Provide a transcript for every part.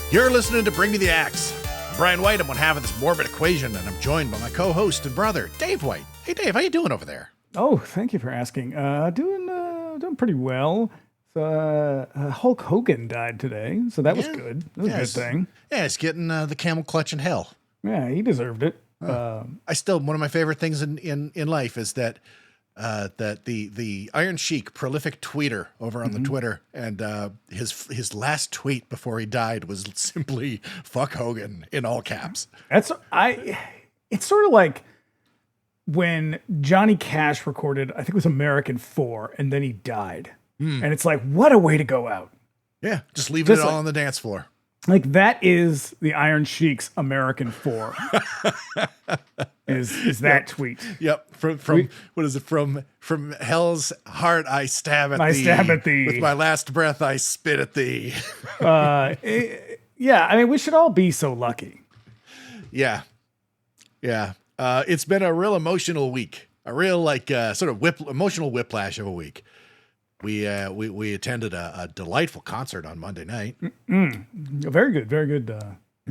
You're listening to Bring Me the Axe. I'm Brian White. I'm one half of this morbid equation, and I'm joined by my co-host and brother, Dave White. Hey, Dave, how you doing over there? Oh, thank you for asking. Doing pretty well. So, Hulk Hogan died today, so that was good. That was a good thing. Yeah, it's getting the camel clutch in hell. Yeah, he deserved it. One of my favorite things in life is that the Iron Sheik, prolific tweeter over on the Twitter, and his last tweet before he died was simply "fuck Hogan" in all caps. It's sort of like when Johnny Cash recorded, I think it was American 4, and then he died. And it's like, what a way to go out. Yeah, just leaving it all on the dance floor. Like, that is the Iron Sheik's American 4. is that tweet. Yep. From what is it? From hell's heart I stab at thee. With my last breath I spit at thee. Yeah, I mean, we should all be so lucky. Yeah. Yeah. It's been a real emotional week. A real sort of emotional whiplash of a week. We attended a delightful concert on Monday night. Very good.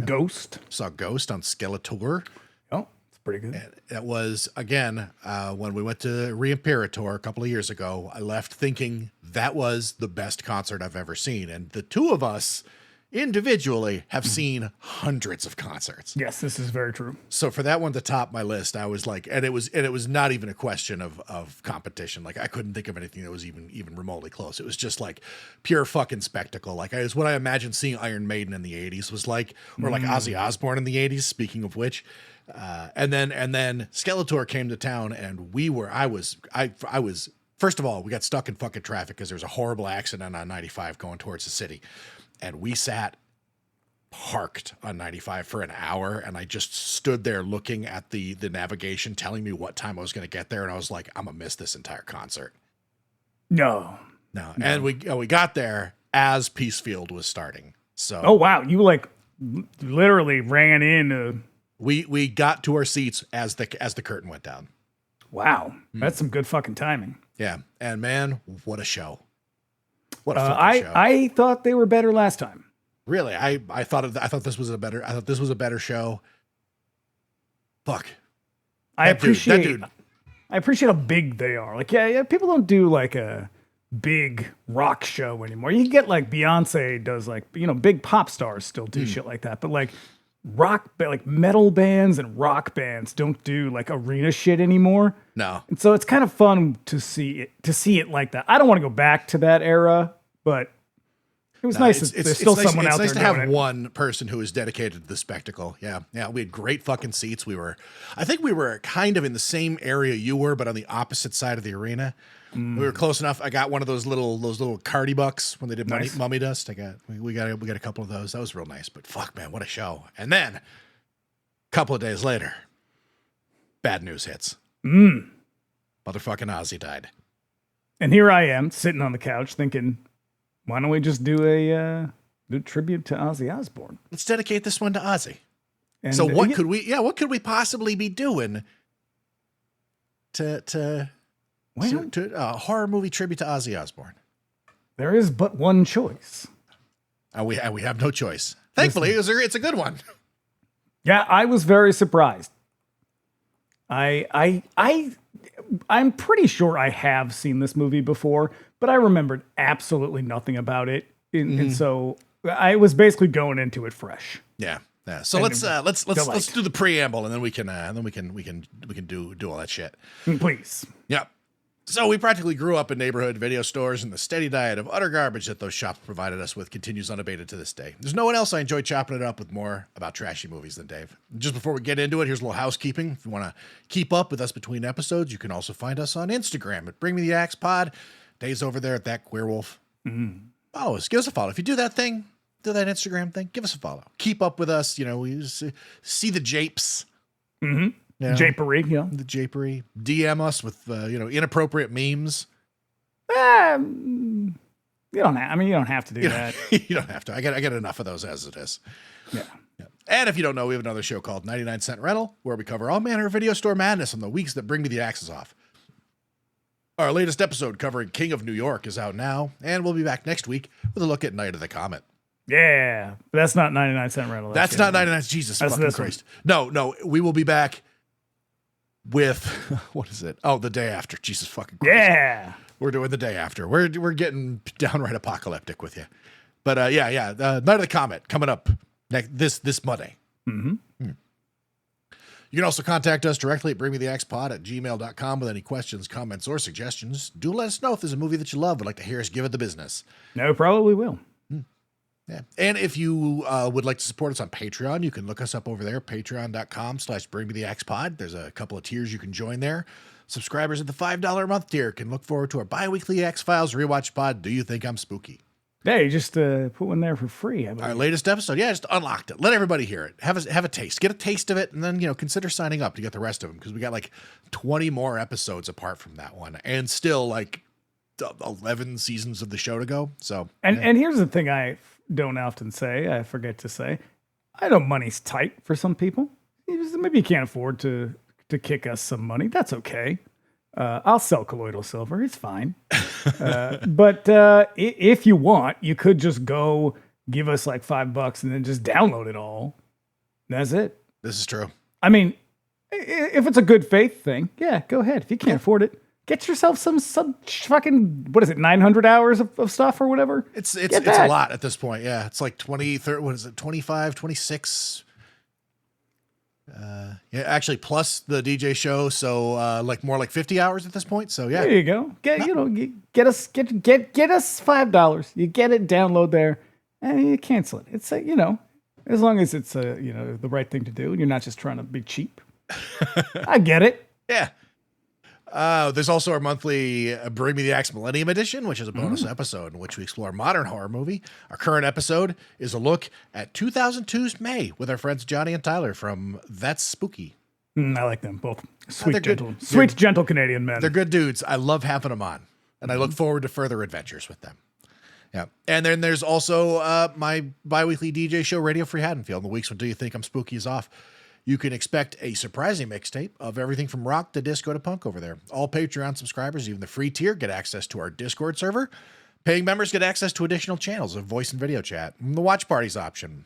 Ghost. Saw Ghost on Skeletor. Oh, it's pretty good. And it was, again, when we went to Reimperator a couple of years ago, I left thinking that was the best concert I've ever seen. And the two of us individually have seen hundreds of concerts. Yes, this is very true. So for that one to top my list, I was like, and it was not even a question of competition. Like, I couldn't think of anything that was even remotely close. It was just like pure fucking spectacle. Like, it was what I imagined seeing Iron Maiden in the 80s was like, or like Ozzy Osbourne in the 80s, speaking of which. And then Skeletor came to town, and I was first of all, we got stuck in fucking traffic because there was a horrible accident on 95 going towards the city. And we sat parked on 95 for an hour, and I just stood there looking at the navigation telling me what time I was going to get there, and I was like, I'm going to miss this entire concert. No. And we got there as Peacefield was starting. So oh, wow. You like literally ran in. We got to our seats as the curtain went down. Wow. That's some good fucking timing. Yeah. And man, what a show. What a fucking show. I thought they were better last time. Really? I thought this was a better show. Fuck. I appreciate how big they are. Like, yeah, people don't do like a big rock show anymore. You get like Beyonce does, like, big pop stars still do shit like that. But like metal bands and rock bands don't do like arena shit anymore. No. And so it's kind of fun to see it like that. I don't want to go back to that era, but it was nice. There's still someone out there. It's nice to have one person who is dedicated to the spectacle. Yeah. Yeah. We had great fucking seats. I think we were kind of in the same area you were, but on the opposite side of the arena. We were close enough. I got one of those little Cardi Bucks when they did Mummy Dust. We got a couple of those. That was real nice. But fuck, man, what a show! And then a couple of days later, bad news hits. Motherfucking Ozzy died. And here I am sitting on the couch thinking, why don't we just do a tribute to Ozzy Osbourne? Let's dedicate this one to Ozzy. And so what could we possibly be doing to a horror movie tribute to Ozzy Osbourne? There is but one choice. We have no choice. Thankfully, it's a good one. Yeah, I was very surprised. I'm pretty sure I have seen this movie before, but I remembered absolutely nothing about it, and so I was basically going into it fresh. Yeah. Yeah. So let's do the preamble, and then we can do all that shit. Please. Yep. So we practically grew up in neighborhood video stores, and the steady diet of utter garbage that those shops provided us with continues unabated to this day. There's no one else I enjoy chopping it up with more about trashy movies than Dave. Just before we get into it, here's a little housekeeping. If you want to keep up with us between episodes, you can also find us on Instagram at Bring Me the Axe Pod. Dave's over there at That Queerwolf. Follow us. Give us a follow. If you do that Instagram thing, give us a follow. Keep up with us. We see the japes. Japery, yeah. The japery. DM us with, inappropriate memes. You don't have to do that. You don't have to. I get enough of those as it is. Yeah. And if you don't know, we have another show called 99 Cent Rental, where we cover all manner of video store madness on the weeks that bring me the axes off. Our latest episode covering King of New York is out now, and we'll be back next week with a look at Night of the Comet. Yeah, that's not 99-cent rental. That's not 99. Jesus fucking Christ. No, we will be back with what is it? Oh, the day after. Jesus fucking Christ. Yeah, we're doing the day after. We're getting downright apocalyptic with you. But Night of the Comet coming up this Monday. Mm-hmm. You can also contact us directly at bringmetheaxepod@gmail.com with any questions, comments, or suggestions. Do let us know if there's a movie that you love, would like to hear us give it the business. No, probably will. Yeah. And if you would like to support us on Patreon, you can look us up over there, patreon.com/bringmetheaxepod. There's a couple of tiers you can join there. Subscribers at the $5 a month tier can look forward to our bi-weekly X-Files rewatch pod, Do You Think I'm Spooky? Yeah, you just put one there for free. Our latest episode, just unlocked it. Let everybody hear it. Have a taste. Get a taste of it, and then consider signing up to get the rest of them, because we got like 20 more episodes apart from that one, and still like 11 seasons of the show to go. So and here's the thing I don't often say, I forget to say. I know money's tight for some people. Maybe you can't afford to kick us some money. That's okay. I'll sell colloidal silver. It's fine. But if you want, you could just go give us like $5 and then just download it all. That's it. This is true. I mean, if it's a good faith thing, yeah, go ahead. If you can't afford it, get yourself some fucking, 900 hours of stuff or whatever. It's a lot at this point. Yeah. It's like 20, 30, 25, 26. Actually plus the DJ show. So like more like 50 hours at this point. So yeah. There you go. Get us $5. You get it, download there, and you cancel it. It's as long as it's the right thing to do and you're not just trying to be cheap. I get it. Yeah. There's also our monthly Bring Me the Axe Millennium Edition, which is a bonus episode in which we explore a modern horror movie. Our current episode is a look at 2002's May with our friends Johnny and Tyler from That's Spooky. I like them both. Sweet, gentle Canadian men. They're good dudes. I love having them on, and I look forward to further adventures with them. Yeah. And then there's also my bi-weekly DJ show, Radio Free Haddonfield. In the weeks when Do You Think I'm Spooky is off, you can expect a surprising mixtape of everything from rock to disco to punk over there. All Patreon subscribers, even the free tier, get access to our Discord server. Paying members get access to additional channels of voice and video chat. And the watch parties option.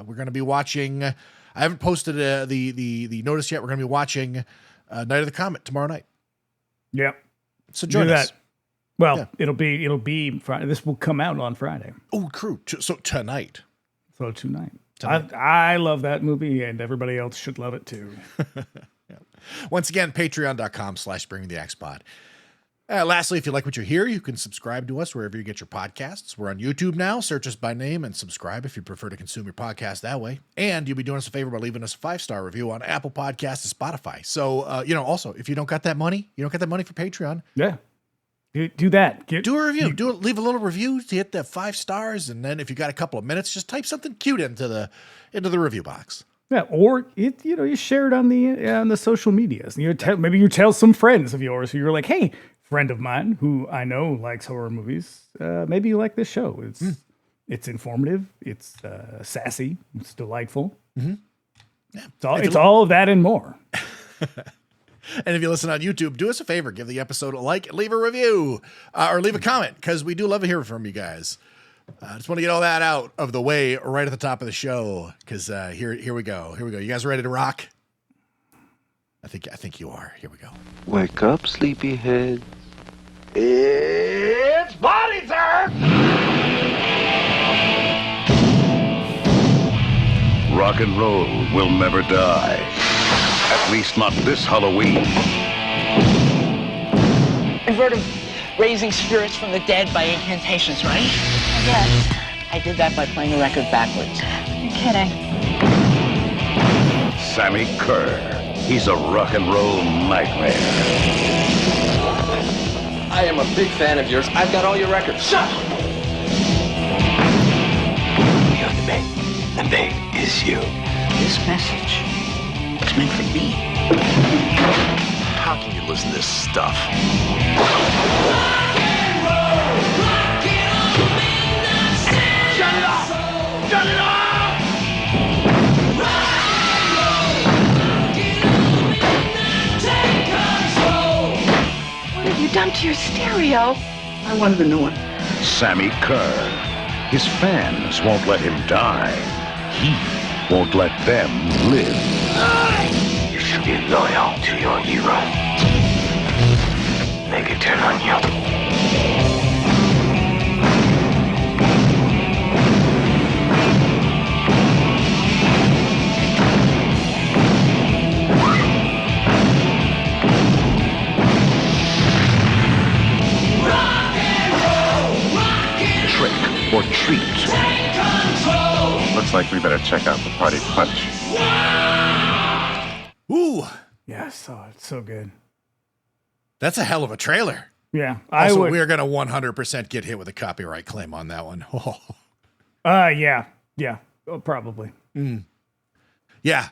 We're going to be watching. I haven't posted the notice yet. We're going to be watching Night of the Comet tomorrow night. Yep. So join us. Well, it'll be Friday. This will come out on Friday. Oh, true. So tonight. So tonight. I love that movie, and everybody else should love it too. Once again, patreon.com/bringmetheaxepod. Lastly, if you like what you hear, you can subscribe to us wherever you get your podcasts. We're on YouTube now. Search us by name and subscribe if you prefer to consume your podcast that way. And you'll be doing us a favor by leaving us a 5-star review on Apple Podcasts and Spotify. So, also, if you don't got that money, for Patreon. Yeah. Do that. Do a review. Leave a little review to hit the 5 stars, and then if you got a couple of minutes, just type something cute into the review box. Yeah, or you share it on the social medias. Maybe you tell some friends of yours who you're like, hey, friend of mine who I know likes horror movies. Maybe you like this show. It's informative. It's sassy. It's delightful. Mm-hmm. Yeah, it's all of that and more. And if you listen on YouTube, do us a favor, give the episode a like, leave a review, or leave a comment, because we do love to hear from you guys. I just want to get all that out of the way right at the top of the show, because here we go. You guys ready to rock? I think you are. Here we go. Wake up, sleepyhead. It's party time! Rock and roll will never die. At least not this Halloween. You've heard of raising spirits from the dead by incantations, right? Yes. I did that by playing the record backwards. You're kidding. Sammy Kerr. He's a rock and roll nightmare. I am a big fan of yours. I've got all your records. Shut up! You're the big. The big is you. This message was meant for me. How can you listen to this stuff? Shut it off! Shut it off! What have you done to your stereo? I wanted a new one. Sammy Kerr. His fans won't let him die. He won't let them live. You should be loyal to your hero. Make it turn on you. Trick or treat. Looks like we better check out the party punch. Ooh, Yeah, I saw it. So good. that's a hell of a trailer. Yeah, I Also, would. we're gonna 100% get hit with a copyright claim on that one. Yeah. Oh, probably. Yeah.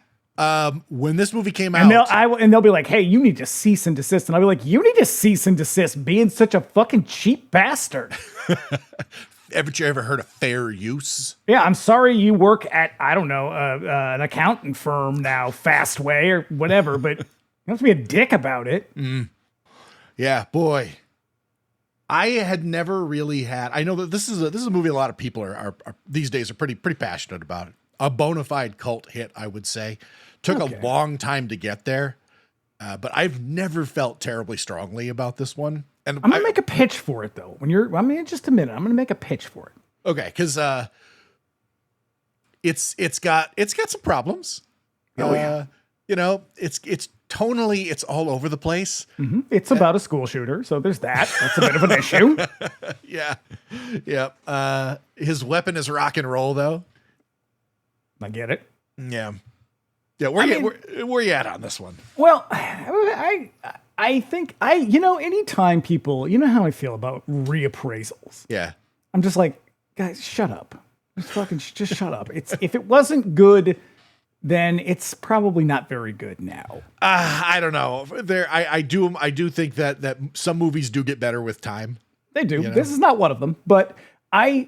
When this movie came And out, they'll be like, "Hey, you need to cease and desist," and I'll be like, "You need to cease and desist being such a fucking cheap bastard." you ever heard of fair use? Yeah, I'm sorry you work at, I don't know, an accountant firm now, Fastway or whatever, but you don't have to be a dick about it. Yeah, boy. I had never really had. I know that this is a movie a lot of people are these days are pretty passionate about. A bona fide cult hit, I would say. Took a long time to get there, but I've never felt terribly strongly about this one. And I'm gonna make a pitch for it though. Just a minute. I'm gonna make a pitch for it. Okay, because it's got some problems. Oh yeah. It's tonally it's all over the place. It's about a school shooter, so there's that. That's a bit of an issue. Yeah. His weapon is rock and roll though. I get it. Yeah. Yeah. Where you at on this one? Well, I think anytime people, you know how I feel about reappraisals. Yeah. I'm just like, guys, shut up. Just shut up. If it wasn't good, then it's probably not very good now. I don't know. I do think that some movies do get better with time. They do. You know? This is not one of them, but we're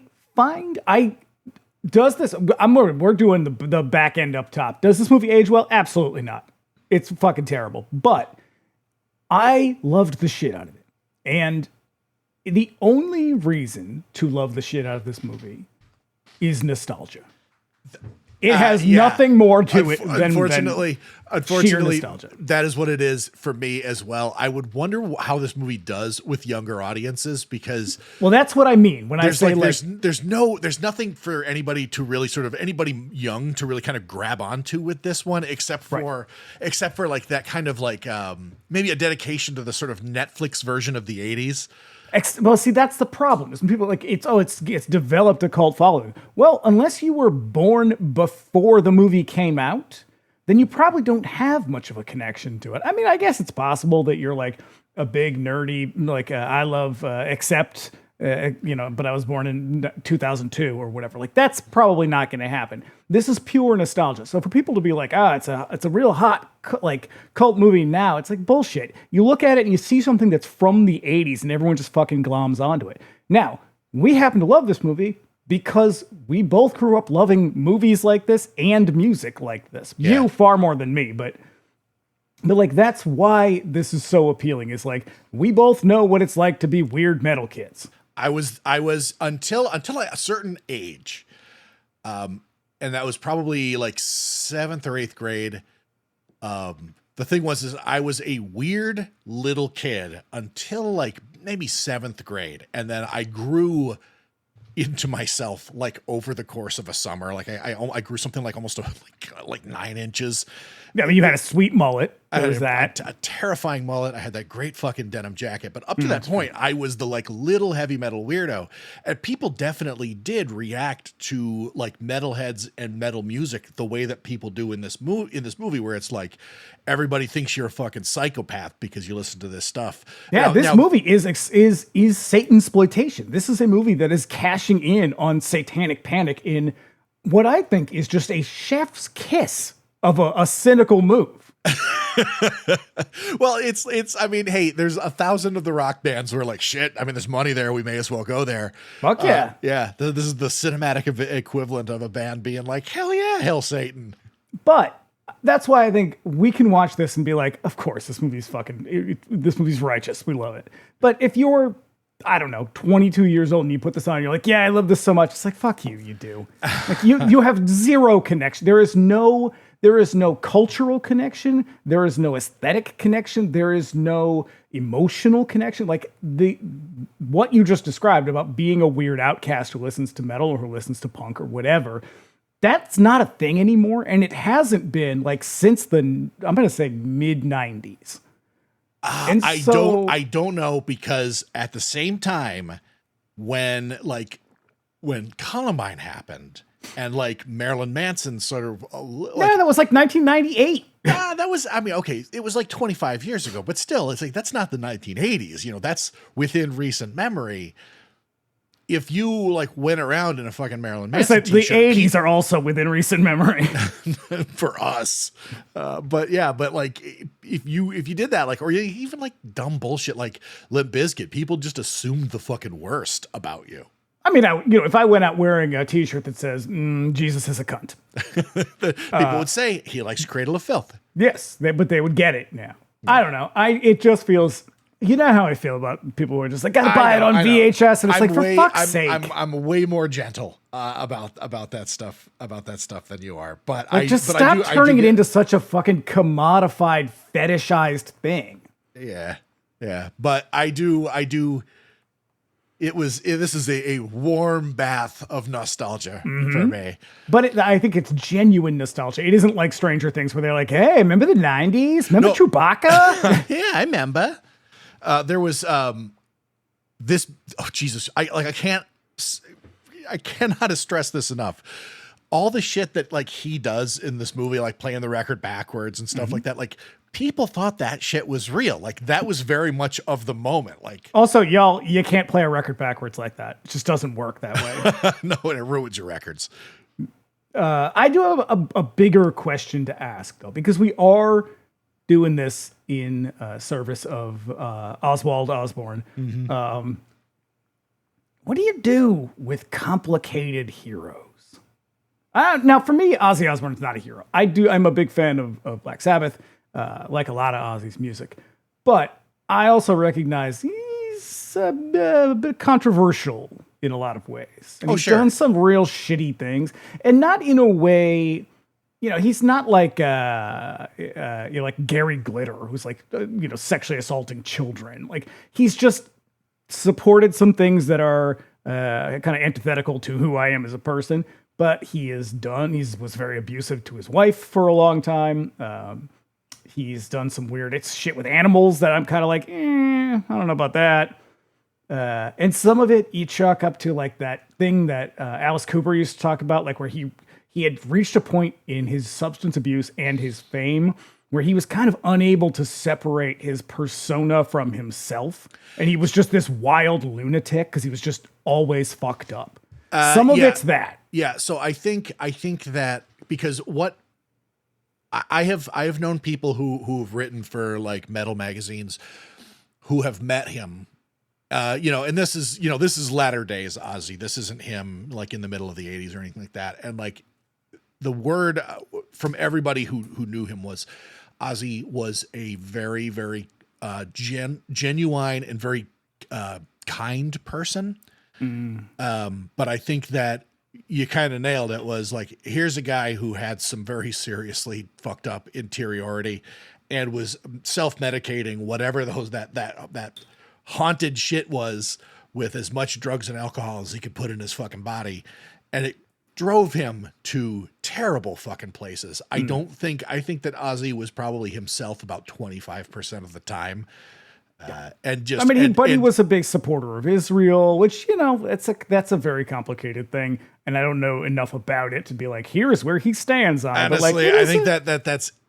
doing the back end up top. Does this movie age well? Absolutely not. It's fucking terrible. But I loved the shit out of it. And the only reason to love the shit out of this movie is nostalgia. It has nothing more to it than unfortunately, sheer nostalgia. That is what it is for me as well. I would wonder how this movie does with younger audiences because that's what I mean when I say there's nothing for anybody to really anybody young to really kind of grab onto with this one except for like that kind of like maybe a dedication to the sort of Netflix version of the 80s. Well, see, that's the problem. Is when people are like it's developed a cult following. Well, unless you were born before the movie came out, then you probably don't have much of a connection to it. I mean, I guess it's possible that you're like a big nerdy, like I love Accept, but I was born in 2002 or whatever. Like that's probably not going to happen. This is pure nostalgia. So for people to be like, it's a real hot like cult movie now, it's like bullshit. You look at it and you see something that's from the 80s and everyone just fucking gloms onto it. Now, we happen to love this movie because we both grew up loving movies like this and music like this. Yeah. You far more than me, but like that's why this is so appealing. Is like we both know what it's like to be weird metal kids. I was until a certain age, and that was probably like 7th or 8th grade. The thing was I was a weird little kid until like maybe 7th grade, and then I grew into myself like over the course of a summer. Like I grew something like almost like 9 inches. Yeah, I mean, you had a sweet mullet. I had a terrifying mullet. I had that great fucking denim jacket. But up to that point, I was the like little heavy metal weirdo. And people definitely did react to like metalheads and metal music the way that people do in this movie, where it's like everybody thinks you're a fucking psychopath because you listen to this stuff. Yeah, this movie is Satainsploitation. This is a movie that is cashing in on satanic panic in what I think is just a chef's kiss of a cynical move. Well, I mean, hey, there's 1,000 of the rock bands who are like, shit, I mean, there's money there. We may as well go there. Fuck yeah. Yeah. This is the cinematic equivalent of a band being like, hell yeah, Hail Satan. But that's why I think we can watch this and be like, of course, this movie's righteous. We love it. But if you're I don't know, 22 years old and you put this on, you're like, yeah, I love this so much. It's like, fuck you, you do. Like you have zero connection. There is no cultural connection. There is no aesthetic connection. There is no emotional connection. Like what you just described about being a weird outcast who listens to metal or who listens to punk or whatever, that's not a thing anymore. And it hasn't been like since I'm going to say mid 90s. I don't know, because at the same time when Columbine happened and like Marilyn Manson sort of that was like 1998. That was, I mean, okay, it was like 25 years ago, but still, it's like that's not the 1980s, you know, that's within recent memory. If you like went around in a fucking Marilyn Manson t-shirt, the 80s are also within recent memory for us. But yeah, but like if you did that, like, or even like dumb bullshit like Limp Bizkit, people just assumed the fucking worst about you. I mean, if I went out wearing a t-shirt that says Jesus is a cunt, people would say he likes Cradle of Filth. Yes, but they would get it now. I don't know. It just feels. You know how I feel about people who are just like, gotta buy it on VHS, and it's like, for fuck's sake. I'm way more gentle about that stuff than you are. But stop turning it into such a fucking commodified, fetishized thing. Yeah. But I do. This is a warm bath of nostalgia for me. But I think it's genuine nostalgia. It isn't like Stranger Things where they're like, hey, remember the 90s? Remember Chewbacca? Yeah, I remember. There was this. Oh Jesus! I cannot stress this enough. All the shit that like he does in this movie, like playing the record backwards and stuff like that. Like people thought that shit was real. Like that was very much of the moment. Like also, y'all, you can't play a record backwards like that. It just doesn't work that way. No, and it ruins your records. I do have a bigger question to ask though, because we are doing this in service of Oswald Osbourne. What do you do with complicated heroes? Now, for me, Ozzy Osbourne is not a hero. I'm a big fan of Black Sabbath, like a lot of Ozzy's music. But I also recognize he's a bit controversial in a lot of ways. And he's done some real shitty things, and not in a way. You know, he's not like like Gary Glitter, who's like sexually assaulting children. Like he's just supported some things that are kind of antithetical to who I am as a person. But he was very abusive to his wife for a long time. He's done some weird shit with animals that I'm kind of like, I don't know about that. And some of it you chalk up to like that thing that Alice Cooper used to talk about, like where he had reached a point in his substance abuse and his fame where he was kind of unable to separate his persona from himself. And he was just this wild lunatic because he was just always fucked up. Some of it's that. Yeah. So I think that because what I have known people who've written for like metal magazines who have met him, and this is latter days Ozzy. This isn't him like in the middle of the 80s or anything like that. And like, the word from everybody who knew him was Ozzy was a very, very genuine and very kind person. But I think that you kind of nailed it. Was like, here's a guy who had some very seriously fucked up interiority and was self-medicating whatever that haunted shit was with as much drugs and alcohol as he could put in his fucking body. And it drove him to terrible fucking places. I think that Ozzy was probably himself about 25% of the time. He was a big supporter of Israel, which, that's a very complicated thing. And I don't know enough about it to be like, here's where he stands on. Honestly, I think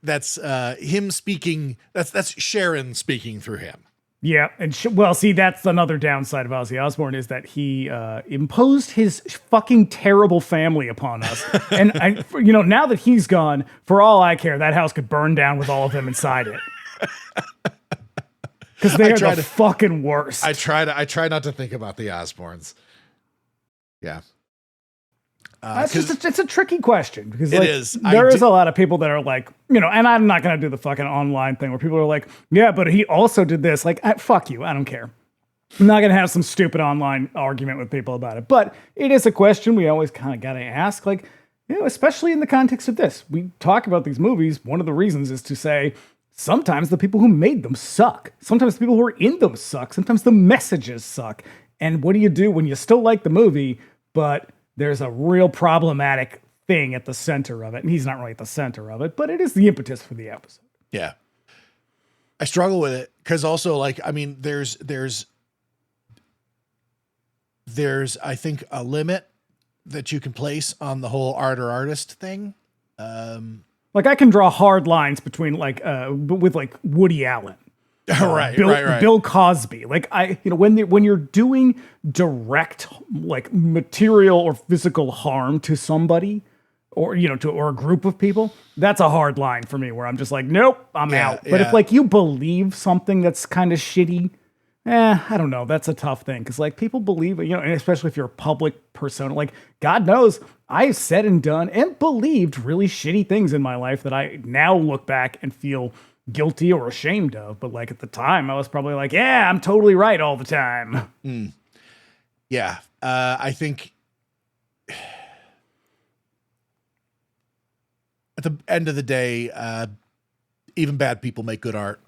that's him speaking. That's Sharon speaking through him. Yeah, and that's another downside of Ozzy Osbourne is that he imposed his fucking terrible family upon us. And now that he's gone, for all I care, that house could burn down with all of them inside it. Because they are the fucking worst. I try not to think about the Osbournes. Yeah. It's a tricky question because it is. There is a lot of people that are like, and I'm not going to do the fucking online thing where people are like, yeah, but he also did this. Like, fuck you. I don't care. I'm not going to have some stupid online argument with people about it, but it is a question we always kind of got to ask. Like, especially in the context of this, we talk about these movies. One of the reasons is to say sometimes the people who made them suck. Sometimes the people who are in them suck. Sometimes the messages suck. And what do you do when you still like the movie, but there's a real problematic thing at the center of it? And he's not really at the center of it, but it is the impetus for the episode. Yeah. I struggle with it because also, like, I mean, there's I think a limit that you can place on the whole art or artist thing. Like I can draw hard lines between with like Woody Allen, right, Bill Cosby. Like when you're doing direct like material or physical harm to somebody, or or a group of people, that's a hard line for me where I'm just like, nope, I'm out. But if like you believe something that's kind of shitty, I don't know. That's a tough thing because like people believe, and especially if you're a public persona, like God knows I've said and done and believed really shitty things in my life that I now look back and feel guilty or ashamed of. But like at the time I was probably like, yeah, I'm totally right all the time. Yeah. I think at the end of the day, even bad people make good art.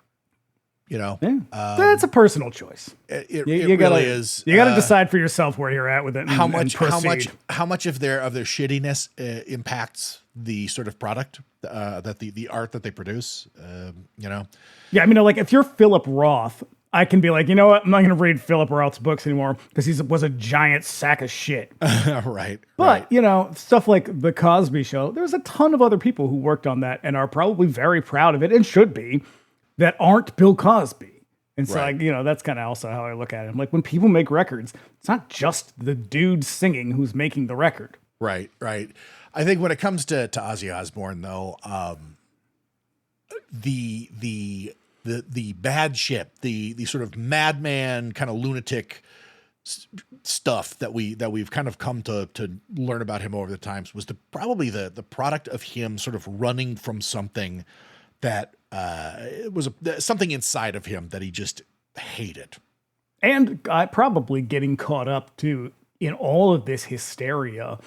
That's a personal choice. It really is. You got to decide for yourself where you're at with it. How much of their shittiness impacts the sort of product that the art that they produce. Yeah, I mean, like if you're Philip Roth, I can be like, you know what? I'm not going to read Philip Roth's books anymore because he was a giant sack of shit. Right. But stuff like The Cosby Show, there's a ton of other people who worked on that and are probably very proud of it and should be, that aren't Bill Cosby. And so, that's kind of also how I look at it. I'm like, when people make records, it's not just the dude singing who's making the record. Right. I think when it comes to Ozzy Osbourne, though, the bad ship, the sort of madman kind of lunatic stuff that we've kind of come to learn about him over the times was probably the product of him sort of running from something that it was something inside of him that he just hated. And probably getting caught up too in all of this hysteria.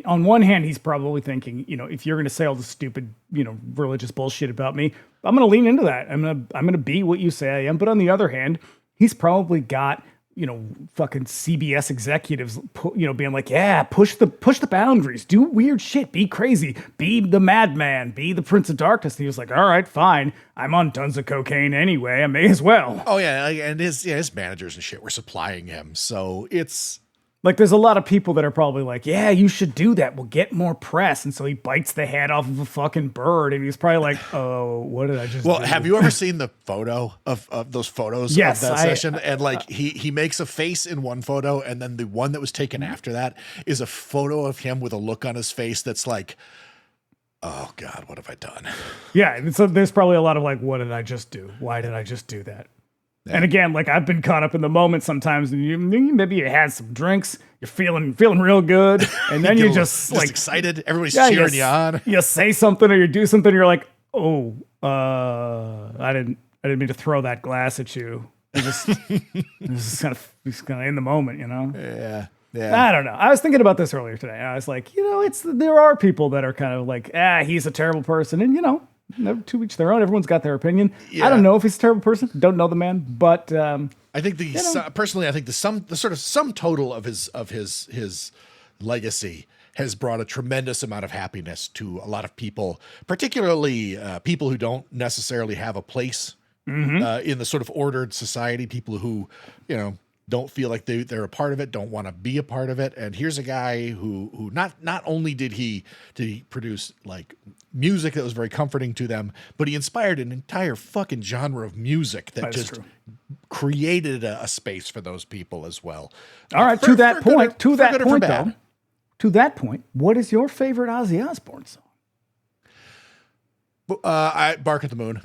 On one hand, he's probably thinking, if you're going to say all the stupid, religious bullshit about me, I'm going to lean into that. I'm going to be what you say I am. But on the other hand, he's probably got, fucking CBS executives, being like, yeah, push the boundaries, do weird shit, be crazy, be the madman, be the Prince of Darkness. And he was like, all right, fine. I'm on tons of cocaine anyway. I may as well. Oh yeah. And his managers and shit were supplying him. So it's like, there's a lot of people that are probably like, yeah, you should do that. We'll get more press. And so he bites the head off of a fucking bird. And he's probably like, oh, what did I just do? Have you ever seen the photo of those photos of that session? And like he makes a face in one photo. And then the one that was taken after that is a photo of him with a look on his face that's like, oh God, what have I done? Yeah. And so there's probably a lot of like, what did I just do? Why did I just do that? Yeah. And again, like I've been caught up in the moment sometimes, and maybe you had some drinks, you're feeling real good, and then you just like excited, everybody's cheering you on. You say something or you do something, and you're like, oh, I didn't mean to throw that glass at you. It's just kind of in the moment, Yeah. I don't know. I was thinking about this earlier today. I was like, there are people that are kind of like, he's a terrible person, and to each their own. Everyone's got their opinion. Yeah. I don't know if he's a terrible person. Don't know the man, but I think personally, I think the sort of sum total of his legacy has brought a tremendous amount of happiness to a lot of people, particularly people who don't necessarily have a place in the sort of ordered society. People who don't feel like they're a part of it, don't want to be a part of it. And here's a guy who not only did he produce like music that was very comforting to them, but he inspired an entire fucking genre of music that just created a space for those people as well. All right, to that point, what is your favorite Ozzy Osbourne song? I Bark at the Moon.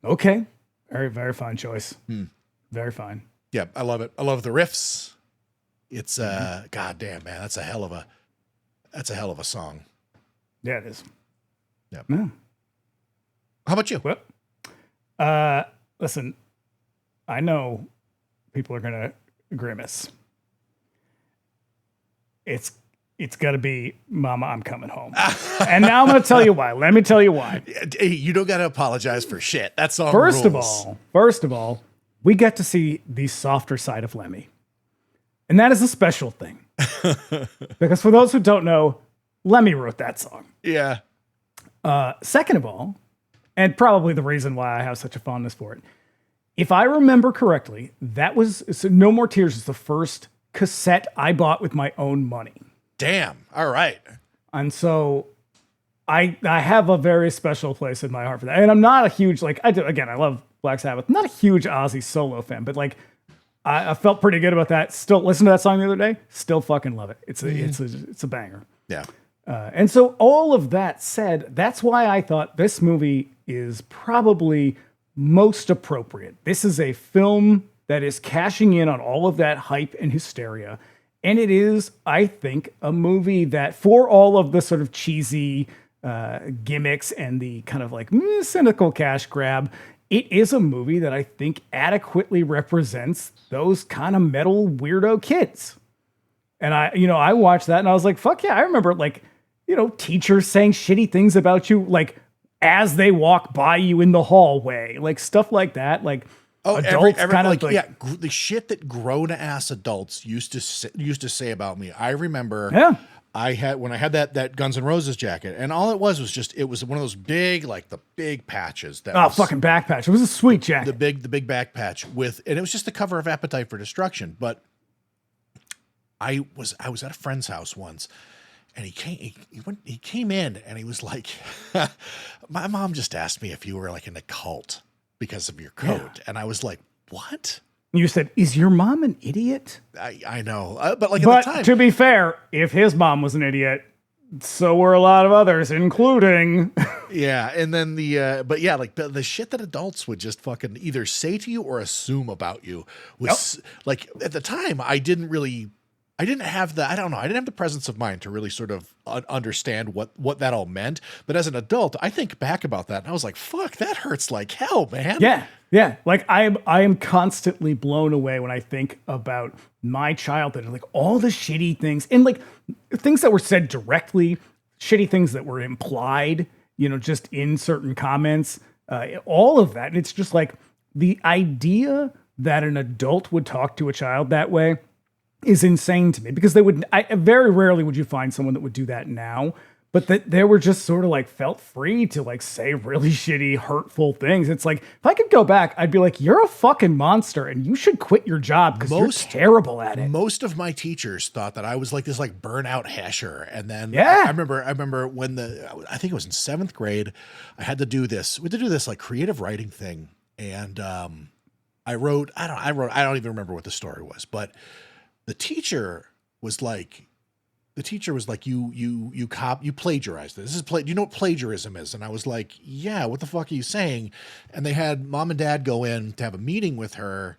Okay. Very, very fine choice. Very fine. Yeah, I love it. I love the riffs. It's goddamn, man, that's a hell of a song. Yeah, it is. Yeah. How about you? Well, listen, I know people are gonna grimace. It's got to be Mama, I'm Coming Home. And now I'm going to tell you why. Let me tell you why. Hey, you don't got to apologize for shit. That's all. First of all, we get to see the softer side of Lemmy. And that is a special thing. Because for those who don't know, Lemmy wrote that song. Yeah. Second of all, and probably the reason why I have such a fondness for it, if I remember correctly, that was No More Tears is the first cassette I bought with my own money. Damn. All right. And so I have a very special place in my heart for that. And I'm not a huge, I love Black Sabbath. I'm not a huge Ozzy solo fan, but I felt pretty good about that. Still listen to that song the other day. Still fucking love it. It's a banger. Yeah. And so all of that said, that's why I thought this movie is probably most appropriate. This is a film that is cashing in on all of that hype and hysteria. And it is, I think, a movie that for all of the sort of cheesy gimmicks and the kind of cynical cash grab, it is a movie that I think adequately represents those kind of metal weirdo kids. And I watched that and I was like, fuck yeah. I remember teachers saying shitty things about you, as they walk by you in the hallway, stuff like that. Adults the shit that grown ass adults used to say about me. I remember I had that Guns N' Roses jacket, and all it was one of those big, the big patches that fucking back patch. It was a sweet jacket. The big back patch and it was just the cover of Appetite for Destruction. But I was at a friend's house once, and he came in and he was like, my mom just asked me if you were in a cult because of your coat. Yeah. And I was like, what? You said, is your mom an idiot? I know. But at the time, to be fair, if his mom was an idiot, so were a lot of others, including. Yeah. And then the shit that adults would just fucking either say to you or assume about you was at the time, I didn't have the presence of mind to really sort of understand what that all meant. But as an adult, I think back about that and I was like, fuck, that hurts like hell, man. Yeah. Yeah. I am constantly blown away when I think about my childhood and all the shitty things and things that were said directly, shitty things that were implied, just in certain comments, all of that. And it's just the idea that an adult would talk to a child that way is insane to me, because very rarely would you find someone that would do that now, but that they were just sort of felt free to say really shitty, hurtful things. It's if I could go back, I'd be like, you're a fucking monster and you should quit your job because you're terrible at it. Most of my teachers thought that I was this burnout hesher. And then yeah. I remember when I think it was in 7th grade, I had to do this. We had to do this creative writing thing. And I don't even remember what the story was, but the teacher was like, you plagiarized this. Do you know what plagiarism is? And I was like, yeah, what the fuck are you saying? And they had mom and dad go in to have a meeting with her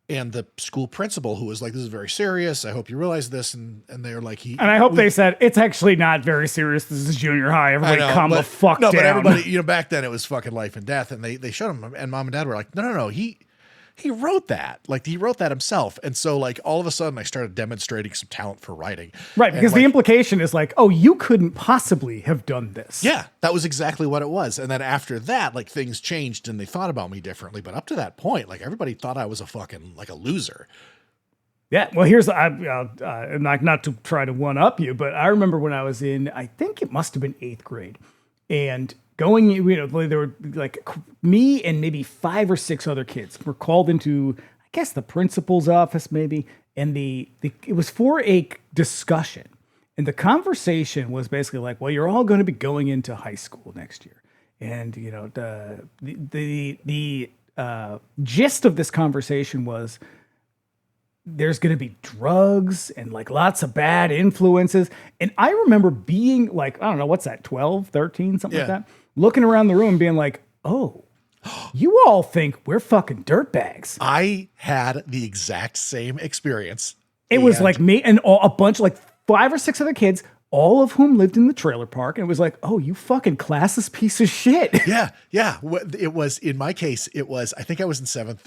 and the school principal, who was like, this is very serious. I hope you realize this. And they were like, they said, it's actually not very serious. This is junior high. Everybody calm the fuck down. But everybody, back then it was fucking life and death. And they showed him, and mom and dad were like, no, he wrote that. He wrote that himself. And so all of a sudden I started demonstrating some talent for writing. Right. Because the implication is oh, you couldn't possibly have done this. Yeah, that was exactly what it was. And then after that, things changed and they thought about me differently. But up to that point, everybody thought I was a fucking a loser. Yeah. Well, here's, not to try to one up you, but I remember when I was in, I think it must've been 8th grade, and going, there were me and maybe 5 or 6 other kids were called into, I guess, the principal's office maybe. And it was for a discussion. And the conversation was basically well, you're all going to be going into high school next year. And, the gist of this conversation was there's going to be drugs and lots of bad influences. And I remember being I don't know, what's that, 12, 13, something like that? Looking around the room being oh, you all think we're fucking dirtbags. I had the exact same experience. It was me and a bunch 5 or 6 other kids all of whom lived in the trailer park, and it was like, oh, you fucking classist piece of shit. Yeah. It was, in my case, I think I was in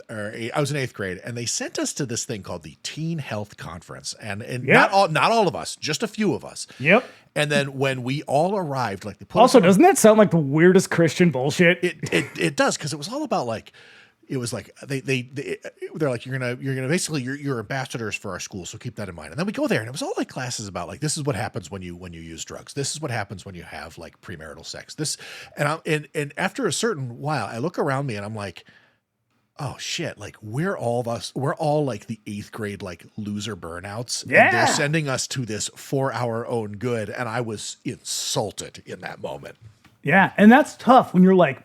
I was in 8th grade, and they sent us to this thing called the Teen Health Conference. And Yep. not all of us, just a few of us. Yep. And then when we all arrived, like, they put Also, us on- doesn't that sound like the weirdest Christian bullshit? it does, because it was all about, like, it was like they're like, you're gonna basically you're ambassadors for our school, so keep that in mind. And then we go there, and it was all like classes about, like, this is what happens when you use drugs. This is what happens when you have, like, premarital sex. This, and after a certain while, I look around me and I'm like, oh shit, like, we're all like the 8th grade, like, loser burnouts. Yeah. And they're sending us to this for our own good, and I was insulted in that moment. Yeah, and that's tough when you're like,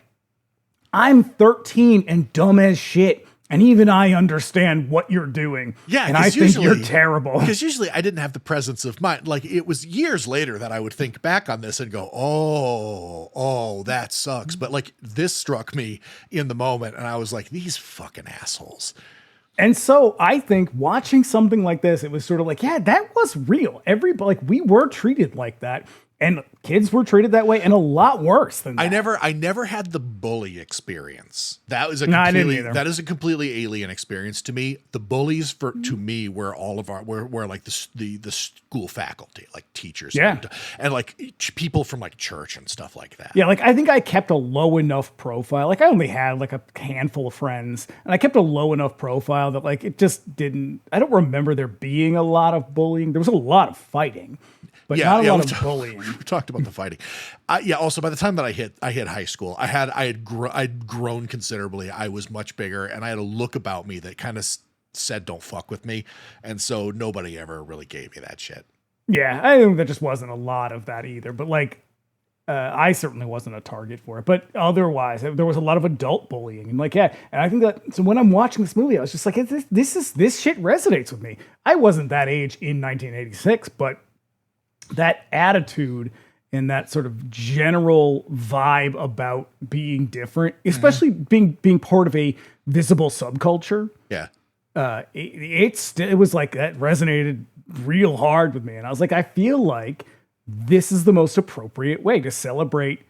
I'm 13 and dumb as shit, and even I understand what you're doing. Yeah, and I think you're terrible. Because usually I didn't have the presence of mind. Like, it was years later that I would think back on this and go, oh, that sucks. But, like, this struck me in the moment, and I was like, these fucking assholes. And so I think watching something like this, it was sort of like, yeah, that was real. Everybody, like, we were treated like that. And kids were treated that way, and a lot worse than that. I never had the bully experience. That was I didn't either. that is a completely alien experience to me. The bullies to me were all of were like the school faculty, like teachers, Yeah. and like people from, like, church and stuff like that. Yeah, like, I think I kept a low enough profile. Like, I only had, like, a handful of friends, and I kept a low enough profile that, like, it just didn't. I don't remember there being a lot of bullying. There was a lot of fighting, but not a lot of bullying. We talked about the fighting. Also, by the time that I hit high school, I'd grown considerably. I was much bigger, and I had a look about me that kind of said, "Don't fuck with me," and so nobody ever really gave me that shit. Yeah, I think there just wasn't a lot of that either. But, like, I certainly wasn't a target for it. But otherwise, there was a lot of adult bullying, and, like, yeah. And I think that, so when I'm watching this movie, I was just like, this shit resonates with me. I wasn't that age in 1986, but that attitude and that sort of general vibe about being different, especially being part of a visible subculture. Yeah. It was like, that resonated real hard with me. And I was like, I feel like this is the most appropriate way to celebrate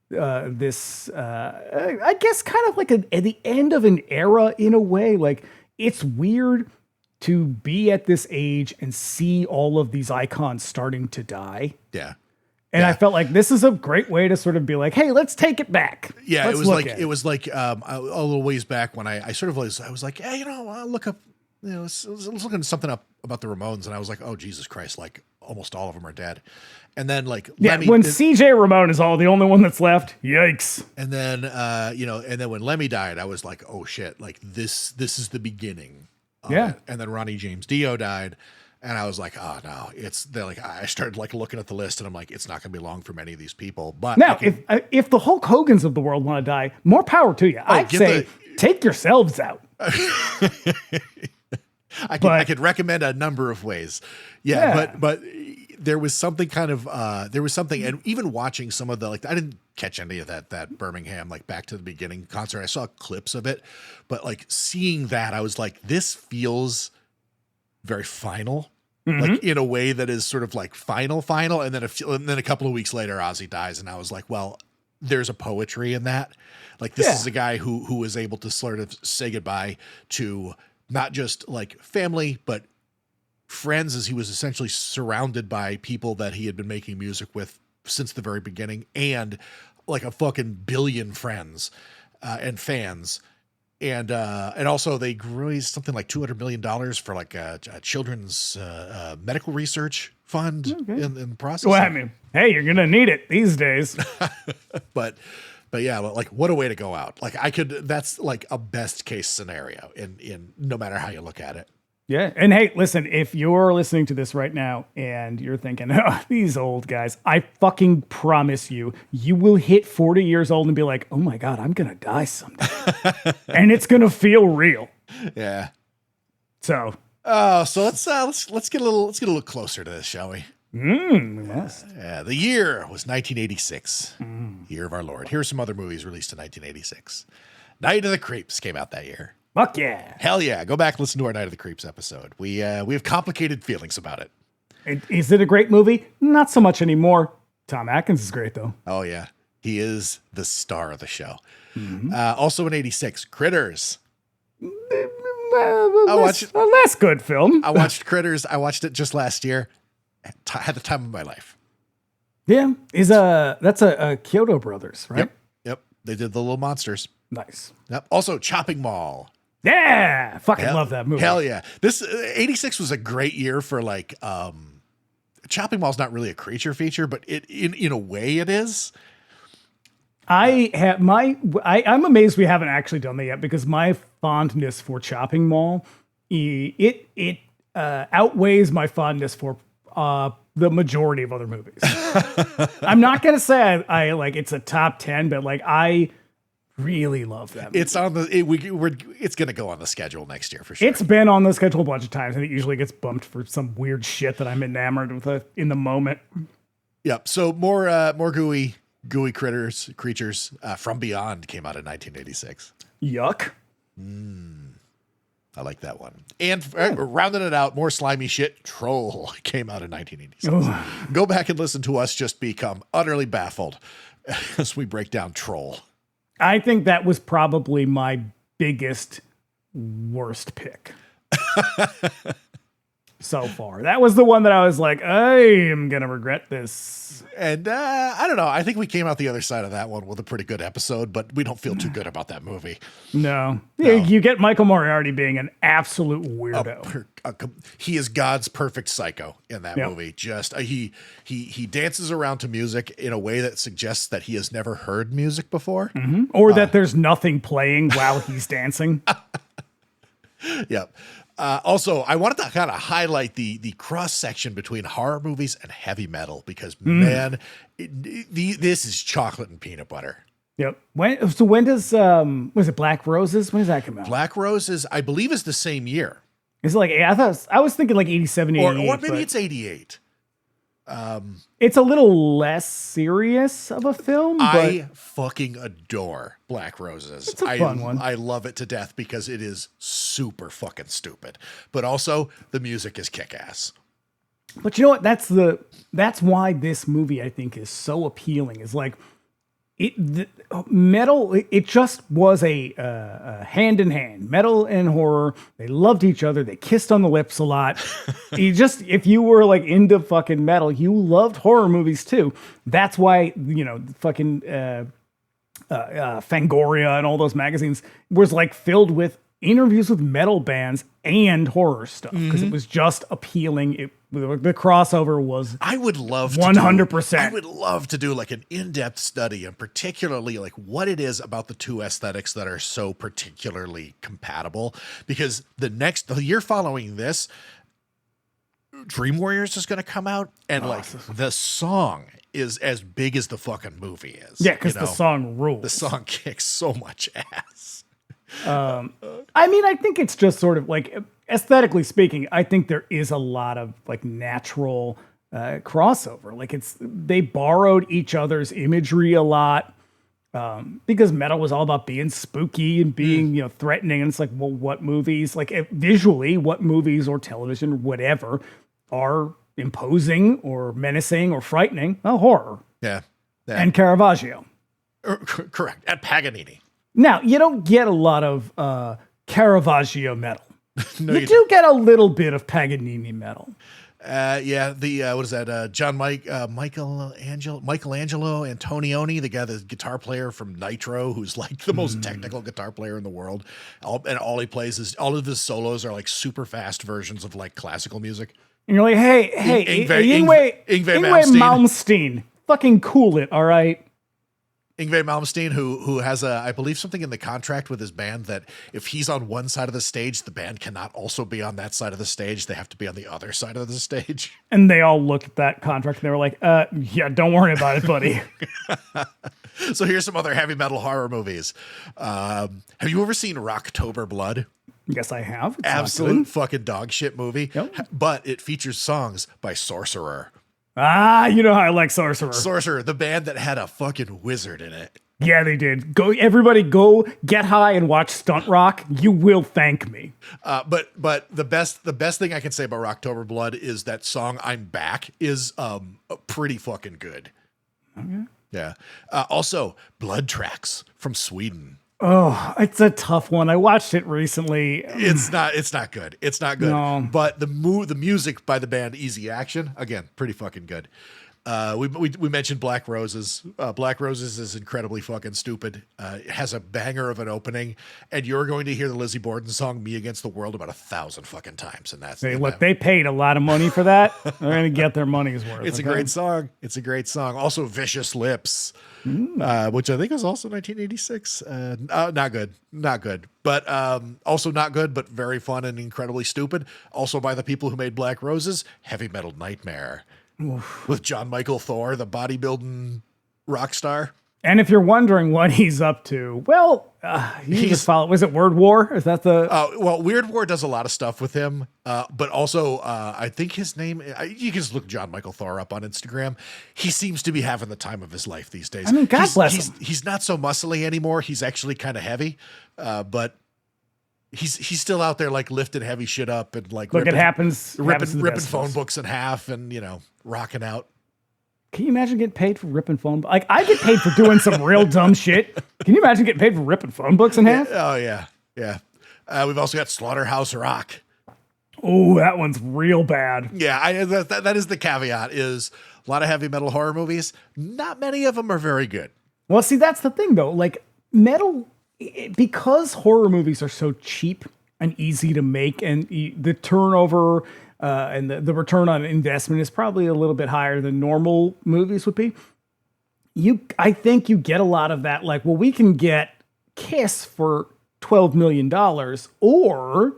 this, I guess, kind of like at the end of an era in a way. Like, it's weird to be at this age and see all of these icons starting to die. Yeah. And I felt like this is a great way to sort of be like, hey, let's take it back. Yeah, Let's it was look like at it was like a little ways back when I sort of I was like, hey, I'll look up, I was looking something up about the Ramones, and I was like, oh, Jesus Christ, like, almost all of them are dead. And then, like, Lemmy, when CJ Ramone is the only one that's left, yikes. and then and then when Lemmy died, I was like, oh shit, like, this is the beginning of it. And then Ronnie James Dio died. And I was like, oh no, I started, like, looking at the list, and I'm like, it's not going to be long for many of these people. But now, if the Hulk Hogans of the world want to die, more power to you. I'd say take yourselves out. I could recommend a number of ways. Yeah. But there was something and even watching some of the, like, I didn't catch any of that Birmingham, like, Back to the Beginning concert. I saw clips of it, but, like, seeing that, I was like, this feels very final, like, in a way that is sort of like final. And then a couple of weeks later, Ozzy dies, and I was like, well, there's a poetry in that. Like, this is a guy who was able to sort of say goodbye to not just, like, family, but friends, as he was essentially surrounded by people that he had been making music with since the very beginning, and, like, a fucking billion friends and fans. And also they raised something like $200 million for, like, a children's medical research fund in the process. Well, I mean, hey, you're gonna need it these days. but yeah, like, what a way to go out. Like, that's like a best case scenario in no matter how you look at it. Yeah. And hey, listen, if you're listening to this right now and you're thinking, oh, these old guys, I fucking promise you will hit 40 years old and be like, oh my God, I'm going to die someday. And it's going to feel real. Yeah. So let's get a little closer to this, shall we? Yes. Yeah. The year was 1986. Year of our Lord. Here's some other movies released in 1986. Night of the Creeps came out that year. Fuck yeah. Hell yeah. Go back and listen to our Night of the Creeps episode. We have complicated feelings about it. Is it a great movie? Not so much anymore. Tom Atkins is great, though. Oh, yeah. He is the star of the show. Also in 86, Critters. Less good film. I watched Critters. I watched it just last year. Had the time of my life. Yeah. That's a Kyoto Brothers, right? Yep. They did the Little Monsters. Nice. Yep. Also, Chopping Mall. Yeah. Fucking love that movie. Hell yeah. This 86 was a great year for like Chopping Mall's not really a creature feature, but it in a way it is. I'm amazed we haven't actually done that yet, because my fondness for Chopping Mall, it outweighs my fondness for the majority of other movies. I'm not gonna say I like it's a top 10, but like I really love that movie. It's on the it's gonna go on the schedule next year for sure. It's been on the schedule a bunch of times, and it usually gets bumped for some weird shit that I'm enamored with in the moment. Yep. So more gooey creatures From Beyond came out in 1986. Yuck. I like that one. And rounding it out, more slimy shit, Troll came out in 1986. Go back and listen to us just become utterly baffled as we break down Troll. I think that was probably my biggest, worst pick so far. That was the one that I was like, I am going to regret this. And I don't know. I think we came out the other side of that one with a pretty good episode, but we don't feel too good about that movie. No. You get Michael Moriarty being an absolute weirdo. He is God's perfect psycho in that movie. Just he dances around to music in a way that suggests that he has never heard music before. Mm-hmm. Or that there's nothing playing while he's dancing. Yep. Also, I wanted to kind of highlight the cross section between horror movies and heavy metal because, man, this is chocolate and peanut butter. Yep. When does was it Black Roses? When does that come out? Black Roses, I believe, is the same year. Is it like I was thinking like 87, 88. Or maybe it's 88. It's a little less serious of a film. But I fucking adore Black Roses. It's a fun one. I love it to death because it is super fucking stupid. But also the music is kick-ass. But you know what? That's why this movie I think is so appealing. Is like metal. It just was a hand in hand. Metal and horror. They loved each other. They kissed on the lips a lot. If you were like into fucking metal, you loved horror movies too. That's why fucking Fangoria and all those magazines was like filled with interviews with metal bands and horror stuff because it was just appealing. The crossover was I would love 100%. I would love to do like an in-depth study and particularly like what it is about the two aesthetics that are so particularly compatible because the year following this Dream Warriors is going to come out and the song is as big as the fucking movie is. Yeah, because the song rules. The song kicks so much ass. I mean, I think it's just sort of like aesthetically speaking, I think there is a lot of like natural crossover. Like they borrowed each other's imagery a lot because metal was all about being spooky and being threatening. And it's like, well, what movies visually, what movies or television, whatever, are imposing or menacing or frightening? Well, horror. Yeah. And Caravaggio. Correct. And Paganini. Now, you don't get a lot of Caravaggio metal. No, you do get a little bit of Paganini metal. Yeah, what is that? Michelangelo Antonioni, the guitar player from Nitro, who's like the most technical guitar player in the world. All he plays is all of his solos are like super fast versions of like classical music. And you're like, hey, Yngwie Malmsteen, fucking cool it, all right? Yngwie Malmsteen, who has I believe something in the contract with his band that if he's on one side of the stage, the band cannot also be on that side of the stage. They have to be on the other side of the stage. And they all looked at that contract and they were like, yeah, don't worry about it, buddy. So here's some other heavy metal horror movies. Have you ever seen Rocktober Blood? Yes, I have. It's absolute fucking dog shit movie. Yep. But it features songs by Sorcerer. You know how I like Sorcerer. Sorcerer, the band that had a fucking wizard in it. Yeah, they did. Everybody go get high and watch Stunt Rock. You will thank me. But the best thing I can say about Rocktober Blood is that song "I'm Back" is pretty fucking good. Okay. Yeah. Also, Blood Tracks from Sweden. Oh, it's a tough one. I watched it recently. It's not good. It's not good. No. But the music by the band Easy Action, again, pretty fucking good. We mentioned Black Roses. Black Roses is incredibly fucking stupid. It has a banger of an opening, and you're going to hear the Lizzie Borden song "Me Against the World" about 1,000 fucking times, and that's They paid a lot of money for that. They're gonna get their money's worth. It's a great song. It's a great song. Also, "Vicious Lips," which I think was also 1986. Not good, but also not good, but very fun and incredibly stupid. Also by the people who made Black Roses, "Heavy Metal Nightmare." With John Michael Thor, the bodybuilding rock star. And if you're wondering what he's up to, well, you just follow. Was it Word War? Is that the? Well, Weird War does a lot of stuff with him, but also I think his name. You can just look John Michael Thor up on Instagram. He seems to be having the time of his life these days. I mean, God bless him. He's not so muscly anymore. He's actually kind of heavy, but he's still out there like lifting heavy shit up and like Look, it happens. Ripping phone books in half and rocking out. Can you imagine getting paid for ripping phone? Like I get paid for doing some real dumb shit. Can you imagine getting paid for ripping phone books in half? Oh yeah. We've also got Slaughterhouse Rock. Oh, that one's real bad. Yeah, that is the caveat. Is a lot of heavy metal horror movies. Not many of them are very good. Well, see, that's the thing though. Like metal, because horror movies are so cheap and easy to make, and the turnover and the return on investment is probably a little bit higher than normal movies would be. I think you get a lot of that. Like, well, we can get Kiss for $12 million, or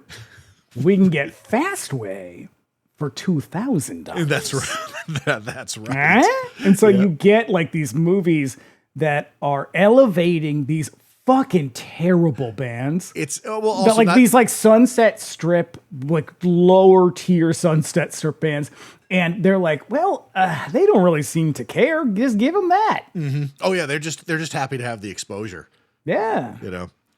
we can get Fastway for $2,000. That's right. That's right. And so you get like these movies that are elevating these fucking terrible bands. It's also like these like Sunset Strip, like lower tier Sunset Strip bands, and they're like, well, they don't really seem to care. Just give them that. Mm-hmm. Oh yeah, they're just happy to have the exposure. Yeah,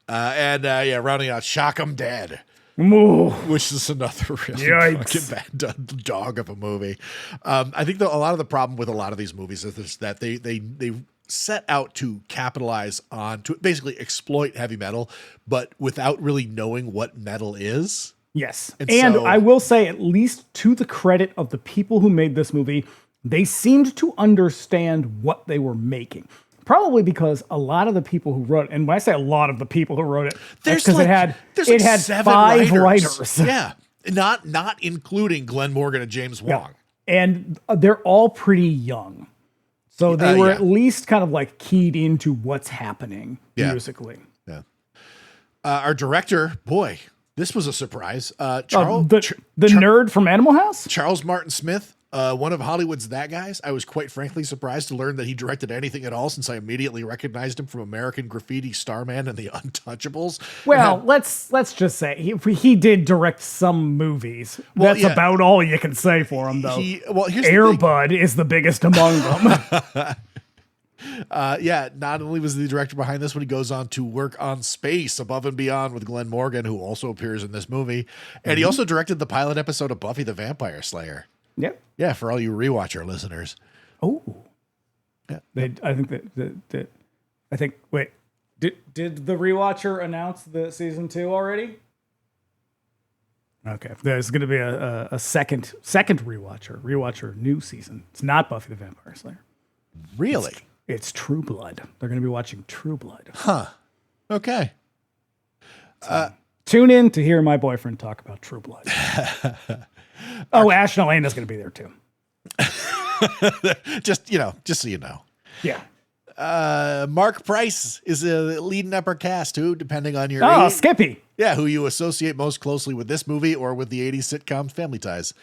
rounding out Shock 'Em Dead. Ooh. Which is another really fucking bad dog of a movie. I think a lot of the problem with a lot of these movies is that they set out to capitalize on, to basically exploit heavy metal, but without really knowing what metal is. Yes. And so, I will say, at least to the credit of the people who made this movie, they seemed to understand what they were making. Probably because a lot of the people who wrote it, and when I say a lot of the people who wrote it, because it had 5 writers. Yeah. Not including Glenn Morgan and James Wong. Yeah. And they're all pretty young. So they were at least kind of like keyed into what's happening musically. Yeah. Our director, boy, this was a surprise. Charles, the nerd from Animal House? Charles Martin Smith, one of Hollywood's that guys. I was quite frankly surprised to learn that he directed anything at all, since I immediately recognized him from American Graffiti, Starman, and The Untouchables. Well, let's just say he did direct some movies. Well, that's about all you can say for him, though. Air Bud is the biggest among them. Not only was he the director behind this one, he goes on to work on Space Above and Beyond with Glenn Morgan, who also appears in this movie. And he also directed the pilot episode of Buffy the Vampire Slayer. Yep. Yeah, for all you rewatcher listeners. Oh. Yeah. Wait, did the rewatcher announce the season 2 already? Okay. There's going to be a second rewatcher new season. It's not Buffy the Vampire Slayer. Really? It's True Blood. They're going to be watching True Blood. Huh. Okay. Tune in to hear my boyfriend talk about True Blood. Ash and Elena's going to be there too. just so you know. Yeah. Mark Price is a leading upper cast who, depending on your age, Skippy. Yeah, who you associate most closely with this movie or with the 80s sitcom Family Ties.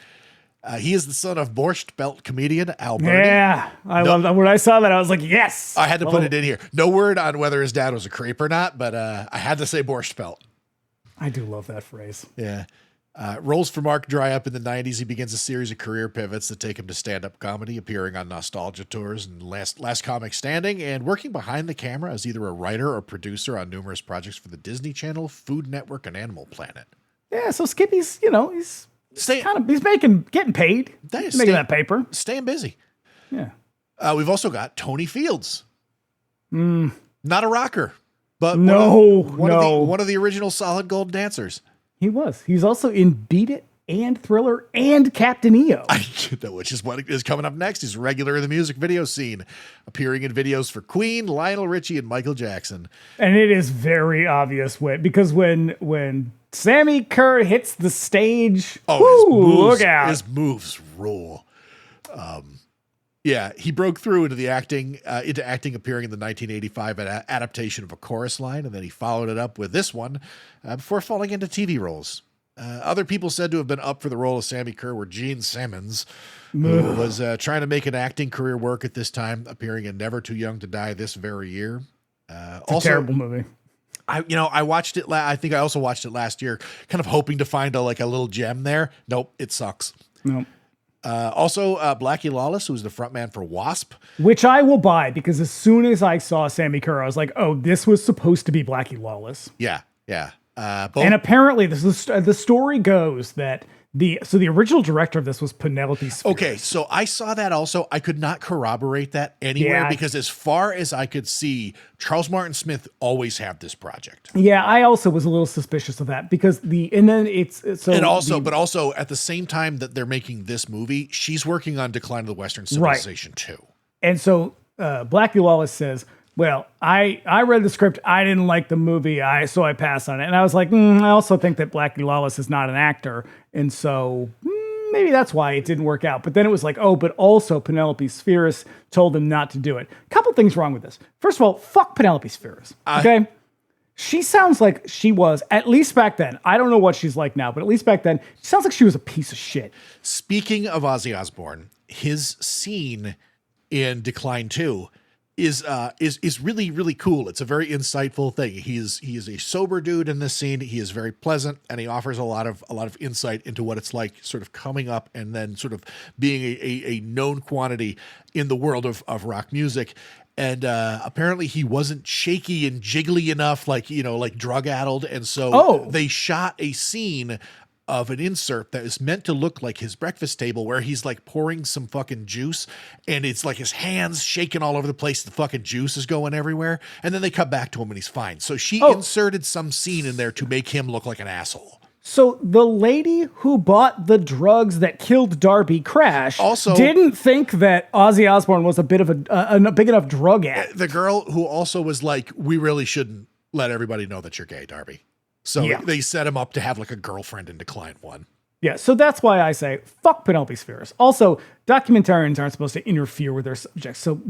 He is the son of Borscht Belt comedian Al Burney. Yeah, I love that. When I saw that, I was like, yes. I had to put it in here. No word on whether his dad was a creep or not, but I had to say Borscht Belt. I do love that phrase. Yeah. Roles for Mark dry up in the 90s. He begins a series of career pivots that take him to stand-up comedy, appearing on nostalgia tours and Last Comic Standing, and working behind the camera as either a writer or producer on numerous projects for the Disney Channel, Food Network, and Animal Planet. Yeah, so Skippy's, he's getting paid. He's making that paper. Staying busy. Yeah. We've also got Tony Fields. Not a rocker, but one of the original Solid Gold dancers. He was. He's also in Beat It and Thriller and Captain EO. Which is what is coming up next. He's a regular in the music video scene, appearing in videos for Queen, Lionel Richie, and Michael Jackson. And it is very obvious because when Sammy Kerr hits the stage, look out. His moves rule. Yeah, he broke through into acting, appearing in the 1985 adaptation of A Chorus Line, and then he followed it up with this one before falling into TV roles. Other people said to have been up for the role of Sammy Kerr were Gene Simmons, who was trying to make an acting career work at this time, appearing in Never Too Young to Die this very year. It's a terrible movie. I watched it. I think I also watched it last year, kind of hoping to find a little gem there. Nope, it sucks. Nope. Also, Blackie Lawless, who's the frontman for Wasp. Which I will buy, because as soon as I saw Sammy Kerr, I was like, oh, this was supposed to be Blackie Lawless. Yeah. And apparently, the story goes that the original director of this was Penelope Spheres. Okay, so I saw that also. I could not corroborate that anywhere because as far as I could see, Charles Martin Smith always had this project. Yeah, I also was a little suspicious of that because but also at the same time that they're making this movie, she's working on Decline of the Western Civilization too. And so Blackie Lawless says, well, I read the script. I didn't like the movie. So I passed on it. And I was like, I also think that Blackie Lawless is not an actor. And so maybe that's why it didn't work out. But then it was like, but also Penelope Spheres told him not to do it. Couple things wrong with this. First of all, fuck Penelope Spheres. Okay. She sounds like she was, at least back then. I don't know what she's like now, but at least back then, she sounds like she was a piece of shit. Speaking of Ozzy Osbourne, his scene in Decline 2 is really, really cool. It's a very insightful thing. He is a sober dude in this scene. He is very pleasant, and he offers a lot of insight into what it's like sort of coming up and then sort of being a known quantity in the world of rock music. And apparently he wasn't shaky and jiggly enough, like drug-addled. And so they shot a scene of an insert that is meant to look like his breakfast table where he's like pouring some fucking juice and it's like his hands shaking all over the place. The fucking juice is going everywhere. And then they cut back to him and he's fine. So she inserted some scene in there to make him look like an asshole. So the lady who bought the drugs that killed Darby Crash also didn't think that Ozzy Osbourne was a bit of a big enough drug addict. The girl who also was like, we really shouldn't let everybody know that you're gay, Darby. So they set him up to have like a girlfriend in Decline 1. Yeah, so that's why I say, fuck Penelope Spheres. Also, documentarians aren't supposed to interfere with their subjects, so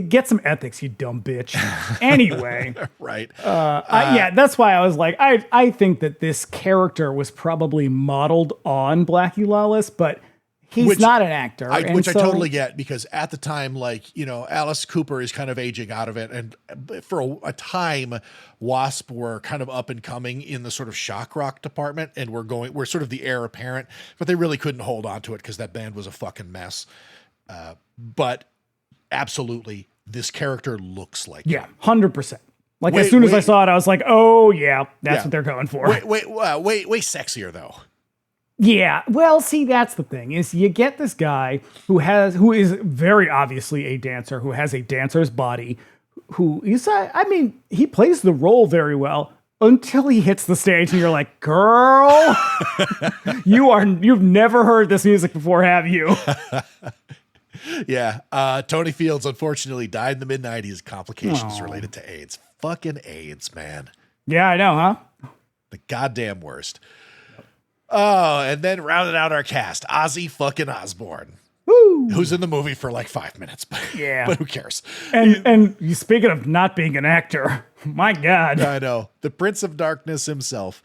get some ethics, you dumb bitch. Anyway. Right. That's why I was like, I think that this character was probably modeled on Blackie Lawless, but he's not an actor. Which I totally get, because at the time, Alice Cooper is kind of aging out of it. And for a time, Wasp were kind of up and coming in the sort of shock rock department. And we're sort of the heir apparent, but they really couldn't hold on to it because that band was a fucking mess. But absolutely, this character looks like him. 100%. As soon as I saw it, I was like, oh yeah, that's what they're going for. Way sexier though. Yeah, well, see, that's the thing, is you get this guy who is very obviously a dancer, who has a dancer's body, he plays the role very well until he hits the stage and you're like, girl, you've never heard this music before, have you? Yeah. Tony Fields unfortunately died in the mid-90s, complications related to AIDS. Fucking AIDS, man. Yeah, I know, huh? The goddamn worst. Oh, and then rounded out our cast, Ozzy fucking Osbourne. Woo! Who's in the movie for like 5 minutes, but who cares? And speaking of not being an actor, my God. I know. The Prince of Darkness himself.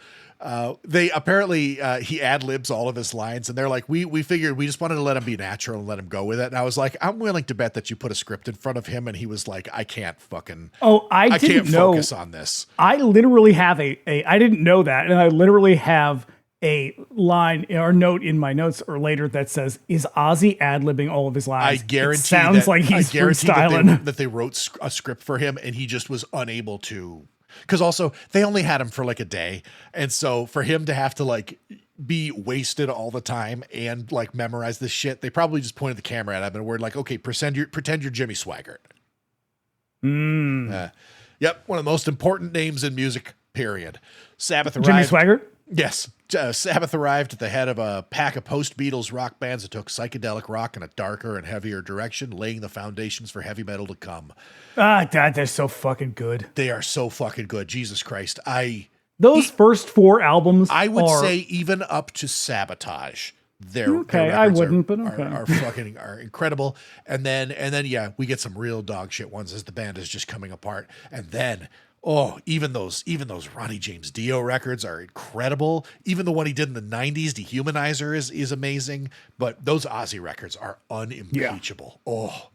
They apparently, he ad-libs all of his lines, and they're like, we figured we just wanted to let him be natural and let him go with it. And I was like, I'm willing to bet that you put a script in front of him, and he was like, I can't fucking, I can't focus on this. I literally have I didn't know that, and I literally have a line or note in my notes or later that says, "Is Ozzy ad-libbing all of his lines?" I guarantee it sounds like he's freestyling. that they wrote a script for him and he just was unable to. Because also they only had him for like a day, and so for him to have to like be wasted all the time and like memorize this shit, they probably just pointed the camera at him and were like, "Okay, pretend you're Jimmy Swaggart." Yep, one of the most important names in music. Period. Sabbath arrived. Jimmy Swaggart. Yes. Sabbath arrived at the head of a pack of post-Beatles rock bands that took psychedelic rock in a darker and heavier direction, laying the foundations for heavy metal to come. God, they're so fucking good. They are so fucking good. Jesus Christ. Those first 4 albums, I would say even up to Sabotage. Their I wouldn't, but okay. are incredible. And then yeah, we get some real dog shit ones as the band is just coming apart. And then even those Ronnie James Dio records are incredible. Even the one he did in the 90s, Dehumanizer, is amazing. But those Ozzy records are unimpeachable. Yeah. Oh.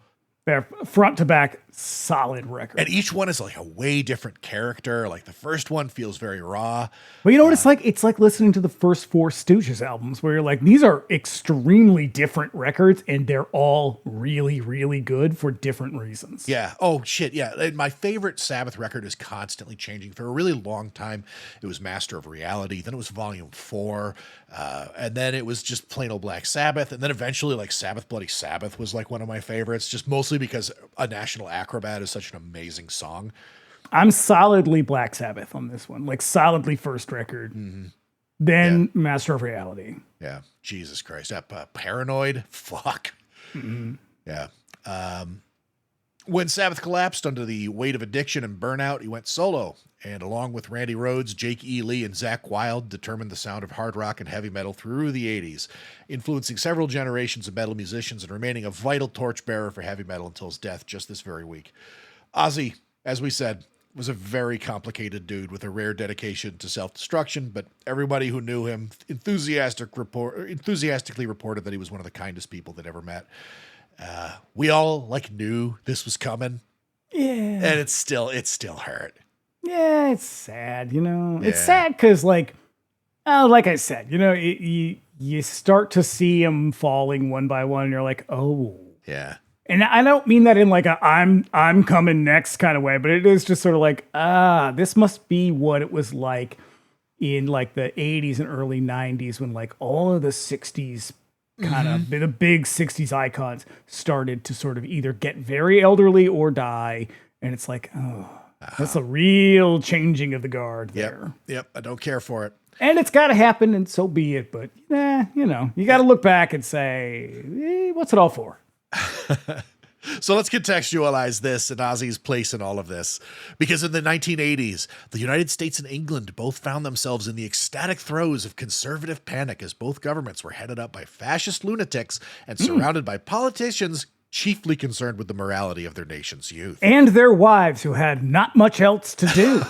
They're front to back solid records. And each one is like a way different character. Like the first one feels very raw. But you know what it's like? It's like listening to the first 4 Stooges albums where you're like, these are extremely different records and they're all really, really good for different reasons. Yeah. Oh, shit. Yeah. And my favorite Sabbath record is constantly changing. For a really long time, it was Master of Reality. Then it was Volume 4. And then it was just plain old Black Sabbath. And then eventually like Sabbath Bloody Sabbath was like one of my favorites, just mostly because A National Acrobat is such an amazing song. I'm solidly Black Sabbath on this one, like solidly first record, then Master of Reality. Yeah. Jesus Christ. Paranoid. Fuck. Mm-hmm. Yeah. When Sabbath collapsed under the weight of addiction and burnout, he went solo. And along with Randy Rhoads, Jake E. Lee, and Zakk Wylde, determined the sound of hard rock and heavy metal through the 80s, influencing several generations of metal musicians and remaining a vital torchbearer for heavy metal until his death just this very week. Ozzy, as we said, was a very complicated dude with a rare dedication to self-destruction, but everybody who knew him enthusiastically reported that he was one of the kindest people they'd ever met. We all knew this was coming. Yeah. And it still hurt. Yeah, it's sad, It's sad because, like I said, you start to see him falling one by one, and you're like, oh. Yeah. And I don't mean that in like a I'm coming next kind of way, but it is just sort of like, this must be what it was like in like the 80s and early 90s when like all of the 60s kind of the big 60s icons started to sort of either get very elderly or die. And it's like, that's a real changing of the guard there. Yep. I don't care for it. And it's got to happen, and so be it. But, you got to look back and say, what's it all for? So let's contextualize this and Ozzy's place in all of this. Because in the 1980s, the United States and England both found themselves in the ecstatic throes of conservative panic as both governments were headed up by fascist lunatics and surrounded by politicians chiefly concerned with the morality of their nation's youth. And their wives who had not much else to do.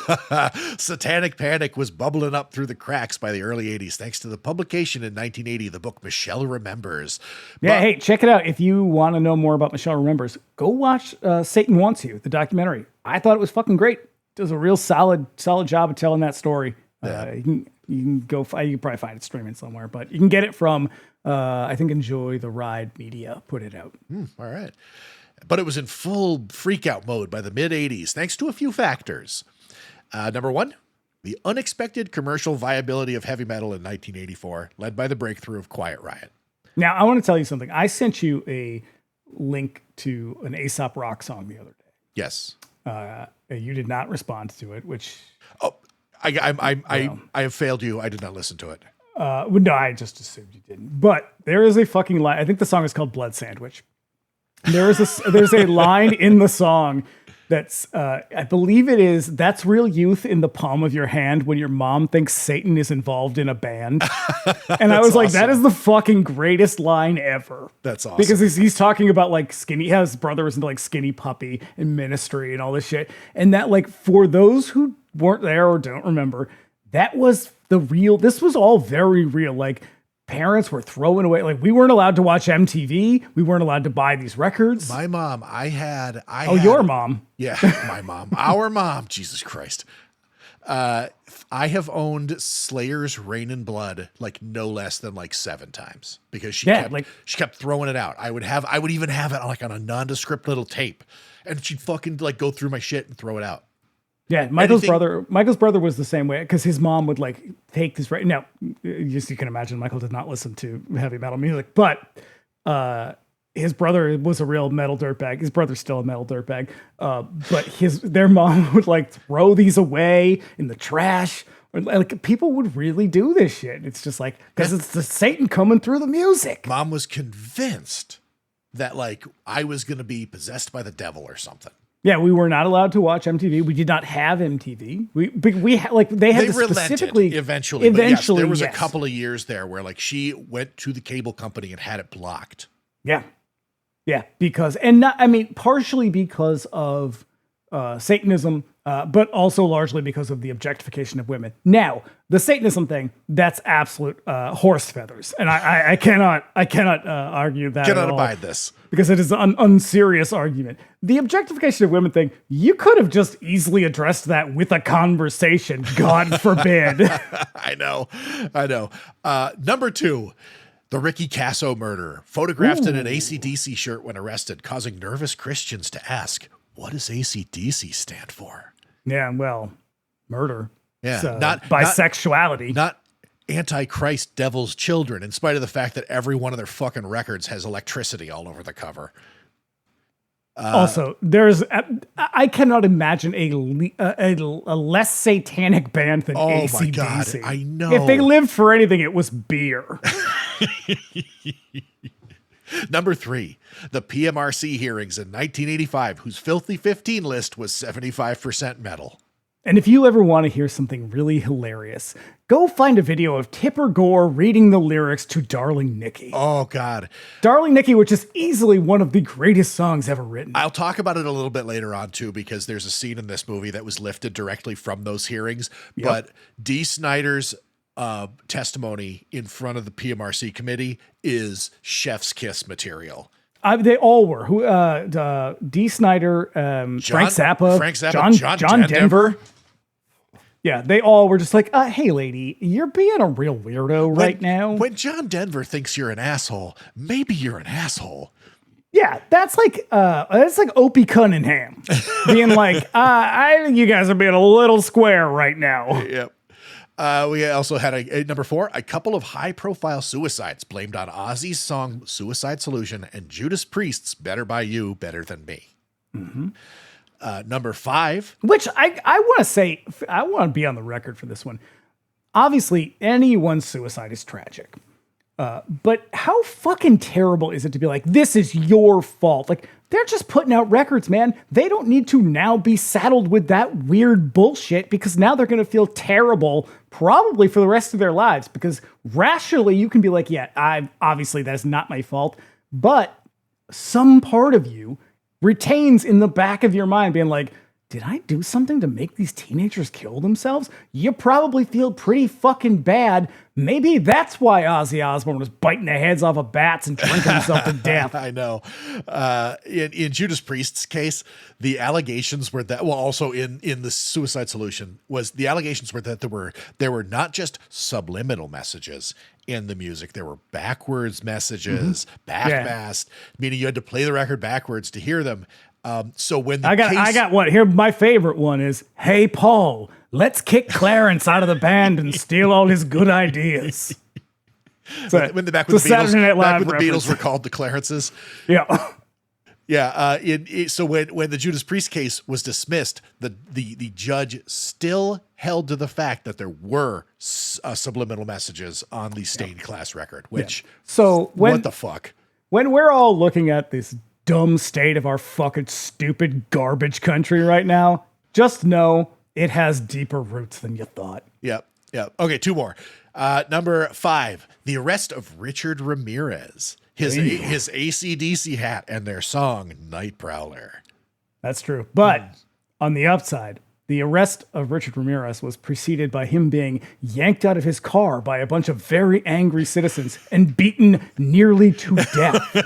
Satanic panic was bubbling up through the cracks by the early 80s thanks to the publication in 1980 the book Michelle Remembers. Hey, check it out. If you want to know more about Michelle Remembers, go watch Satan Wants You, the documentary. I thought it was fucking great. It does a real solid job of telling that story. Yeah. You can go, you can probably find it streaming somewhere, but you can get it from, I think, Enjoy the Ride Media put it out. All right. But it was in full freak out mode by the mid 80s, thanks to a few factors. Number one, the unexpected commercial viability of heavy metal in 1984, led by the breakthrough of Quiet Riot. Now, I want to tell you something. I sent you a link to an Aesop Rock song the other day. Yes. You did not respond to it, which... I have failed you. I did not listen to it. No, I just assumed you didn't. But there is a fucking line. I think the song is called Blood Sandwich. There's a line in the song that's, I believe it is, that's real youth in the palm of your hand when your mom thinks Satan is involved in a band. And I was like, that is the fucking greatest line ever. That's awesome. Because he's talking about like Skinny, his brother was into like Skinny Puppy and Ministry and all this shit. And that, like, for those who weren't there or don't remember, that was this was all very real. Like, parents were throwing away, like, we weren't allowed to watch MTV. We weren't allowed to buy these records. My mom, your mom. Yeah, my mom, our mom, Jesus Christ. I have owned Slayer's Rain and Blood like no less than like 7 times because she kept throwing it out. I would even have it like on a nondescript little tape, and she'd fucking like go through my shit and throw it out. Yeah, Michael's brother was the same way because his mom would like take this right now. You can imagine Michael did not listen to heavy metal music, but his brother was a real metal dirtbag. His brother's still a metal dirtbag, but their mom would like throw these away in the trash. Like people would really do this shit. It's just like because it's the Satan coming through the music. Mom was convinced that like I was going to be possessed by the devil or something. Yeah, we were not allowed to watch MTV. We did not have MTV. They specifically eventually. But yes, there was a couple of years there where like she went to the cable company and had it blocked. Yeah, partially because of Satanism, but also largely because of the objectification of women. Now, the Satanism thing, that's absolute horse feathers, and I cannot argue that. Cannot abide this because it is an unserious argument. The objectification of women thing, you could have just easily addressed that with a conversation. God forbid. I know. Number 2. The Ricky Casso murder, photographed in an AC/DC shirt when arrested, causing nervous Christians to ask, what does AC/DC stand for? Yeah, well, murder. Yeah, not bisexuality. Not Antichrist devil's children, in spite of the fact that every one of their fucking records has electricity all over the cover. Also, I cannot imagine a less satanic band than AC/DC. My God, I know. If they lived for anything, it was beer. Number 3, the PMRC hearings in 1985, whose Filthy 15 list was 75% metal. And if you ever want to hear something really hilarious, go find a video of Tipper Gore reading the lyrics to Darling Nikki. Oh, God. Darling Nikki, which is easily one of the greatest songs ever written. I'll talk about it a little bit later on, too, because there's a scene in this movie that was lifted directly from those hearings. Yep. But Dee Snider's testimony in front of the PMRC committee is chef's kiss material. They all were. Dee Snider, Frank Zappa, John Denver. Yeah, they all were just like, hey, lady, you're being a real weirdo right now. When John Denver thinks you're an asshole, maybe you're an asshole. Yeah, that's like Opie Cunningham being like, I think you guys are being a little square right now. Yep. We also had a number 4, a couple of high-profile suicides blamed on Ozzy's song "Suicide Solution" and Judas Priest's "Better by You, Better Than Me." Mm-hmm. Number 5, which I want to say, I want to be on the record for this one. Obviously, anyone's suicide is tragic, but how fucking terrible is it to be like, this is your fault? Like, they're just putting out records, man. They don't need to now be saddled with that weird bullshit because now they're going to feel terrible probably for the rest of their lives because rationally you can be like, yeah, obviously that's not my fault. But some part of you retains in the back of your mind being like, did I do something to make these teenagers kill themselves? You probably feel pretty fucking bad. Maybe that's why Ozzy Osbourne was biting the heads off of bats and drinking himself to death. I know. In Judas Priest's case, the allegations were that, well, also in the Suicide Solution, was the allegations were that there were not just subliminal messages in the music. There were backwards messages, backmasked, meaning you had to play the record backwards to hear them. So when I got one here, my favorite one is, "Hey Paul, let's kick Clarence out of the band and steal all his good ideas." So, when the Beatles were called the Clarences, So when the Judas Priest case was dismissed, the judge still held to the fact that there were subliminal messages on the Stained Class record. Which what the fuck? When we're all looking at this dumb state of our fucking stupid garbage country right now, just know it has deeper roots than you thought. Yep. Okay, 2 more. Number 5, the arrest of Richard Ramirez, his AC/DC hat, and their song Night Prowler. That's true. But on the upside, the arrest of Richard Ramirez was preceded by him being yanked out of his car by a bunch of very angry citizens and beaten nearly to death.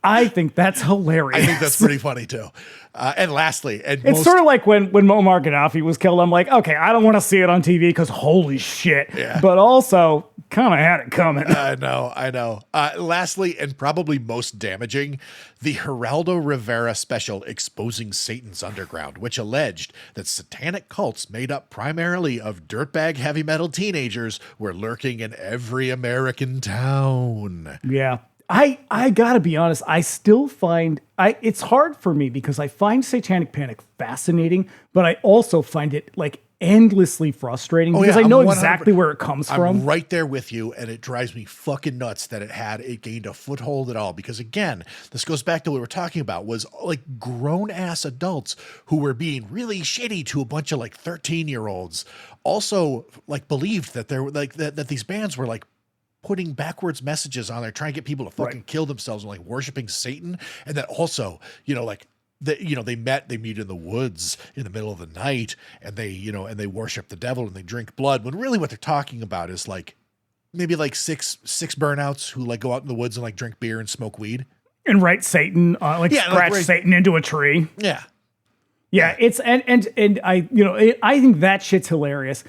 I think that's hilarious. I think that's pretty funny too. And lastly, it's sort of like when Muammar Gaddafi was killed. I'm like, okay, I don't want to see it on TV because holy shit. Yeah. But also, kind of had it coming. I know. Lastly, and probably most damaging, the Geraldo Rivera special exposing Satan's underground, which alleged that satanic cults made up primarily of dirtbag heavy metal teenagers were lurking in every American town. Yeah. I gotta be honest, I still find it's hard for me because I find Satanic Panic fascinating, but I also find it like endlessly frustrating because I know exactly where it comes from. I'm right there with you, and it drives me fucking nuts that it gained a foothold at all. Because again, this goes back to what we were talking about, was like grown ass adults who were being really shitty to a bunch of like 13-year-olds. Also, like believed that there were like that these bands were like putting backwards messages on there, trying to get people to fucking kill themselves and like worshiping Satan. And that also, like they meet in the woods in the middle of the night and they worship the devil and they drink blood, when really what they're talking about is like maybe like six burnouts who like go out in the woods and like drink beer and smoke weed and write Satan, scratch Satan into a tree. Yeah. It's, and I think that shit's hilarious,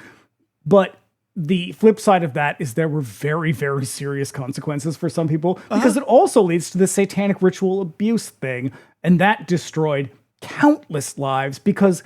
but the flip side of that is there were very, very serious consequences for some people because it also leads to the satanic ritual abuse thing. And that destroyed countless lives because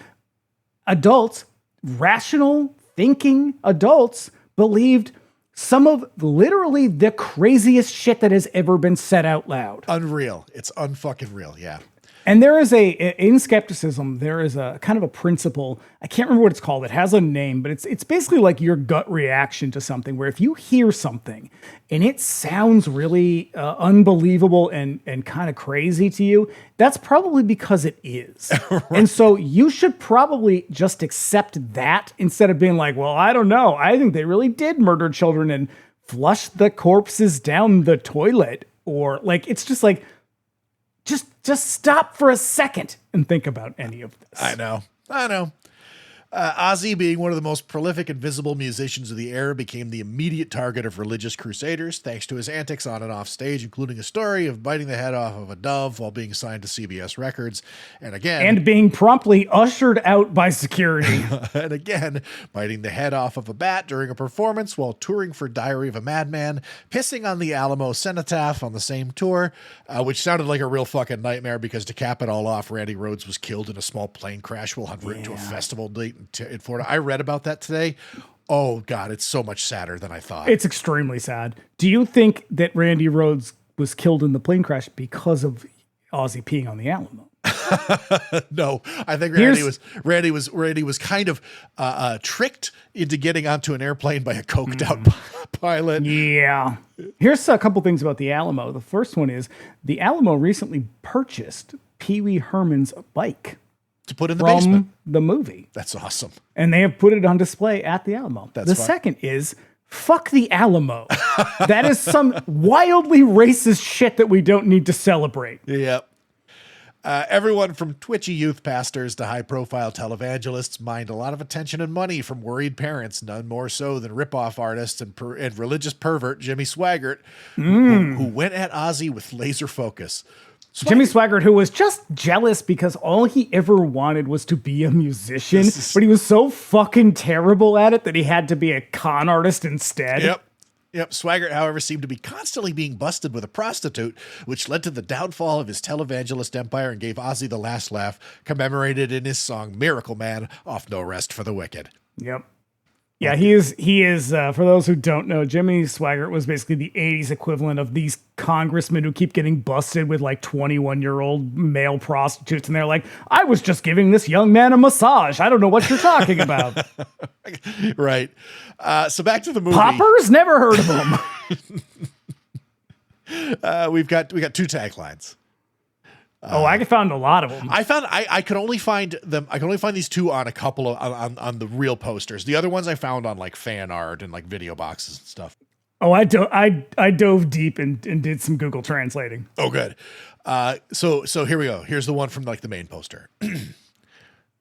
adults, rational thinking adults, believed some of literally the craziest shit that has ever been said out loud. Unreal. It's unfucking real. Yeah. And there is in skepticism, there is a kind of a principle. I can't remember what it's called. It has a name, but it's basically like your gut reaction to something, where if you hear something and it sounds really unbelievable and kind of crazy to you, that's probably because it is. Right. And so you should probably just accept that instead of being like, well, I don't know. I think they really did murder children and flush the corpses down the toilet. Or like, it's just like, just stop for a second and think about any of this. I know. Ozzy, being one of the most prolific and visible musicians of the era, became the immediate target of religious crusaders thanks to his antics on and off stage, including a story of biting the head off of a dove while being signed to CBS Records. And being promptly ushered out by security. And again, biting the head off of a bat during a performance while touring for Diary of a Madman, pissing on the Alamo Cenotaph on the same tour, which sounded like a real fucking nightmare because to cap it all off, Randy Rhoads was killed in a small plane crash while en route to a festival date in Florida. I read about that today. Oh God, it's so much sadder than I thought. It's extremely sad. Do you think that Randy Rhoads was killed in the plane crash because of Ozzy peeing on the Alamo? No, I think Randy was kind of tricked into getting onto an airplane by a coked out pilot. Yeah. Here's a couple things about the Alamo. The first one is the Alamo recently purchased Pee Wee Herman's bike to put in the basement. The movie. That's awesome. And they have put it on display at the Alamo. The second is fuck the Alamo. That is some wildly racist shit that we don't need to celebrate. Yep. Everyone from twitchy youth pastors to high-profile televangelists mined a lot of attention and money from worried parents, none more so than rip-off artist and religious pervert Jimmy Swaggart, who went at Ozzy with laser focus. Jimmy Swaggart, who was just jealous because all he ever wanted was to be a musician, but he was so fucking terrible at it that he had to be a con artist instead. Yep. Swaggart, however, seemed to be constantly being busted with a prostitute, which led to the downfall of his televangelist empire and gave Ozzy the last laugh, commemorated in his song Miracle Man off No Rest for the Wicked. Yep. Yeah, he is. For those who don't know, Jimmy Swaggart was basically the 80s equivalent of these congressmen who keep getting busted with like 21-year-old male prostitutes. And they're like, I was just giving this young man a massage. I don't know what you're talking about. Right. So back to the movie. Poppers? Never heard of them. We got two taglines. I found a lot of them. I could only find them. I can only find these two on a couple of on the real posters. The other ones I found on like fan art and like video boxes and stuff. Oh, I dove deep and did some Google translating. Oh, good. So here we go. Here's the one from like the main poster.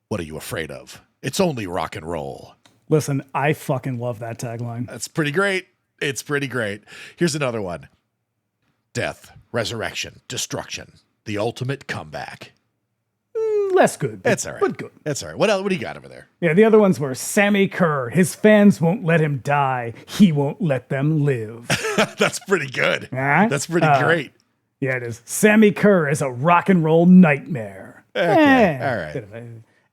What are you afraid of? It's only rock and roll. Listen, I fucking love that tagline. That's pretty great. It's pretty great. Here's another one. death, resurrection, destruction, the ultimate comeback. Less good. That's all right. But good. That's all right. What else? What do you got over there? Yeah, the other ones were Sammy Kerr. His fans won't let him die. He won't let them live. That's pretty good. Huh? That's pretty great. Yeah, it is. Sammy Kerr is a rock and roll nightmare. Okay. All right.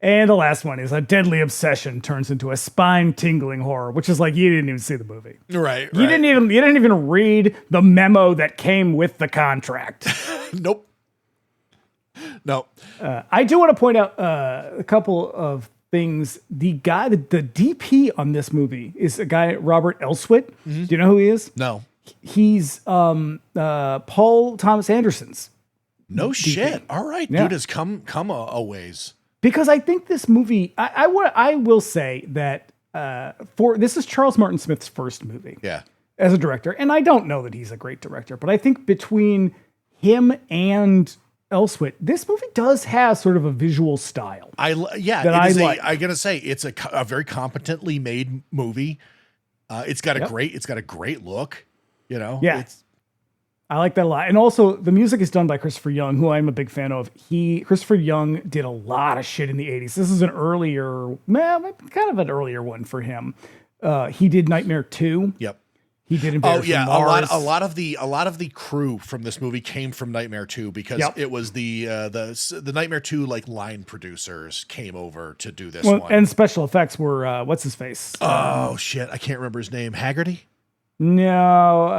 And the last one is a deadly obsession turns into a spine-tingling horror, which is like you didn't even see the movie. Right. You didn't even read the memo that came with the contract. Nope. No. I do want to point out a couple of things. The DP on this movie is a guy, Robert Elswit. Do you know who he is? No. He's Paul Thomas Anderson's. No DP. shit. All right. Yeah. Dude has come a ways. Because I think this movie, I will say that this is Charles Martin Smith's first movie. Yeah. As a director. And I don't know that he's a great director, but I think between him and Elswit, this movie does have sort of a visual style. I gotta say it's a very competently made movie. It's got a great look. You know. Yeah. I like that a lot. And also the music is done by Christopher Young, who I'm a big fan of. Christopher Young did a lot of shit in the 80s. This is kind of an earlier one for him. He did Nightmare 2. Yep. He did Invaders from Mars. A lot of the crew from this movie came from Nightmare 2 because it was the Nightmare 2 like line producers came over to do this one. And special effects were what's his face? Oh shit, I can't remember his name. Haggerty? No,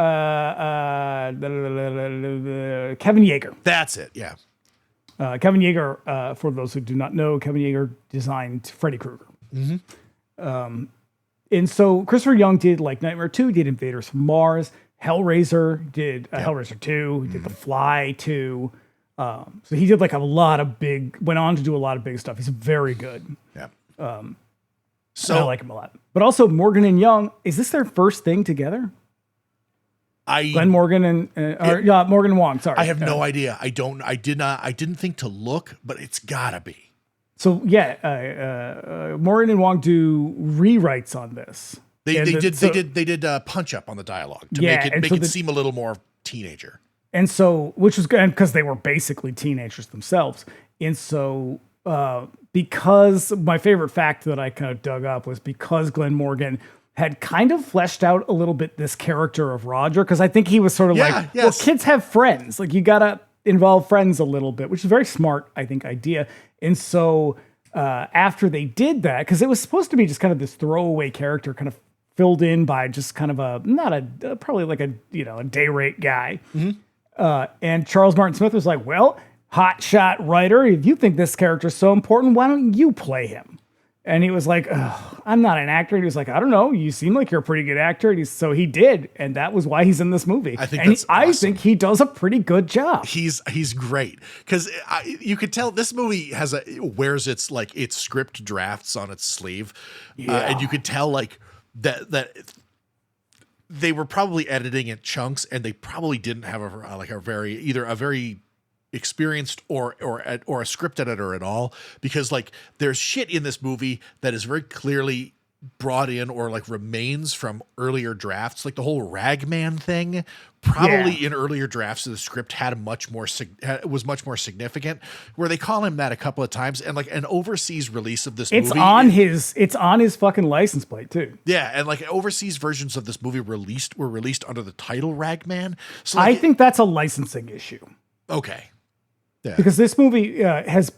Kevin Yeager. That's it. Yeah. Kevin Yeager, for those who do not know, Kevin Yeager designed Freddy Krueger. And so Christopher Young did like Nightmare 2, did Invaders from Mars, Hellraiser, did Hellraiser 2, did The Fly 2. So he did like went on to do a lot of big stuff. He's very good. Yeah. So I like him a lot. But also Morgan and Young, is this their first thing together? Glenn Morgan and Morgan and Wong, sorry. I have no idea. I didn't think to look, but it's gotta be. So yeah, Morgan and Wong do rewrites on this. They did punch up on the dialogue to make it seem a little more teenager. And so, which was good because they were basically teenagers themselves. And so, because my favorite fact that I kind of dug up was because Glenn Morgan had kind of fleshed out a little bit this character of Roger, because I think he was sort of well, kids have friends. Like you gotta involve friends a little bit, which is a very smart, I think, idea. And so after they did that, because it was supposed to be just kind of this throwaway character, kind of filled in by just kind of probably like a day rate guy. And Charles Martin Smith was like, well, hot shot writer, if you think this character is so important, why don't you play him? And he was like, I'm not an actor. And he was like, I don't know. You seem like you're a pretty good actor. And so he did. And that was why he's in this movie. I think he does a pretty good job. He's great. Because you could tell this movie wears its script drafts on its sleeve. And you could tell that they were probably editing in chunks and they probably didn't have a very experienced or a script editor at all, because there's shit in this movie that is very clearly brought in or remains from earlier drafts, like the whole Ragman thing probably in earlier drafts of the script was much more significant, where they call him that a couple of times, and an overseas release of this movie, it's on his fucking license plate too. Yeah, and overseas versions of this movie were released under the title Ragman. So I think that's a licensing issue. Okay. Yeah. Because this movie has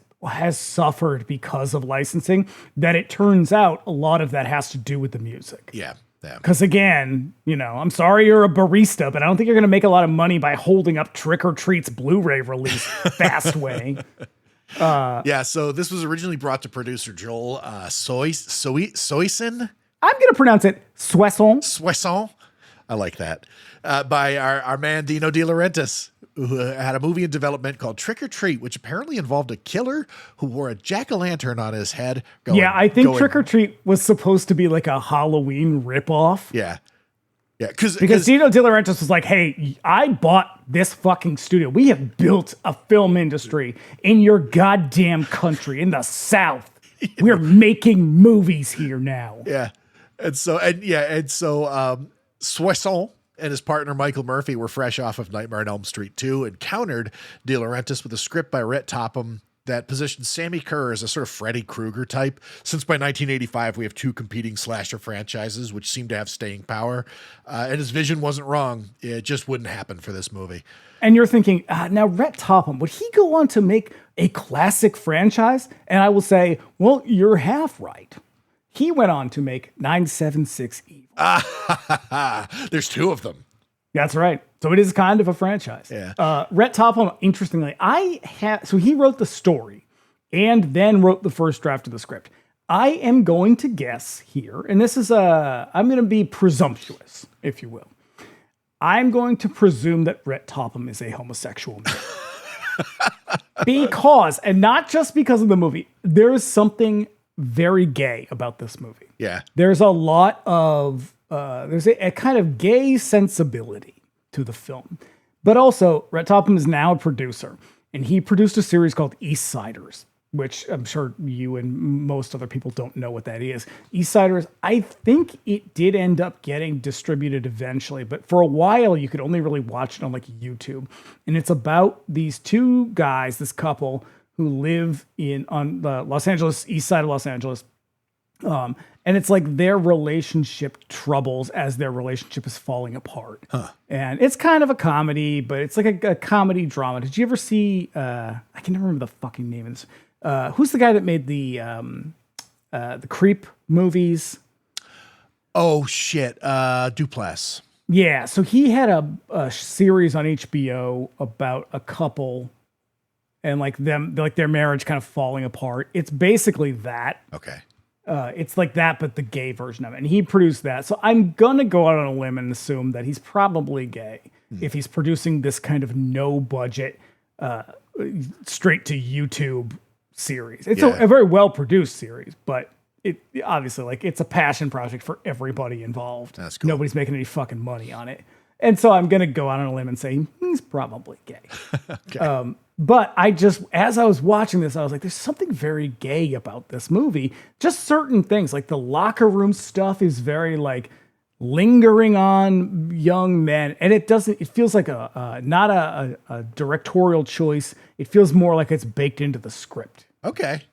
suffered because of licensing, that it turns out a lot of that has to do with the music. Yeah. Yeah. Because again, I'm sorry you're a barista, but I don't think you're going to make a lot of money by holding up Trick or Treat's Blu-ray release fast way. So this was originally brought to producer Joel Soisson. I'm going to pronounce it Soisson. I like that. By our man Dino De Laurentiis, who had a movie in development called Trick or Treat, which apparently involved a killer who wore a jack-o'-lantern on his head. I think Trick or Treat was supposed to be like a Halloween ripoff. Yeah. Yeah, because Dino De Laurentiis was like, hey, I bought this fucking studio. We have built a film industry in your goddamn country, in the South. We're making movies here now. Yeah. And so Soisson and his partner Michael Murphy were fresh off of Nightmare on Elm Street 2 and countered De Laurentiis with a script by Rhett Topham that positioned Sammy Kerr as a sort of Freddy Krueger type. Since by 1985, we have two competing slasher franchises, which seem to have staying power. And his vision wasn't wrong. It just wouldn't happen for this movie. And you're thinking, now Rhett Topham, would he go on to make a classic franchise? And I will say, well, you're half right. He went on to make 976 Evil. There's two of them. That's right. So it is kind of a franchise. Yeah. Rhett Topham, interestingly, so he wrote the story and then wrote the first draft of the script. I am going to guess here, and this is I'm going to be presumptuous, if you will. I'm going to presume that Rhett Topham is a homosexual man. Because, and not just because of the movie, there is something very gay about this movie. Yeah. There's a lot of, there's a kind of gay sensibility to the film. But also, Rhett Topham is now a producer, and he produced a series called East Siders, which I'm sure you and most other people don't know what that is. East Siders, I think it did end up getting distributed eventually, but for a while you could only really watch it on like YouTube. And it's about these two guys, this couple who live on the Los Angeles, east side of Los Angeles. And it's like their relationship troubles as their relationship is falling apart. Huh. And it's kind of a comedy, but it's like a comedy drama. Did you ever see, I can never remember the fucking name of this. Who's the guy that made the Creep movies? Oh shit. Duplass. Yeah. So he had a series on HBO about a couple and like their marriage kind of falling apart. It's basically that. Okay. It's like that, but the gay version of it. And he produced that. So I'm going to go out on a limb and assume that he's probably gay if he's producing this kind of no budget, straight to YouTube series. It's a very well produced series, but it obviously like it's a passion project for everybody involved. That's cool. Nobody's making any fucking money on it. And so I'm going to go out on a limb and say he's probably gay. Okay. But as I was watching this, I was like, there's something very gay about this movie. Just certain things, like the locker room stuff is very like lingering on young men. And it feels like not a directorial choice. It feels more like it's baked into the script. Okay.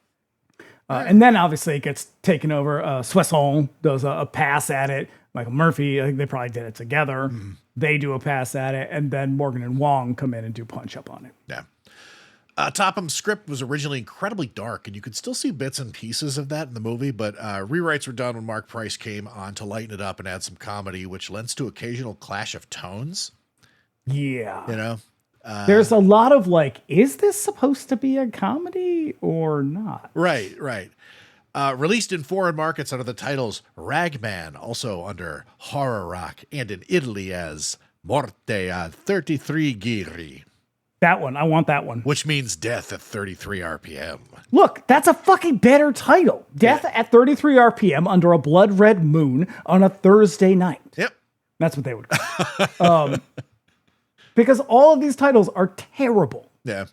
And then obviously it gets taken over. Soissons does a pass at it. Michael Murphy, I think they probably did it together. Mm. They do a pass at it. And then Morgan and Wong come in and do punch up on it. Yeah. Topham's script was originally incredibly dark, and you could still see bits and pieces of that in the movie, but rewrites were done when Mark Price came on to lighten it up and add some comedy, which lends to occasional clash of tones. Yeah. You know? There's a lot of like, is this supposed to be a comedy or not? Right. Released in foreign markets under the titles Ragman, also under Horror Rock, and in Italy as Morte a 33 giri. That one. I want that one. Which means death at 33 RPM. Look, that's a fucking better title. Death at 33 RPM under a blood red moon on a Thursday night. Yep. That's what they would call it. Because all of these titles are terrible. Yeah.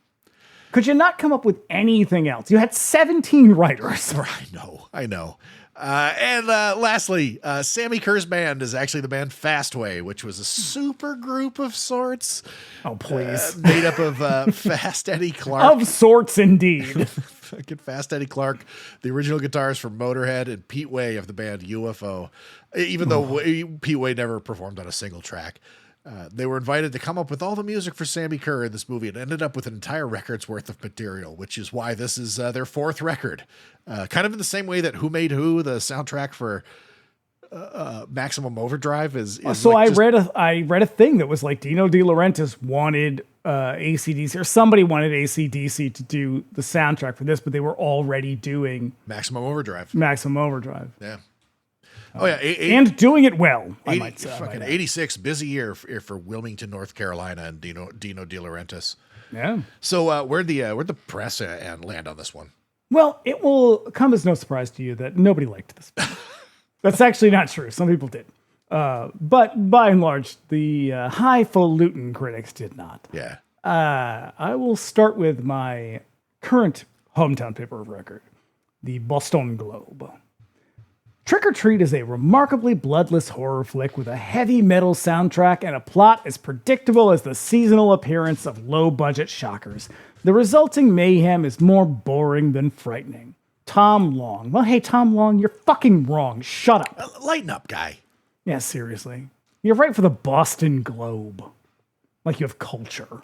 Could you not come up with anything else? You had 17 writers. I know. And lastly, Sammy Kerr's band is actually the band Fastway, which was a super group of sorts. Oh, please. Made up of Fast Eddie Clark. Of sorts, indeed. Fucking Fast Eddie Clark, the original guitarist from Motorhead, and Pete Way of the band UFO. Even though Pete Way never performed on a single track. They were invited to come up with all the music for Sammy Kerr in this movie and ended up with an entire record's worth of material, which is why this is their fourth record. Kind of in the same way that Who Made Who, the soundtrack for Maximum Overdrive is so like I read a thing that was like Dino De Laurentiis wanted AC/DC, or somebody wanted AC/DC to do the soundtrack for this, but they were already doing Maximum Overdrive. Yeah. Oh yeah, and doing it well. 86, busy year for Wilmington, North Carolina, and Dino De Laurentiis. Yeah. So where'd the press and land on this one? Well, it will come as no surprise to you that nobody liked this. That's actually not true. Some people did, but by and large, the highfalutin critics did not. Yeah. I will start with my current hometown paper of record, the Boston Globe. Trick or Treat is a remarkably bloodless horror flick with a heavy metal soundtrack and a plot as predictable as the seasonal appearance of low-budget shockers. The resulting mayhem is more boring than frightening. Tom Long. Well, hey, Tom Long, you're fucking wrong. Shut up. Lighten up, guy. Yeah, seriously. You're right for the Boston Globe. Like you have culture.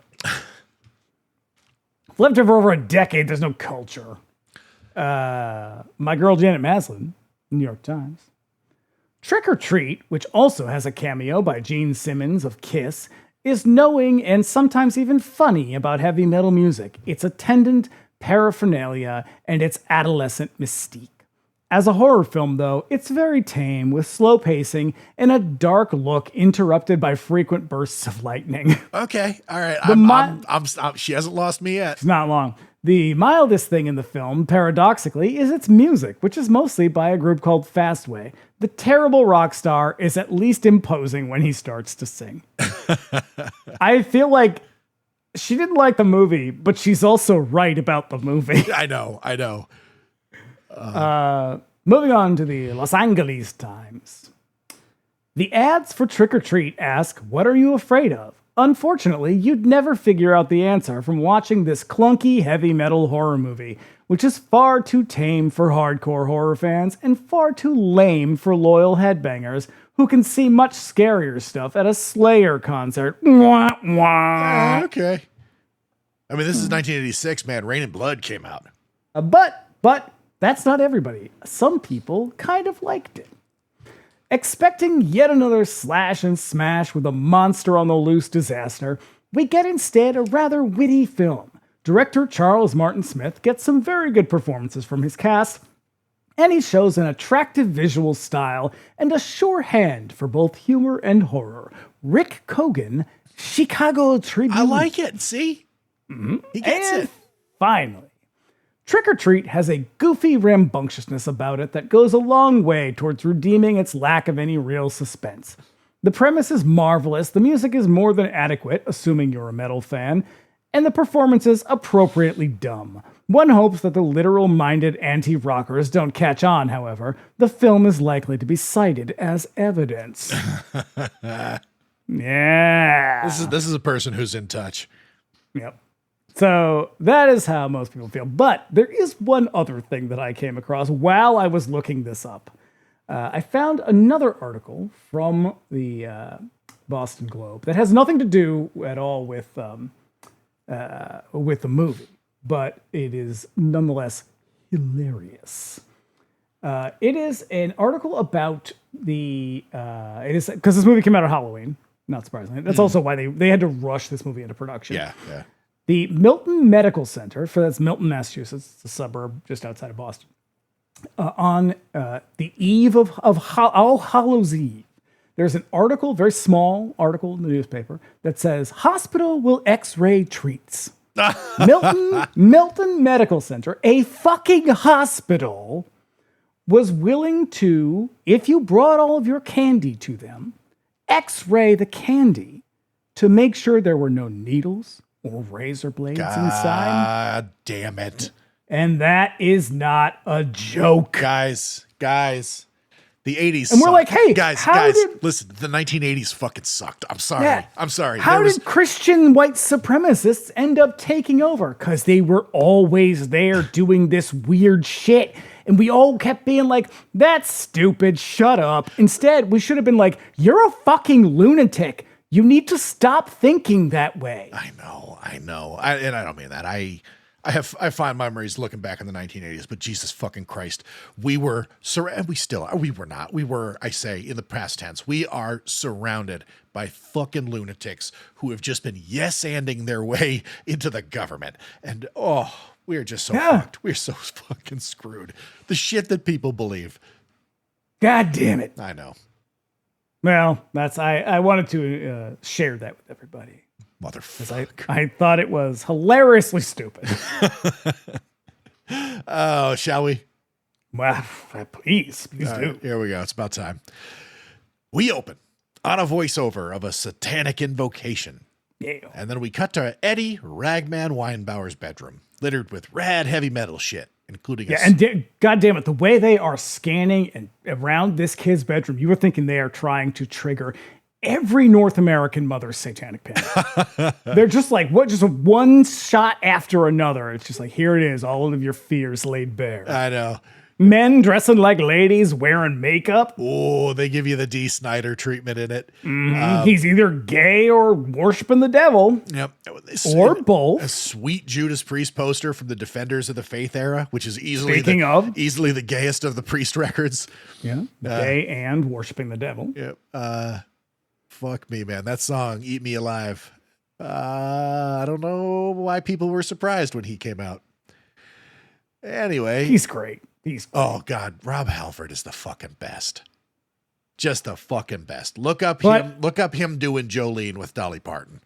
Lived here for over a decade, there's no culture. My girl Janet Maslin, New York Times. Trick or Treat, which also has a cameo by Gene Simmons of Kiss, is knowing and sometimes even funny about heavy metal music, its attendant paraphernalia, and its adolescent mystique. As a horror film, though, it's very tame, with slow pacing and a dark look interrupted by frequent bursts of lightning. Okay, all right. She hasn't lost me yet. It's not long. The mildest thing in the film, paradoxically, is its music, which is mostly by a group called Fastway. The terrible rock star is at least imposing when he starts to sing. I feel like she didn't like the movie, but she's also right about the movie. I know. Moving on to the Los Angeles Times. The ads for Trick or Treat ask, "What are you afraid of?" Unfortunately, you'd never figure out the answer from watching this clunky heavy metal horror movie, which is far too tame for hardcore horror fans and far too lame for loyal headbangers who can see much scarier stuff at a Slayer concert. Wah, wah. Okay. I mean, this is 1986, man. Rain and Blood came out. But that's not everybody. Some people kind of liked it. Expecting yet another slash and smash with a monster on the loose disaster, we get instead a rather witty film. Director Charles Martin Smith gets some very good performances from his cast, and he shows an attractive visual style and a sure hand for both humor and horror. Rick Cogan, Chicago Tribune. I like it. See? He gets And it. finally, Trick or Treat has a goofy rambunctiousness about it that goes a long way towards redeeming its lack of any real suspense. The premise is marvelous, the music is more than adequate, assuming you're a metal fan, and the performance is appropriately dumb. One hopes that the literal-minded anti-rockers don't catch on, however. The film is likely to be cited as evidence. Yeah. This is a person who's in touch. Yep. So that is how most people feel. But there is one other thing that I came across while I was looking this up. I found another article from the Boston Globe that has nothing to do at all with the movie, but it is nonetheless hilarious. It is an article about it is because this movie came out on Halloween, not surprisingly. That's also why they had to rush this movie into production. Yeah. The Milton Medical Center, that's Milton, Massachusetts, it's a suburb just outside of Boston, on the eve of All Hallows Eve, there's an article, very small article in the newspaper, that says, "Hospital will X-ray treats." Milton Medical Center, a fucking hospital, was willing to, if you brought all of your candy to them, X-ray the candy to make sure there were no needles or razor blades inside. God damn it. And that is not a joke. Guys, the 80s And we're sucked. like, hey, guys, listen, the 1980s fucking sucked. I'm sorry. Yeah. I'm sorry. How did Christian white supremacists end up taking over? Because they were always there doing this weird shit. And we all kept being like, that's stupid, shut up. Instead, we should have been like, you're a fucking lunatic. You need to stop thinking that way. I know. And I don't mean that. I have fond memories looking back in the 1980s, but Jesus fucking Christ, we were surrounded. We still are. We were not. We were, I say, in the past tense, we are surrounded by fucking lunatics who have just been yes-anding their way into the government. And we're just so fucked. We're so fucking screwed. The shit that people believe. God damn it. I know. Well, I wanted to share that with everybody. Motherfucker. I thought it was hilariously stupid. Oh, shall we? Well, please do. Here we go. It's about time. We open on a voiceover of a satanic invocation. Yeah. And then we cut to Eddie Ragman Weinbauer's bedroom, littered with rad heavy metal shit, including yeah, and God damn it, the way they are scanning and around this kid's bedroom, you were thinking they are trying to trigger every North American mother's satanic panic. They're just like, what? Just one shot after another. It's just like, here it is, all of your fears laid bare. I know. Men dressing like ladies, wearing makeup. Oh, they give you the D. Snyder treatment in it. He's either gay or worshiping the devil. Yep. Or both. A sweet Judas Priest poster from the Defenders of the Faith era, which is easily Speaking the gayest of the Priest records. Yeah. Gay and worshiping the devil. Yep. Fuck me, man. That song, Eat Me Alive. I don't know why people were surprised when he came out. Anyway. He's great. Oh, God. Rob Halford is the fucking best. Just the fucking best. Look up him doing Jolene with Dolly Parton.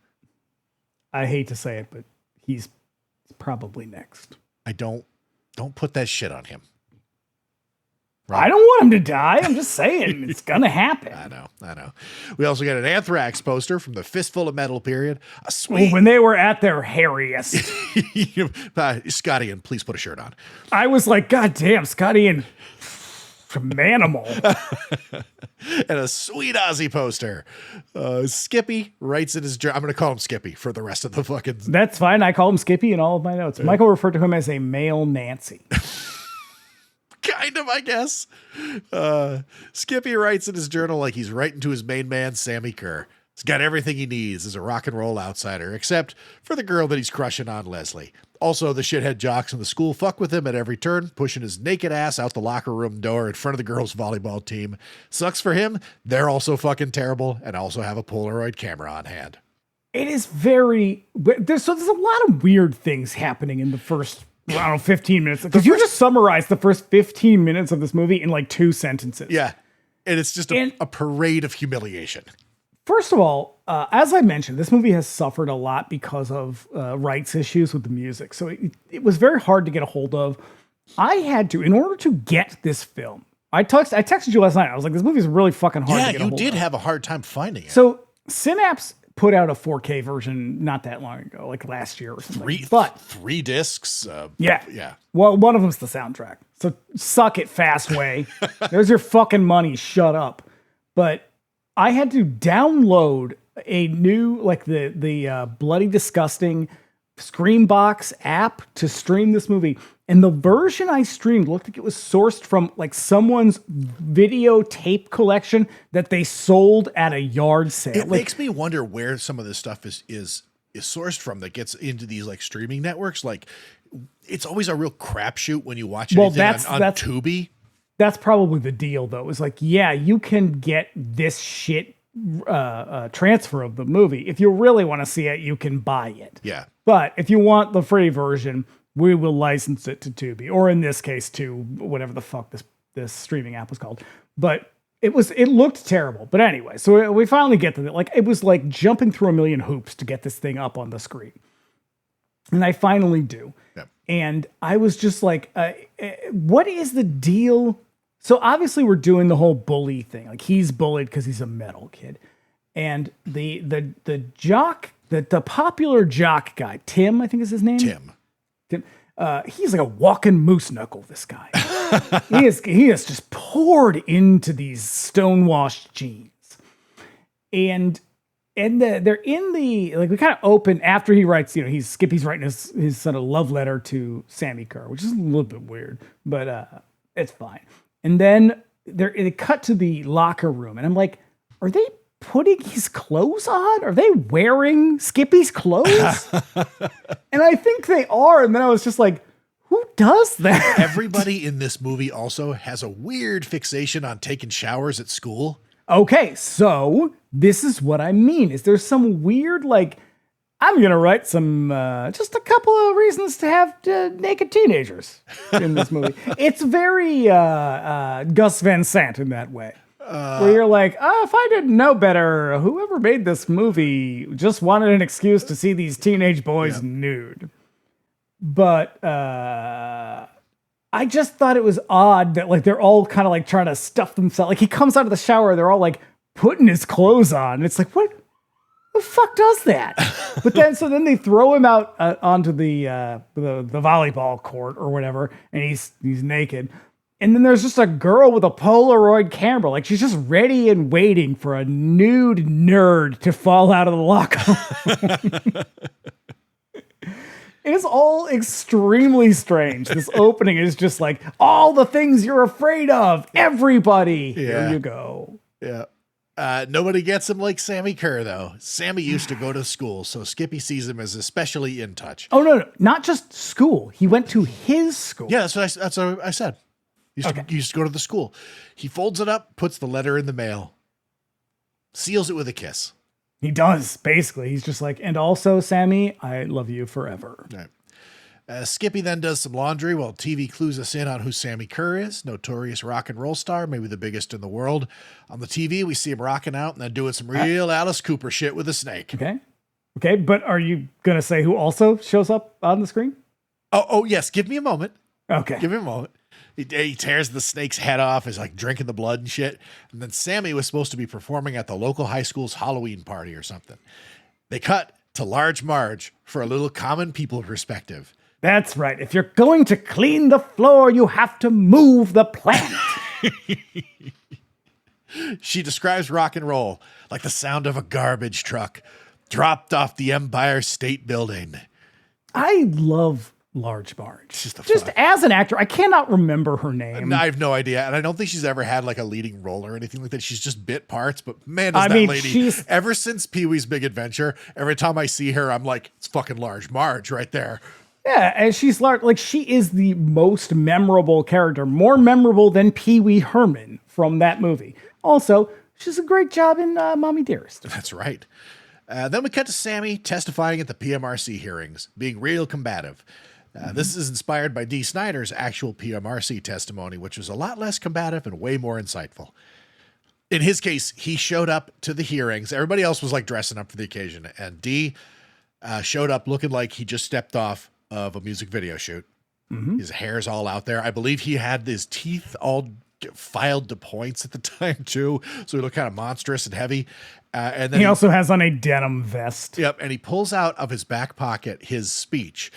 I hate to say it, but he's probably next. Don't put that shit on him. Right. I don't want him to die. I'm just saying it's gonna happen. I know. We also got an Anthrax poster from the Fistful of Metal period. A sweet when they were at their hairiest. Scotty, and please put a shirt on. I was like, God damn, Scotty and Manimal. And a sweet Ozzy poster. Skippy writes in his journal. I'm going to call him Skippy for the rest of the fucking. That's fine. I call him Skippy in all of my notes. Michael referred to him as a male Nancy. Kind of, I guess. Skippy writes in his journal like he's writing to his main man, Sammy Kerr. He's got everything he needs as a rock and roll outsider, except for the girl that he's crushing on, Leslie. Also, the shithead jocks in the school fuck with him at every turn, pushing his naked ass out the locker room door in front of the girls' volleyball team. Sucks for him. They're also fucking terrible and also have a Polaroid camera on hand. It is very... There's a lot of weird things happening in the first... 15 minutes. Because you just summarized the first 15 minutes of this movie in like 2 sentences. Yeah. And it's just a parade of humiliation. First of all, as I mentioned, this movie has suffered a lot because of rights issues with the music. So it was very hard to get a hold of. I had to, in order to get this film, I texted you last night. I was like, this movie is really fucking hard to get a hold of. Yeah, you did have a hard time finding it. So Synapse put out a 4K version not that long ago, like last year or something. Three discs. Yeah. Well, one of them's the soundtrack. So suck it, Fastway. There's your fucking money. Shut up. But I had to download a new, like the Bloody Disgusting Screambox app to stream this movie. And the version I streamed looked like it was sourced from like someone's videotape collection that they sold at a yard sale. It makes me wonder where some of this stuff is sourced from that gets into these like streaming networks. Like it's always a real crapshoot when you watch anything on Tubi. That's probably the deal though. It's like, yeah, you can get this shit transfer of the movie. If you really want to see it, you can buy it. Yeah. But if you want the free version, we will license it to Tubi, or in this case to whatever the fuck this streaming app was called. But it looked terrible. But anyway, so we finally get to it. Like it was like jumping through a million hoops to get this thing up on the screen. And I finally do. Yep. And I was just like, what is the deal? So obviously we're doing the whole bully thing. Like he's bullied because he's a metal kid. And the jock, the popular jock guy, Tim, I think is his name. Tim. He's like a walking moose knuckle, this guy. he is just poured into these stonewashed jeans. And they're in the, like we kind of open after he writes, Skippy's writing his sort of love letter to Sammy Kerr, which is a little bit weird, but it's fine. And then they cut to the locker room and I'm like, are they putting his clothes on? Are they wearing Skippy's clothes? And I think they are. And then I was just like, who does that? Everybody in this movie also has a weird fixation on taking showers at school. Okay, so this is what I mean. Is there some weird, like, I'm going to write some, just a couple of reasons to have naked teenagers in this movie. It's very Gus Van Sant in that way. Where you're like, oh, if I didn't know better, whoever made this movie just wanted an excuse to see these teenage boys nude. But I just thought it was odd that like they're all kind of like trying to stuff themselves. Like he comes out of the shower, they're all like putting his clothes on. And it's like, what Who the fuck does that? But then they throw him out onto the volleyball court or whatever, and he's naked. And then there's just a girl with a Polaroid camera, like she's just ready and waiting for a nude nerd to fall out of the locker room. It is all extremely strange. This opening is just like all the things you're afraid of. Everybody, here you go. Yeah. Nobody gets him like Sammy Kerr, though. Sammy used to go to school, so Skippy sees him as especially in touch. Oh, no, not just school. He went to his school. Yeah, that's what I said. He used to go to the school. He folds it up, puts the letter in the mail, seals it with a kiss. He does, basically. He's just like, and also, Sammy, I love you forever. Right. Skippy then does some laundry while TV clues us in on who Sammy Kerr is, notorious rock and roll star, maybe the biggest in the world. On the TV, we see him rocking out and then doing some real Alice Cooper shit with a snake. Okay, but are you going to say who also shows up on the screen? Oh, yes. Give me a moment. Okay. Give me a moment. He tears the snake's head off, is like drinking the blood and shit. And then Sammy was supposed to be performing at the local high school's Halloween party or something. They cut to Large Marge for a little common people perspective. That's right. If you're going to clean the floor, you have to move the plant. She describes rock and roll like the sound of a garbage truck dropped off the Empire State Building. I love Large Marge. Just as an actor, I cannot remember her name. I have no idea. And I don't think she's ever had like a leading role or anything like that. She's just bit parts. But man, does that lady, ever since Pee-wee's Big Adventure, every time I see her, I'm like, it's fucking Large Marge right there. Yeah, and she's like she is the most memorable character, more memorable than Pee Wee Herman from that movie. Also, she's a great job in Mommy Dearest. That's right. Then we cut to Sammy testifying at the PMRC hearings, being real combative. This is inspired by Dee Snider's actual PMRC testimony, which was a lot less combative and way more insightful. In his case, he showed up to the hearings. Everybody else was like dressing up for the occasion, and Dee showed up looking like he just stepped off of a music video shoot. Mm-hmm. His hair's all out there. I believe he had his teeth all filed to points at the time too, so he looked kind of monstrous and heavy. And then he also has on a denim vest. Yep, and he pulls out of his back pocket his speech,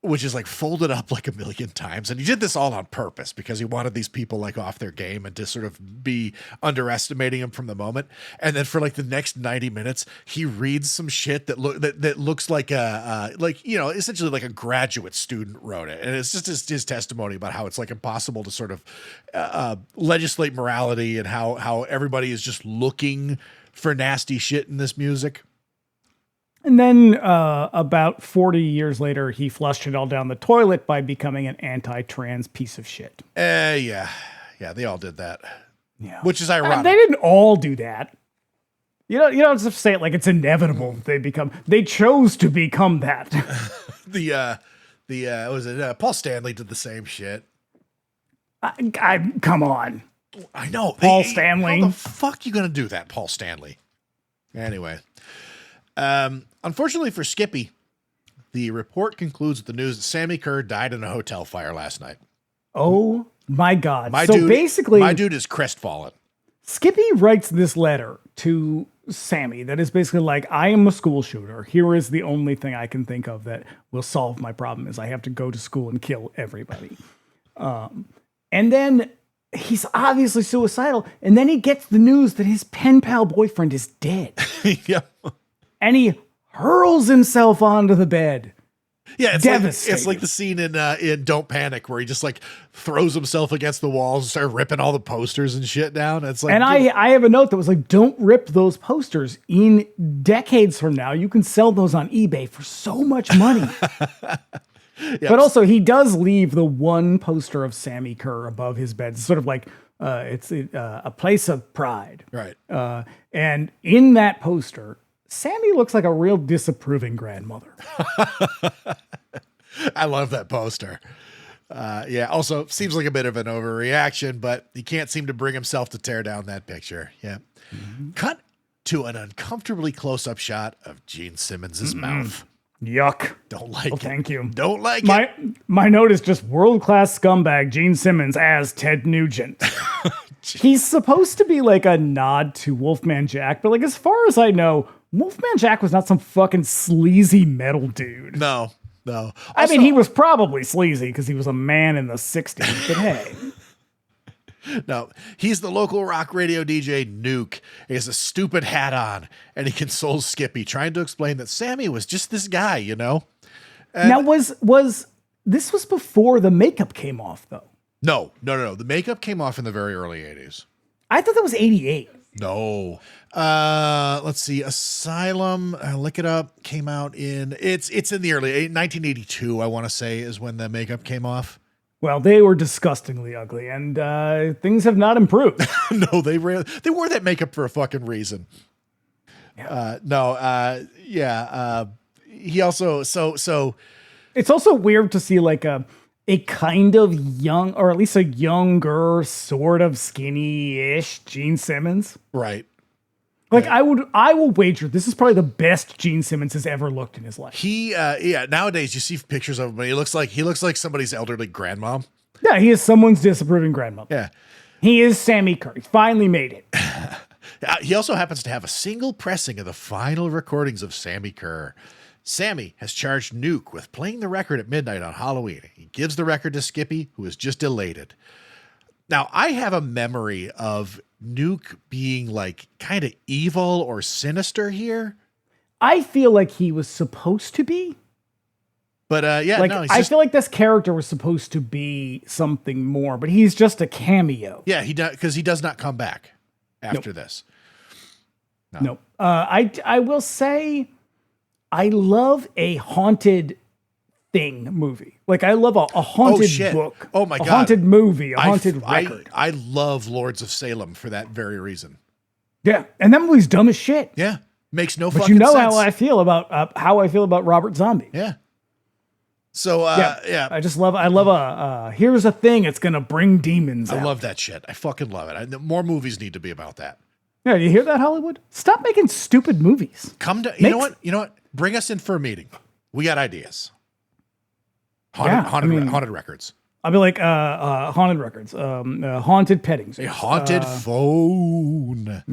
which is like folded up like a million times. And he did this all on purpose because he wanted these people like off their game and to sort of be underestimating him from the moment. And then for like the next 90 minutes, he reads some shit that looks like essentially like a graduate student wrote it. And it's just his testimony about how it's like impossible to sort of legislate morality and how everybody is just looking for nasty shit in this music. And then about 40 years later, he flushed it all down the toilet by becoming an anti-trans piece of shit. Yeah, they all did that. Yeah, which is ironic. They didn't all do that. You don't have to say it like it's inevitable. They chose to become that. Paul Stanley did the same shit. Come on. I know. Paul Stanley. How the fuck you gonna do that, Paul Stanley? Anyway. Unfortunately for Skippy, the report concludes with the news that Sammy Kerr died in a hotel fire last night. Oh my God. My dude is crestfallen. Skippy writes this letter to Sammy that is basically like, I am a school shooter. Here is the only thing I can think of that will solve my problem is I have to go to school and kill everybody. And then he's obviously suicidal. And then he gets the news that his pen pal boyfriend is dead. Yep. And he hurls himself onto the bed. Yeah, devastated. It's like the scene in Don't Panic where he just like throws himself against the walls and starts ripping all the posters and shit down. It's like, and I have a note that was like, don't rip those posters. In decades from now, you can sell those on eBay for so much money. Yep. But also, he does leave the one poster of Sammy Kerr above his bed. It's sort of like it's a place of pride, right? And in that poster, Sammy looks like a real disapproving grandmother. I love that poster. Yeah. Also, seems like a bit of an overreaction, but he can't seem to bring himself to tear down that picture. Yeah. Mm-hmm. Cut to an uncomfortably close-up shot of Gene Simmons' mouth. Yuck. Don't like it. Thank you. Don't like it. My note is just world-class scumbag Gene Simmons as Ted Nugent. He's supposed to be like a nod to Wolfman Jack, but like as far as I know, Wolfman Jack was not some fucking sleazy metal dude. No. I mean, he was probably sleazy because he was a man in the 60s, but hey. No, he's the local rock radio DJ Nuke. He has a stupid hat on, and he consoles Skippy, trying to explain that Sammy was just this guy, you know? And now, was this was before the makeup came off, though? No. The makeup came off in the very early 80s. I thought that was 88. No. Let's see. Asylum, look it up, came out in, it's in the early, 1982, I want to say, is when the makeup came off. Well, they were disgustingly ugly, and things have not improved. No, they wore that makeup for a fucking reason. Yeah. He also, so. It's also weird to see like a kind of young, or at least a younger, sort of skinny-ish Gene Simmons. Right. Like I will wager this is probably the best Gene Simmons has ever looked in his life. He, nowadays you see pictures of him, but he looks like somebody's elderly grandmom. Yeah, he is someone's disapproving grandmother. Yeah. He is Sammy Kerr. He finally made it. He also happens to have a single pressing of the final recordings of Sammy Kerr. Sammy has charged Nuke with playing the record at midnight on Halloween. He gives the record to Skippy, who is just elated. Now, I have a memory of Nuke being like kind of evil or sinister here. I feel like he was supposed to be. But I feel like this character was supposed to be something more, but he's just a cameo. Yeah, he does, because he does not come back after this. No. I will say I love a haunted thing movie. Like I love a haunted book. Oh my God. A haunted movie, a haunted record. I love Lords of Salem for that very reason. Yeah. And that movie's dumb as shit. Yeah. Makes no but fucking sense. But you know how I feel about Robert Zombie. Yeah. So, yeah. I love here's a thing. It's going to bring demons out. I love that shit. I fucking love it. More movies need to be about that. Yeah. You hear that, Hollywood? Stop making stupid movies. You know what? Bring us in for a meeting. We got ideas. Haunted records. I'll be like, haunted records, haunted pettings. A haunted phone.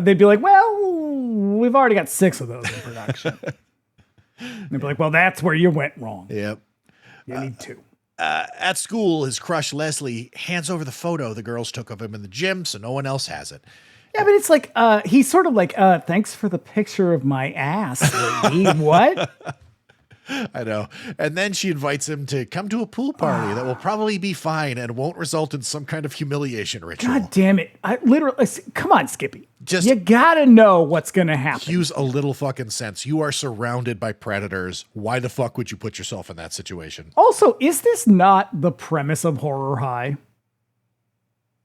They'd be like, well, we've already got 6 of those in production. They'd be like, well, that's where you went wrong. Yep. You need 2. At school, his crush Leslie hands over the photo the girls took of him in the gym, so no one else has it. Yeah, but it's like, he's sort of like, thanks for the picture of my ass, lady. What? I know. And then she invites him to come to a pool party that will probably be fine and won't result in some kind of humiliation ritual. God damn it. Come on, Skippy. You gotta know what's gonna happen. Use a little fucking sense. You are surrounded by predators. Why the fuck would you put yourself in that situation? Also, is this not the premise of Horror High?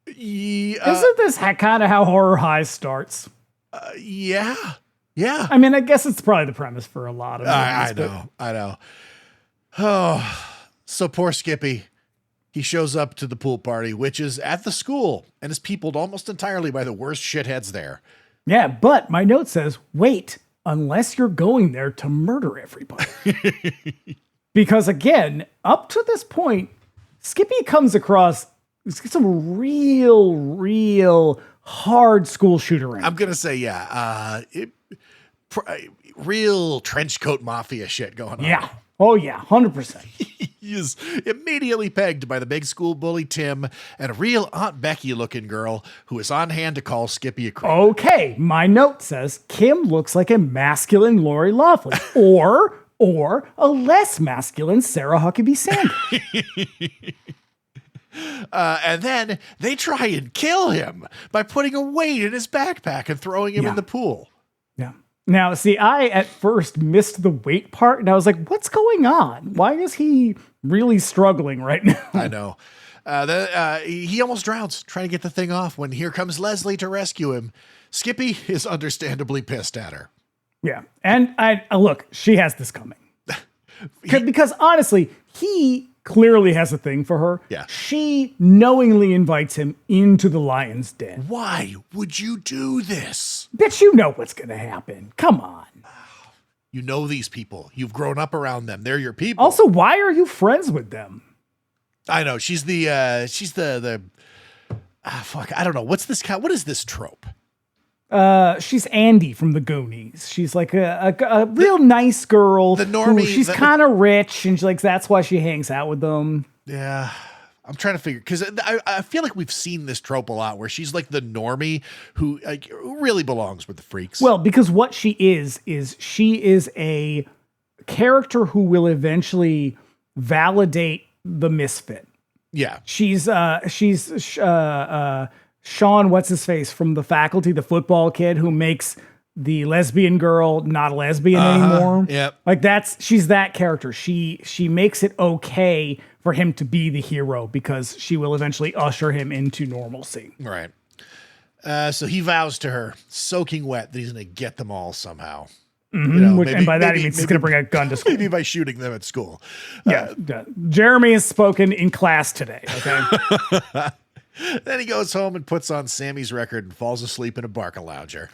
Isn't this kind of how Horror High starts? Yeah. Yeah. I mean, I guess it's probably the premise for a lot of movies. I know. Oh, so poor Skippy. He shows up to the pool party, which is at the school, and is peopled almost entirely by the worst shitheads there. Yeah, but my note says, wait, unless you're going there to murder everybody. Because again, up to this point, Skippy comes across some real hard school shooter. I'm going to say, real trench coat mafia shit going on. Yeah. Oh, yeah. 100%. He is immediately pegged by the big school bully, Tim, and a real Aunt Becky looking girl who is on hand to call Skippy a creep. Okay. My note says Kim looks like a masculine Lori Loughlin or a less masculine Sarah Huckabee Sanders. And then they try and kill him by putting a weight in his backpack and throwing him in the pool. Yeah. Now, see, I at first missed the weight part, and I was like, what's going on? Why is he really struggling right now? I know. He almost drowns trying to get the thing off when here comes Leslie to rescue him. Skippy is understandably pissed at her. Yeah. And look, she has this coming. Because honestly, he clearly has a thing for her. Yeah. She knowingly invites him into the lion's den. Why would you do this? Bitch, you know what's going to happen. Come on. You know these people. You've grown up around them. They're your people. Also, why are you friends with them? I know. She's the fuck. I don't know. What is this trope? She's Andy from the Goonies. She's like a real nice girl. The normie. She's kind of rich, and that's why she hangs out with them. Yeah. I'm trying to figure, because I feel like we've seen this trope a lot where she's like the normie who really belongs with the freaks. Well, because what she is she is a character who will eventually validate the misfit. Yeah. She's Sean, what's his face from The Faculty, the football kid who makes the lesbian girl not a lesbian anymore. Yep. Like she's that character. She makes it okay for him to be the hero because she will eventually usher him into normalcy. Right. So he vows to her, soaking wet, that he's going to get them all somehow. Mm-hmm. And by that he means he's going to bring a gun to school. Maybe by shooting them at school. Yeah. Jeremy has spoken in class today. Okay. Then he goes home and puts on Sammy's record and falls asleep in a Barca lounger.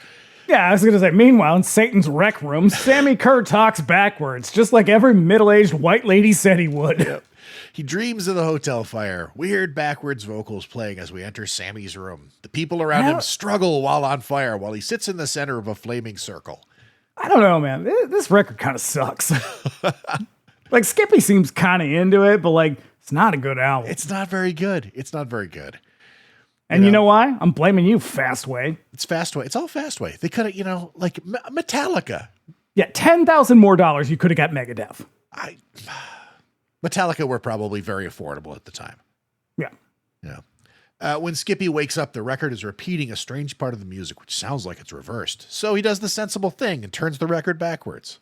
Yeah, I was going to say, meanwhile, in Satan's rec room, Sammy Kerr talks backwards, just like every middle-aged white lady said he would. Yep. He dreams of the hotel fire. Weird backwards vocals playing as we enter Sammy's room. The people around him struggle while on fire, while he sits in the center of a flaming circle. I don't know, man. This record kind of sucks. Like, Skippy seems kind of into it, but, like, it's not a good album. It's not very good. It's not very good. And you know why? I'm blaming you, Fastway. It's Fastway. It's all Fastway. They could have, like Metallica. Yeah, $10,000 more you could have got Megadeth. Metallica were probably very affordable at the time. Yeah. When Skippy wakes up, the record is repeating a strange part of the music, which sounds like it's reversed. So he does the sensible thing and turns the record backwards.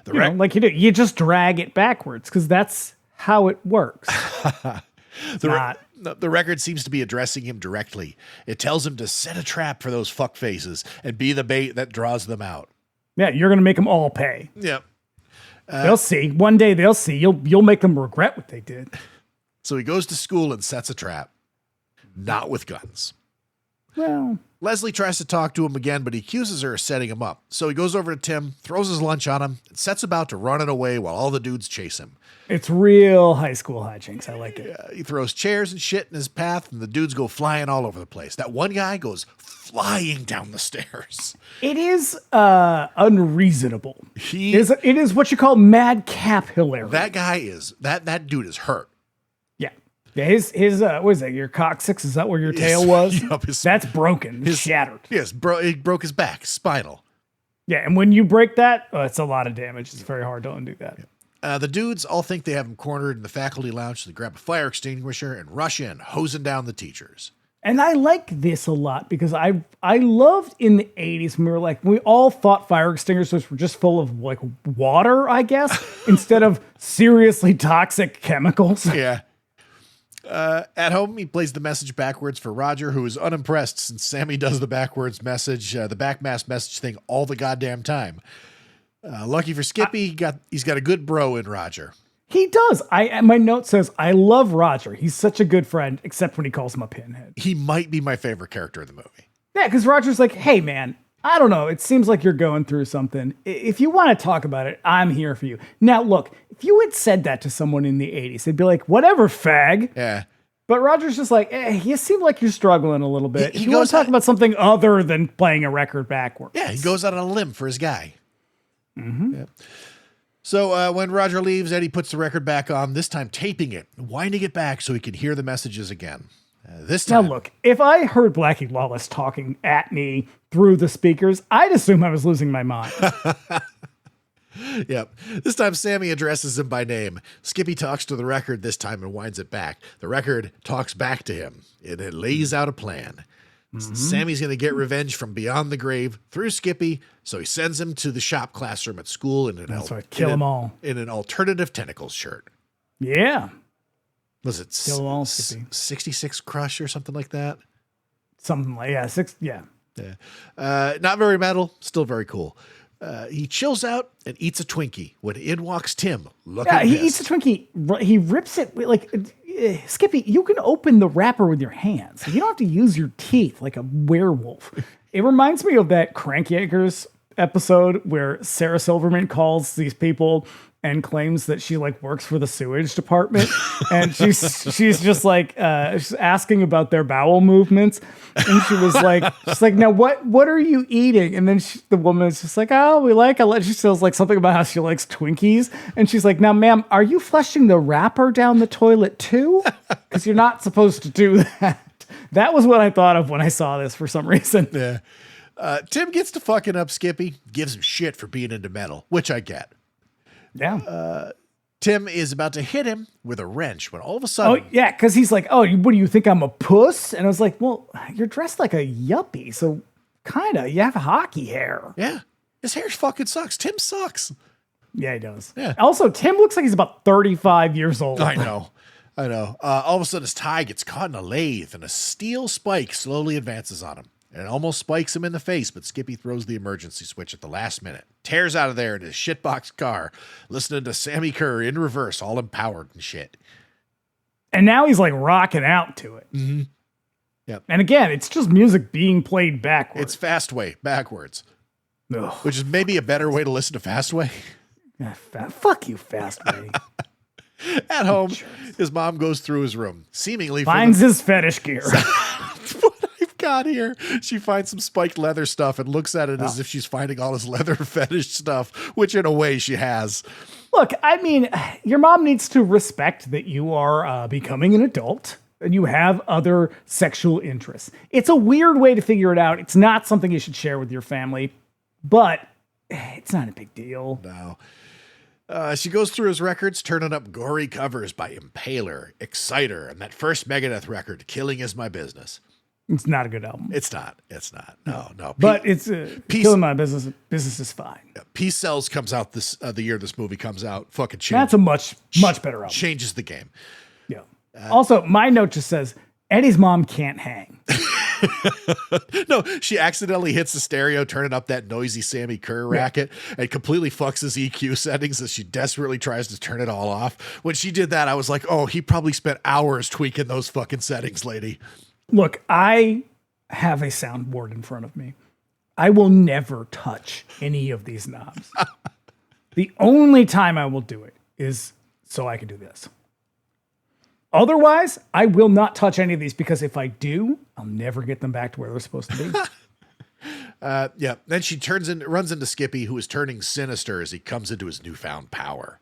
Like you do. You just drag it backwards because that's how it works. The record seems to be addressing him directly. It tells him to set a trap for those fuck faces and be the bait that draws them out. Yeah, you're going to make them all pay. Yep. They'll see. One day they'll see. You'll make them regret what they did. So he goes to school and sets a trap. Not with guns. Well, Leslie tries to talk to him again, but he accuses her of setting him up. So he goes over to Tim, throws his lunch on him, and sets about to run it away while all the dudes chase him. it's real high school hijinks. I like it. He throws chairs and shit in his path, and the dudes go flying all over the place. That one guy goes flying down the stairs. It is unreasonable. It is what you call madcap hilarity. That guy is, that dude is hurt. Yeah, his what is that? Your coccyx? Is that where your tail was? Yep, that's broken. It's shattered. Yes, he broke his back, spinal. Yeah, and when you break that, it's a lot of damage. It's very hard to undo that. Yeah. The dudes all think they have him cornered in the faculty lounge, so they grab a fire extinguisher and rush in, hosing down the teachers. And I like this a lot because I loved in the 80s when we were like, we all thought fire extinguishers were just full of like water, I guess, instead of seriously toxic chemicals. Yeah. At home, he plays the message backwards for Roger, who is unimpressed since Sammy does the backwards message, the backmask message thing all the goddamn time. Lucky for Skippy, he's got a good bro in Roger. He does. My note says, I love Roger. He's such a good friend, except when he calls him a pinhead. He might be my favorite character in the movie. Yeah, because Roger's like, hey, man, I don't know. It seems like you're going through something. If you want to talk about it, I'm here for you. Now, look, if you had said that to someone in the 80s, they'd be like, whatever, fag. Yeah. But Roger's just like, you seem like you're struggling a little bit. If you want to talk about something other than playing a record backwards. Yeah, he goes out on a limb for his guy. Mm-hmm. Yeah. So when Roger leaves, Eddie puts the record back on, this time taping it, winding it back so he can hear the messages again. This time. Now, look, if I heard Blackie Lawless talking at me through the speakers, I'd assume I was losing my mind. Yep. This time, Sammy addresses him by name. Skippy talks to the record this time and winds it back. The record talks back to him, and it lays out a plan. Mm-hmm. Sammy's going to get revenge from beyond the grave through Skippy, so he sends him to the shop classroom at school in kill them all in an alternative tentacles shirt. Yeah. Was it kill them all, Skippy. 66 Crush or something like that? Something like Yeah. Not very metal, still very cool. He chills out and eats a Twinkie when in walks Tim. He eats a Twinkie. He rips it like Skippy. You can open the wrapper with your hands. You don't have to use your teeth like a werewolf. It reminds me of that Crank Yankers episode where Sarah Silverman calls these people and claims that she like works for the sewage department, and she's just like she's asking about their bowel movements, and she's like, now what are you eating? And then the woman is just like, oh, we like a. She says like something about how she likes Twinkies, and she's like, now, ma'am, are you flushing the wrapper down the toilet too? Because you're not supposed to do that. That was what I thought of when I saw this for some reason. Yeah. Tim gets to fucking up Skippy, gives him shit for being into metal, which I get. Yeah. Tim is about to hit him with a wrench when all of a sudden... Oh, yeah, because he's like, oh, what do you think, I'm a puss? And I was like, well, you're dressed like a yuppie, so kind of, you have hockey hair. Yeah. His hair fucking sucks. Tim sucks. Yeah, he does. Yeah. Also, Tim looks like he's about 35 years old. I know. All of a sudden, his tie gets caught in a lathe, and a steel spike slowly advances on him. And it almost spikes him in the face, but Skippy throws the emergency switch at the last minute. Tears out of there in his shitbox car, listening to Sammy Kerr in reverse, all empowered and shit. And now he's like rocking out to it. Mm-hmm. Yep. And again, it's just music being played backwards. It's Fastway, backwards. Ugh. Which is maybe a better way to listen to Fastway. Yeah, fuck you, Fastway. At home, his mom goes through his room, seemingly finds his fetish gear. What I've got here, she finds some spiked leather stuff and looks at it as if she's finding all his leather fetish stuff, which in a way she has. Look, I mean, your mom needs to respect that you are becoming an adult and you have other sexual interests. It's a weird way to figure it out. It's not something you should share with your family, but it's not a big deal. No. She goes through his records, turning up gory covers by Impaler, Exciter, and that first Megadeth record, Killing Is My Business. It's not a good album. It's not. No. But it's Killing My Business. Business is fine. Peace Cells comes out the year this movie comes out. Fucking That's a much better album. Changes the game. Yeah. Also, my note just says Eddie's mom can't hang. No, she accidentally hits the stereo, turning up that noisy Sammy Kerr racket, and completely fucks his EQ settings as she desperately tries to turn it all off. When she did that, I was like, oh, he probably spent hours tweaking those fucking settings, lady. Look, I have a soundboard in front of me. I will never touch any of these knobs. The only time I will do it is so I can do this. Otherwise, I will not touch any of these because if I do, I'll never get them back to where they're supposed to be. Yeah. Then she runs into Skippy, who is turning sinister as he comes into his newfound power.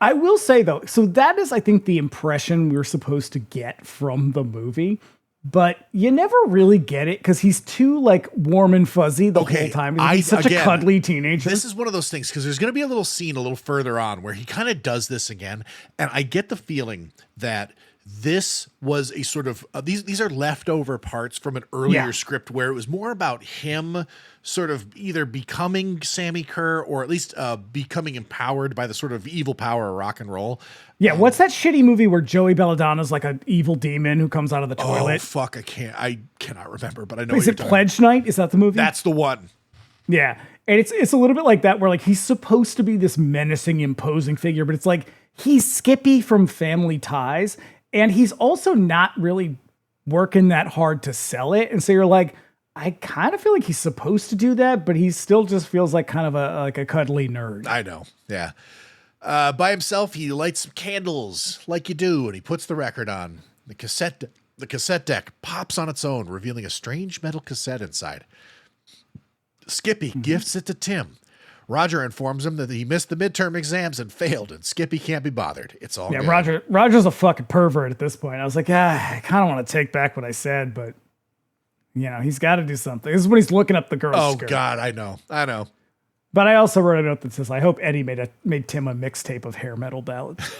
I will say, though, so that is, I think, the impression we're supposed to get from the movie. But you never really get it because he's too like warm and fuzzy the whole time. He's such a cuddly teenager. This is one of those things because there's going to be a little scene a little further on where he kind of does this again. And I get the feeling that this was a sort of these are leftover parts from an earlier script where it was more about him sort of either becoming Sammy Kerr or at least becoming empowered by the sort of evil power of rock and roll. Yeah, what's that shitty movie where Joey Belladonna's like an evil demon who comes out of the toilet? Oh, fuck, I cannot remember, but I know Is it Pledge Night? Is that the movie? That's the one. Yeah, and it's a little bit like that where like he's supposed to be this menacing, imposing figure, but it's like he's Skippy from Family Ties, and he's also not really working that hard to sell it. And so you're like, I kind of feel like he's supposed to do that, but he still just feels like kind of a cuddly nerd. I know, yeah. By himself, he lights some candles like you do, and he puts the record on. The cassette deck pops on its own, revealing a strange metal cassette inside. Skippy gifts it to Tim. Roger informs him that he missed the midterm exams and failed, and Skippy can't be bothered. It's all good. Roger's a fucking pervert at this point. I was like, I kind of want to take back what I said, but you know, he's got to do something. This is when he's looking up the girl's skirt. God, I know. But I also wrote a note that says, I hope Eddie made Tim a mixtape of hair metal ballads.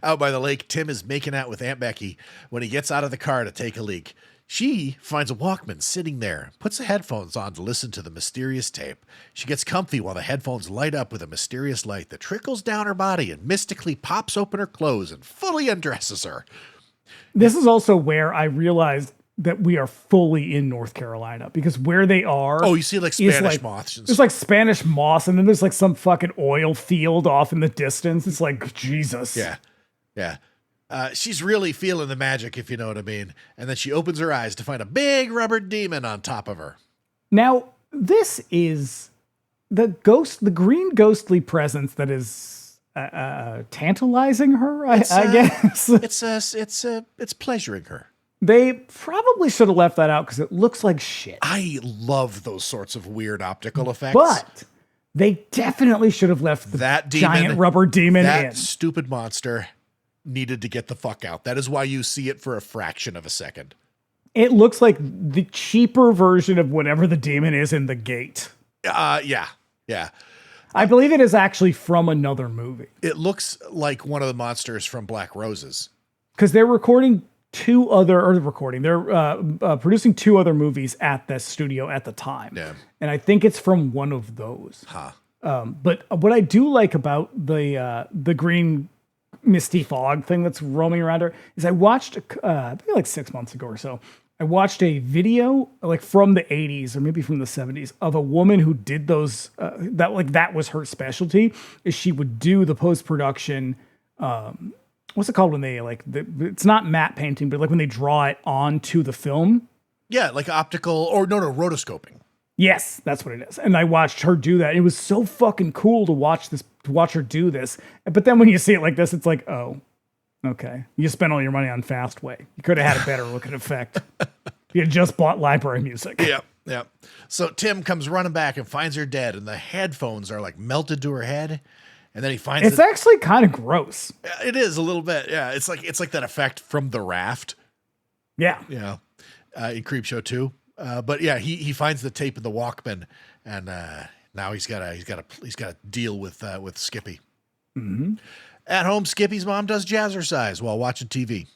Out by the lake, Tim is making out with Aunt Becky when he gets out of the car to take a leak. She finds a Walkman sitting there, puts the headphones on to listen to the mysterious tape. She gets comfy while the headphones light up with a mysterious light that trickles down her body and mystically pops open her clothes and fully undresses her. This is also where I realized that we are fully in North Carolina because where they are. Oh, you see like Spanish moss. There's like Spanish moss, and then there's like some fucking oil field off in the distance. It's like, Jesus. Yeah. She's really feeling the magic, if you know what I mean. And then she opens her eyes to find a big rubber demon on top of her. Now, this is the green ghostly presence that is tantalizing her, I guess. It's pleasuring her. They probably should have left that out because it looks like shit. I love those sorts of weird optical effects. But they definitely should have left the giant rubber demon that in. Stupid monster needed to get the fuck out. That is why you see it for a fraction of a second. It looks like the cheaper version of whatever the demon is in The Gate. Yeah. I believe it is actually from another movie. It looks like one of the monsters from Black Roses. Because they're recording they're producing 2 other movies at the studio at the time. Yeah. And I think it's from one of those. But what I do like about the green misty fog thing that's roaming around her is I watched, I think like 6 months ago or so, I watched a video like from the 80s or maybe from the 70s of a woman who did those, that was her specialty, is she would do the post-production, what's it called when they it's not matte painting, but like when they draw it onto the film. Yeah, like optical rotoscoping. Yes, that's what it is. And I watched her do that. It was so fucking cool to watch her do this. But then when you see it like this, it's like, oh, okay. You spent all your money on Fastway. You could have had a better looking effect. You had just bought library music. Yeah. So Tim comes running back and finds her dead, and the headphones are like melted to her head. And then he finds it's actually kind of gross. It is a little bit. Yeah. It's like that effect from The Raft. Yeah. Yeah. In Creepshow 2. But yeah, he finds the tape in the Walkman, and now he's got to deal with Skippy. Mm-hmm. At home, Skippy's mom does jazzercise while watching TV.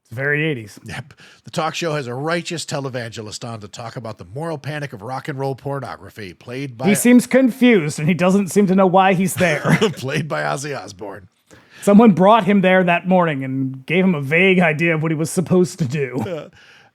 It's very 80s. Yep. The talk show has a righteous televangelist on to talk about the moral panic of rock and roll pornography, played by... He seems confused, and he doesn't seem to know why he's there. Played by Ozzy Osbourne. Someone brought him there that morning and gave him a vague idea of what he was supposed to do.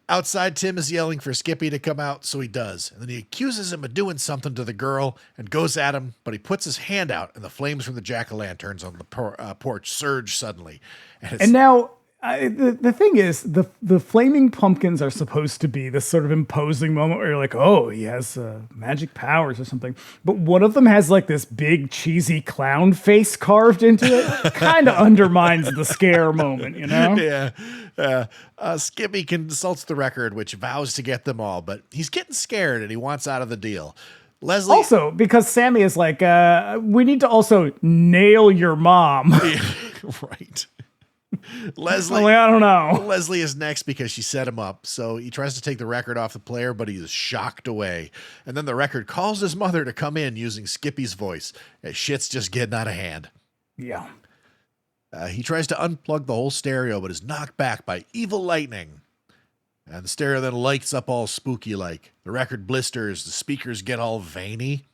Outside, Tim is yelling for Skippy to come out, so he does. And then he accuses him of doing something to the girl and goes at him, but he puts his hand out, and the flames from the jack-o'-lanterns on the porch surge suddenly. And now... the thing is, the flaming pumpkins are supposed to be this sort of imposing moment where you're like, oh, he has magic powers or something. But one of them has like this big cheesy clown face carved into it. Kind of undermines the scare moment, you know? Yeah. Skippy consults the record, which vows to get them all, but he's getting scared and he wants out of the deal. Leslie. Also, because Sammy is like, we need to also nail your mom. Right. Leslie, I don't know. Leslie is next because she set him up. So he tries to take the record off the player, but he is shocked away. And then the record calls his mother to come in using Skippy's voice. As shit's just getting out of hand. Yeah. He tries to unplug the whole stereo, but is knocked back by evil lightning. And the stereo then lights up all spooky like. The record blisters. The speakers get all veiny.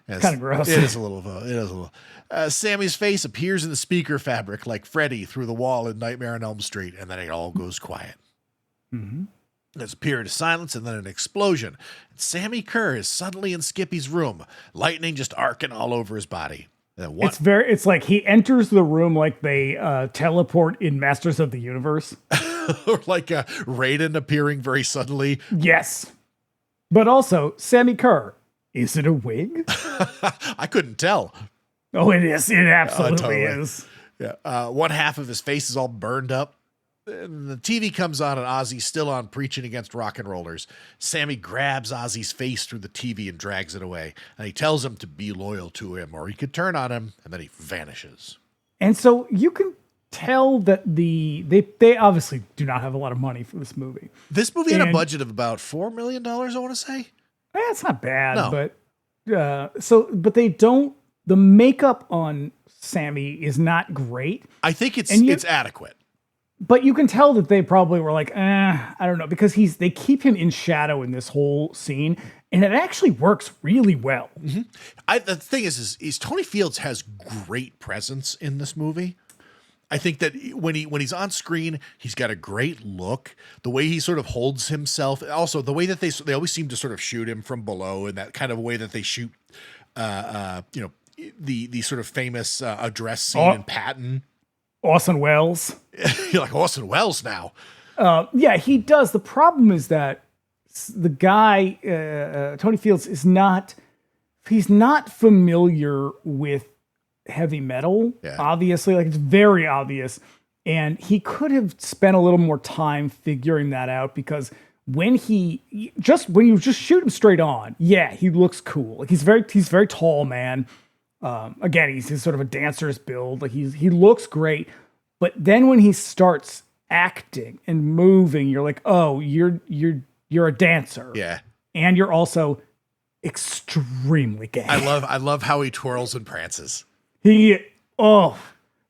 It's kind of gross. It is a little. Sammy's face appears in the speaker fabric like Freddy through the wall in Nightmare on Elm Street, and then it all goes quiet. Mm-hmm. There's a period of silence and then an explosion. And Sammy Kerr is suddenly in Skippy's room, lightning just arcing all over his body. It's like he enters the room like they teleport in Masters of the Universe. Or like Raiden appearing very suddenly. Yes. But also, Sammy Kerr. Is it a wig? I couldn't tell. Oh, it is. It absolutely is. Yeah. One half of his face is all burned up. And the TV comes on and Ozzy's still on preaching against rock and rollers. Sammy grabs Ozzy's face through the TV and drags it away. And he tells him to be loyal to him or he could turn on him, and then he vanishes. And so you can tell that they obviously do not have a lot of money for this movie. This movie had a budget of about $4 million, I want to say. It's not bad, no. but they don't. The makeup on Sammy is not great. I think it's adequate. But you can tell that they probably were like, I don't know, because they keep him in shadow in this whole scene, and it actually works really well. Mm-hmm. The thing is Tony Fields has great presence in this movie. I think that when he's on screen, he's got a great look. The way he sort of holds himself, also the way that they always seem to sort of shoot him from below, in that kind of way that they shoot, the sort of famous address scene in Patton. Orson Welles. You're like Orson Welles now. Yeah, he does. The problem is that the guy Tony Fields he's not familiar with heavy metal, Yeah. obviously. Like, it's very obvious. And he could have spent a little more time figuring that out, because when you just shoot him straight on, yeah, he looks cool. Like, he's very tall, man. Again, he's sort of a dancer's build. Like, he looks great. But then when he starts acting and moving, you're like, oh, you're a dancer. Yeah. And you're also extremely gay. I love how he twirls and prances.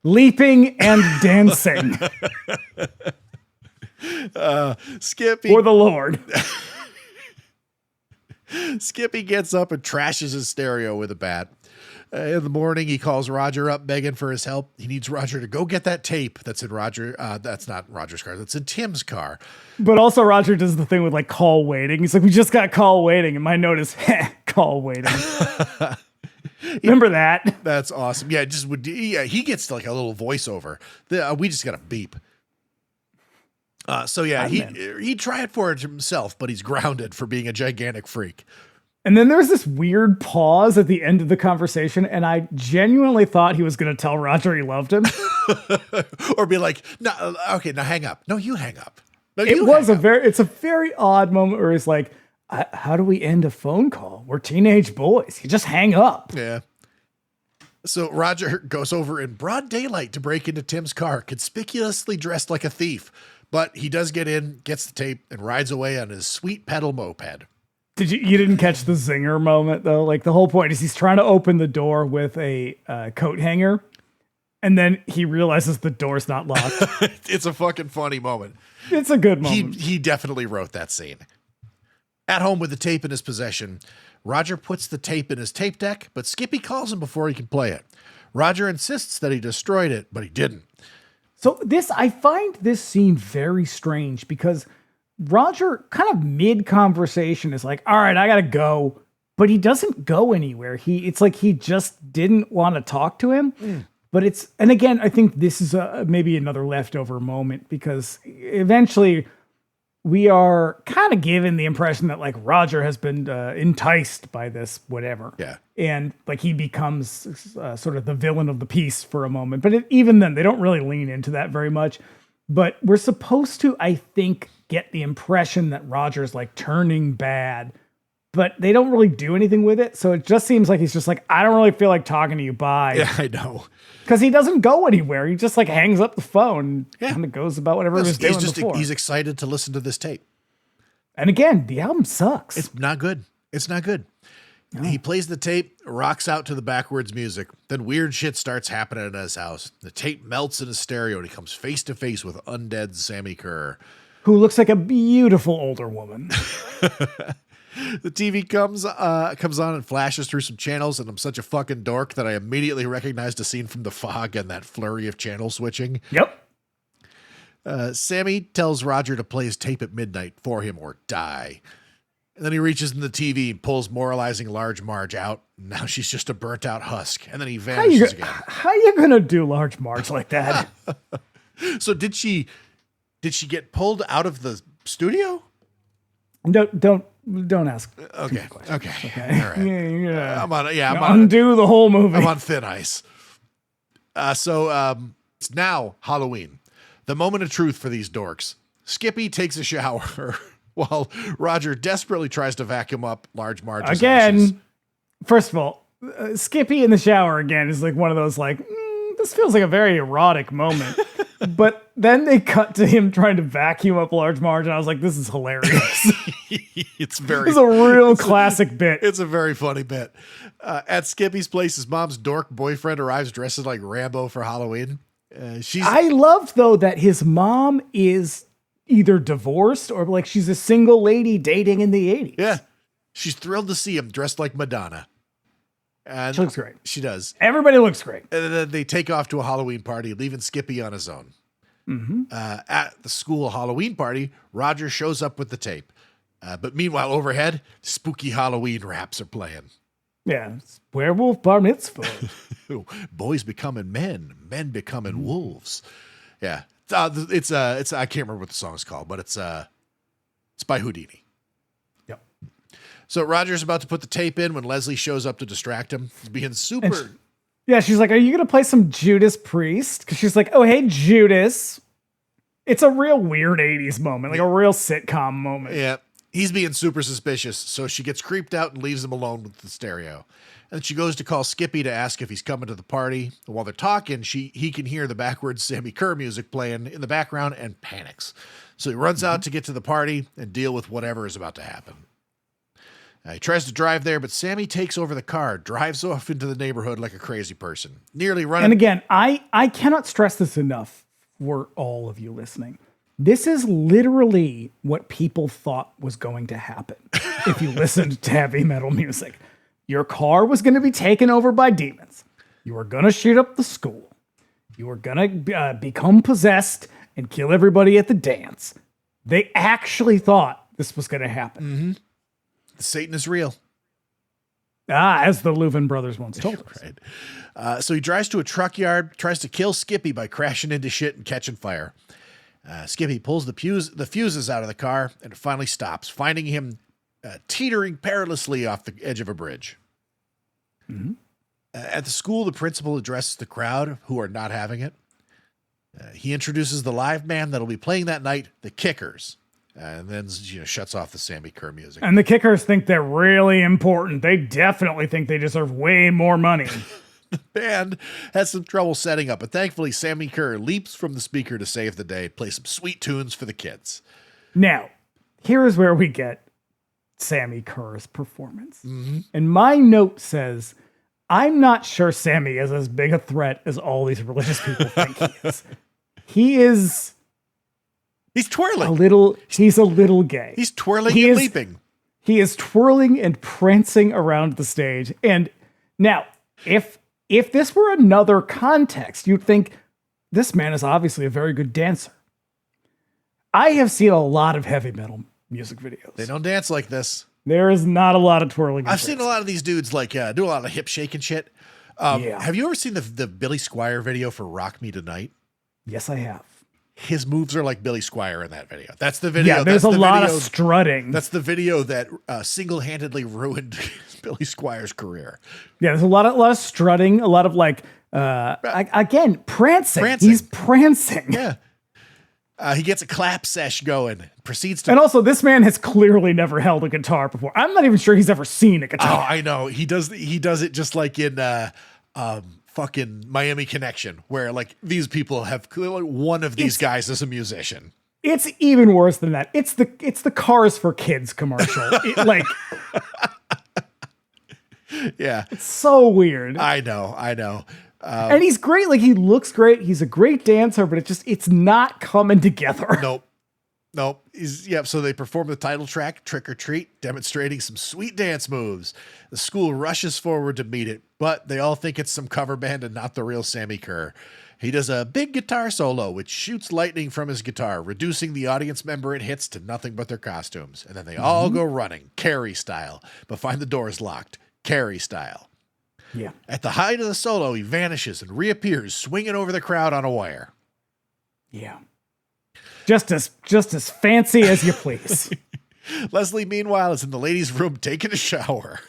Leaping and dancing. Skippy. For the Lord. Skippy gets up and trashes his stereo with a bat. In the morning, he calls Roger up begging for his help. He needs Roger to go get that tape that's in that's not Roger's car. That's in Tim's car. But also Roger does the thing with like call waiting. He's like, we just got call waiting. And my note is, call waiting. Remember that? That's awesome. Yeah, he gets like a little voiceover. We just got a beep. He tried for it himself, but he's grounded for being a gigantic freak. And then there's this weird pause at the end of the conversation, and I genuinely thought he was going to tell Roger he loved him. Or be like, no, okay, now hang up. No, you hang up. No, It's a very odd moment where he's like, how do we end a phone call? We're teenage boys. You just hang up. Yeah. So Roger goes over in broad daylight to break into Tim's car, conspicuously dressed like a thief. But he does get in, gets the tape, and rides away on his sweet pedal moped. You didn't catch the zinger moment though? Like, the whole point is he's trying to open the door with a coat hanger, and then he realizes the door's not locked. It's a fucking funny moment. It's a good moment. He definitely wrote that scene. At home with the tape in his possession, Roger puts the tape in his tape deck, but Skippy calls him before he can play it. Roger insists that he destroyed it, but he didn't. So I find this scene very strange, because Roger kind of mid-conversation is like, all right, I gotta go. But he doesn't go anywhere. It's like he just didn't want to talk to him. But and again, I think this is maybe another leftover moment, because eventually we are kind of given the impression that like Roger has been enticed by this whatever. Yeah. And like he becomes sort of the villain of the piece for a moment. But even then, they don't really lean into that very much. But we're supposed to, I think, get the impression that Roger's like turning bad, but they don't really do anything with it. So it just seems like he's just like, I don't really feel like talking to you. Bye. Yeah, I know. Because he doesn't go anywhere. He just like hangs up the phone and kind of goes about whatever he was doing before. He's excited to listen to this tape. And again, the album sucks. It's not good. No. He plays the tape, rocks out to the backwards music. Then weird shit starts happening at his house. The tape melts in his stereo and he comes face to face with undead Sammy Kerr, who looks like a beautiful older woman. The TV comes on and flashes through some channels, and I'm such a fucking dork that I immediately recognized a scene from The Fog and that flurry of channel switching. Yep. Sammy tells Roger to play his tape at midnight for him or die. And then he reaches in the TV and pulls moralizing Large Marge out. Now she's just a burnt out husk. And then he vanishes again. How are you going to do Large Marge like that? So did she get pulled out of the studio? Don't ask. Okay. All right. Yeah. I'm undo the whole movie. I'm on thin ice. So it's now Halloween. The moment of truth for these dorks. Skippy takes a shower while Roger desperately tries to vacuum up Large Marge's ashes. First of all, Skippy in the shower again is like one of those like, this feels like a very erotic moment. But then they cut to him trying to vacuum up Large Marge, and I was like, this is hilarious. It's a real classic bit. It's a very funny bit. At Skippy's place, his mom's dork boyfriend arrives dressed like Rambo for Halloween. I loved, though, that his mom is either divorced or like she's a single lady dating in the 80s. Yeah. She's thrilled to see him dressed like Madonna. And she looks great. She does. Everybody looks great. And then they take off to a Halloween party, leaving Skippy on his own. Mm-hmm. At the school Halloween party, Roger shows up with the tape. But meanwhile, overhead, spooky Halloween raps are playing. Yeah, it's werewolf bar mitzvah. Boys becoming men, men becoming wolves. Yeah, it's I can't remember what the song's called, but it's by Houdini. Yep. So Roger's about to put the tape in when Leslie shows up to distract him. He's being super. Yeah, she's like, are you going to play some Judas Priest? Because she's like, oh, hey, Judas. It's a real weird 80s moment, like a real sitcom moment. Yeah. He's being super suspicious, so she gets creeped out and leaves him alone with the stereo. And she goes to call Skippy to ask if he's coming to the party. And while they're talking, he can hear the backwards Sammy Kerr music playing in the background and panics. So he runs out to get to the party and deal with whatever is about to happen. He tries to drive there, but Sammy takes over the car, drives off into the neighborhood like a crazy person, nearly running. And again, I cannot stress this enough for all of you listening. This is literally what people thought was going to happen if you listened to heavy metal music. Your car was going to be taken over by demons. You were going to shoot up the school. You were going to become possessed and kill everybody at the dance. They actually thought this was going to happen. Mm-hmm. Satan is real. As the Leuven brothers once told us. Right. So he drives to a truck yard, tries to kill Skippy by crashing into shit and catching fire. Skippy pulls the fuses out of the car and it finally stops, finding him teetering perilously off the edge of a bridge. Mm-hmm. At the school, the principal addresses the crowd who are not having it. He introduces the live band that'll be playing that night, the Kickers. And then shuts off the Sammy Kerr music. And the Kickers think they're really important. They definitely think they deserve way more money. The band has some trouble setting up, but thankfully Sammy Kerr leaps from the speaker to save the day, play some sweet tunes for the kids. Now, here is where we get Sammy Kerr's performance. Mm-hmm. And my note says, I'm not sure Sammy is as big a threat as all these religious people think he is. He is... He's twirling. He's a little gay. He's twirling and leaping. He is twirling and prancing around the stage. And now, if this were another context, you'd think this man is obviously a very good dancer. I have seen a lot of heavy metal music videos. They don't dance like this. There is not a lot of twirling. I've seen a lot of these dudes do a lot of hip shaking shit. Have you ever seen the Billy Squier video for Rock Me Tonight? Yes, I have. His moves are like Billy Squier in that video. That's the video. Yeah, there's a lot of strutting. That's the video that single-handedly ruined Billy Squier's career. Yeah, there's a lot of strutting, a lot of again, prancing. He's prancing. Yeah. He gets a clap sesh going, proceeds to... And also, this man has clearly never held a guitar before. I'm not even sure he's ever seen a guitar. Oh, I know. He does it just like in fucking Miami Connection, where like these people have clearly one of these guys as a musician. It's even worse than that. It's the Cars for Kids commercial. Yeah. It's so weird. I know. And he's great. Like, he looks great. He's a great dancer, but it's not coming together. Nope. So they perform the title track, Trick or Treat, demonstrating some sweet dance moves. The school rushes forward to meet it, but they all think it's some cover band and not the real Sammy Kerr. He does a big guitar solo, which shoots lightning from his guitar, reducing the audience member it hits to nothing but their costumes. And then they all go running, Carrie style, but find the doors locked, Carrie style. Yeah. At the height of the solo, he vanishes and reappears, swinging over the crowd on a wire. Yeah. Just as fancy as you please. Leslie, meanwhile, is in the ladies' room taking a shower.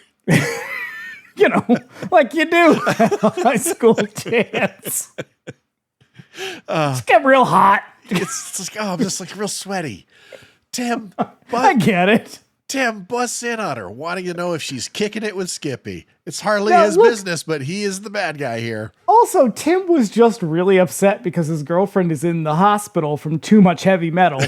Like you do at a high school dance. Just get real hot. It's like, I'm just like real sweaty. Tim, I get it. Tim busts in on her, wanting to know if she's kicking it with Skippy. It's hardly his business, but he is the bad guy here. Also, Tim was just really upset because his girlfriend is in the hospital from too much heavy metal.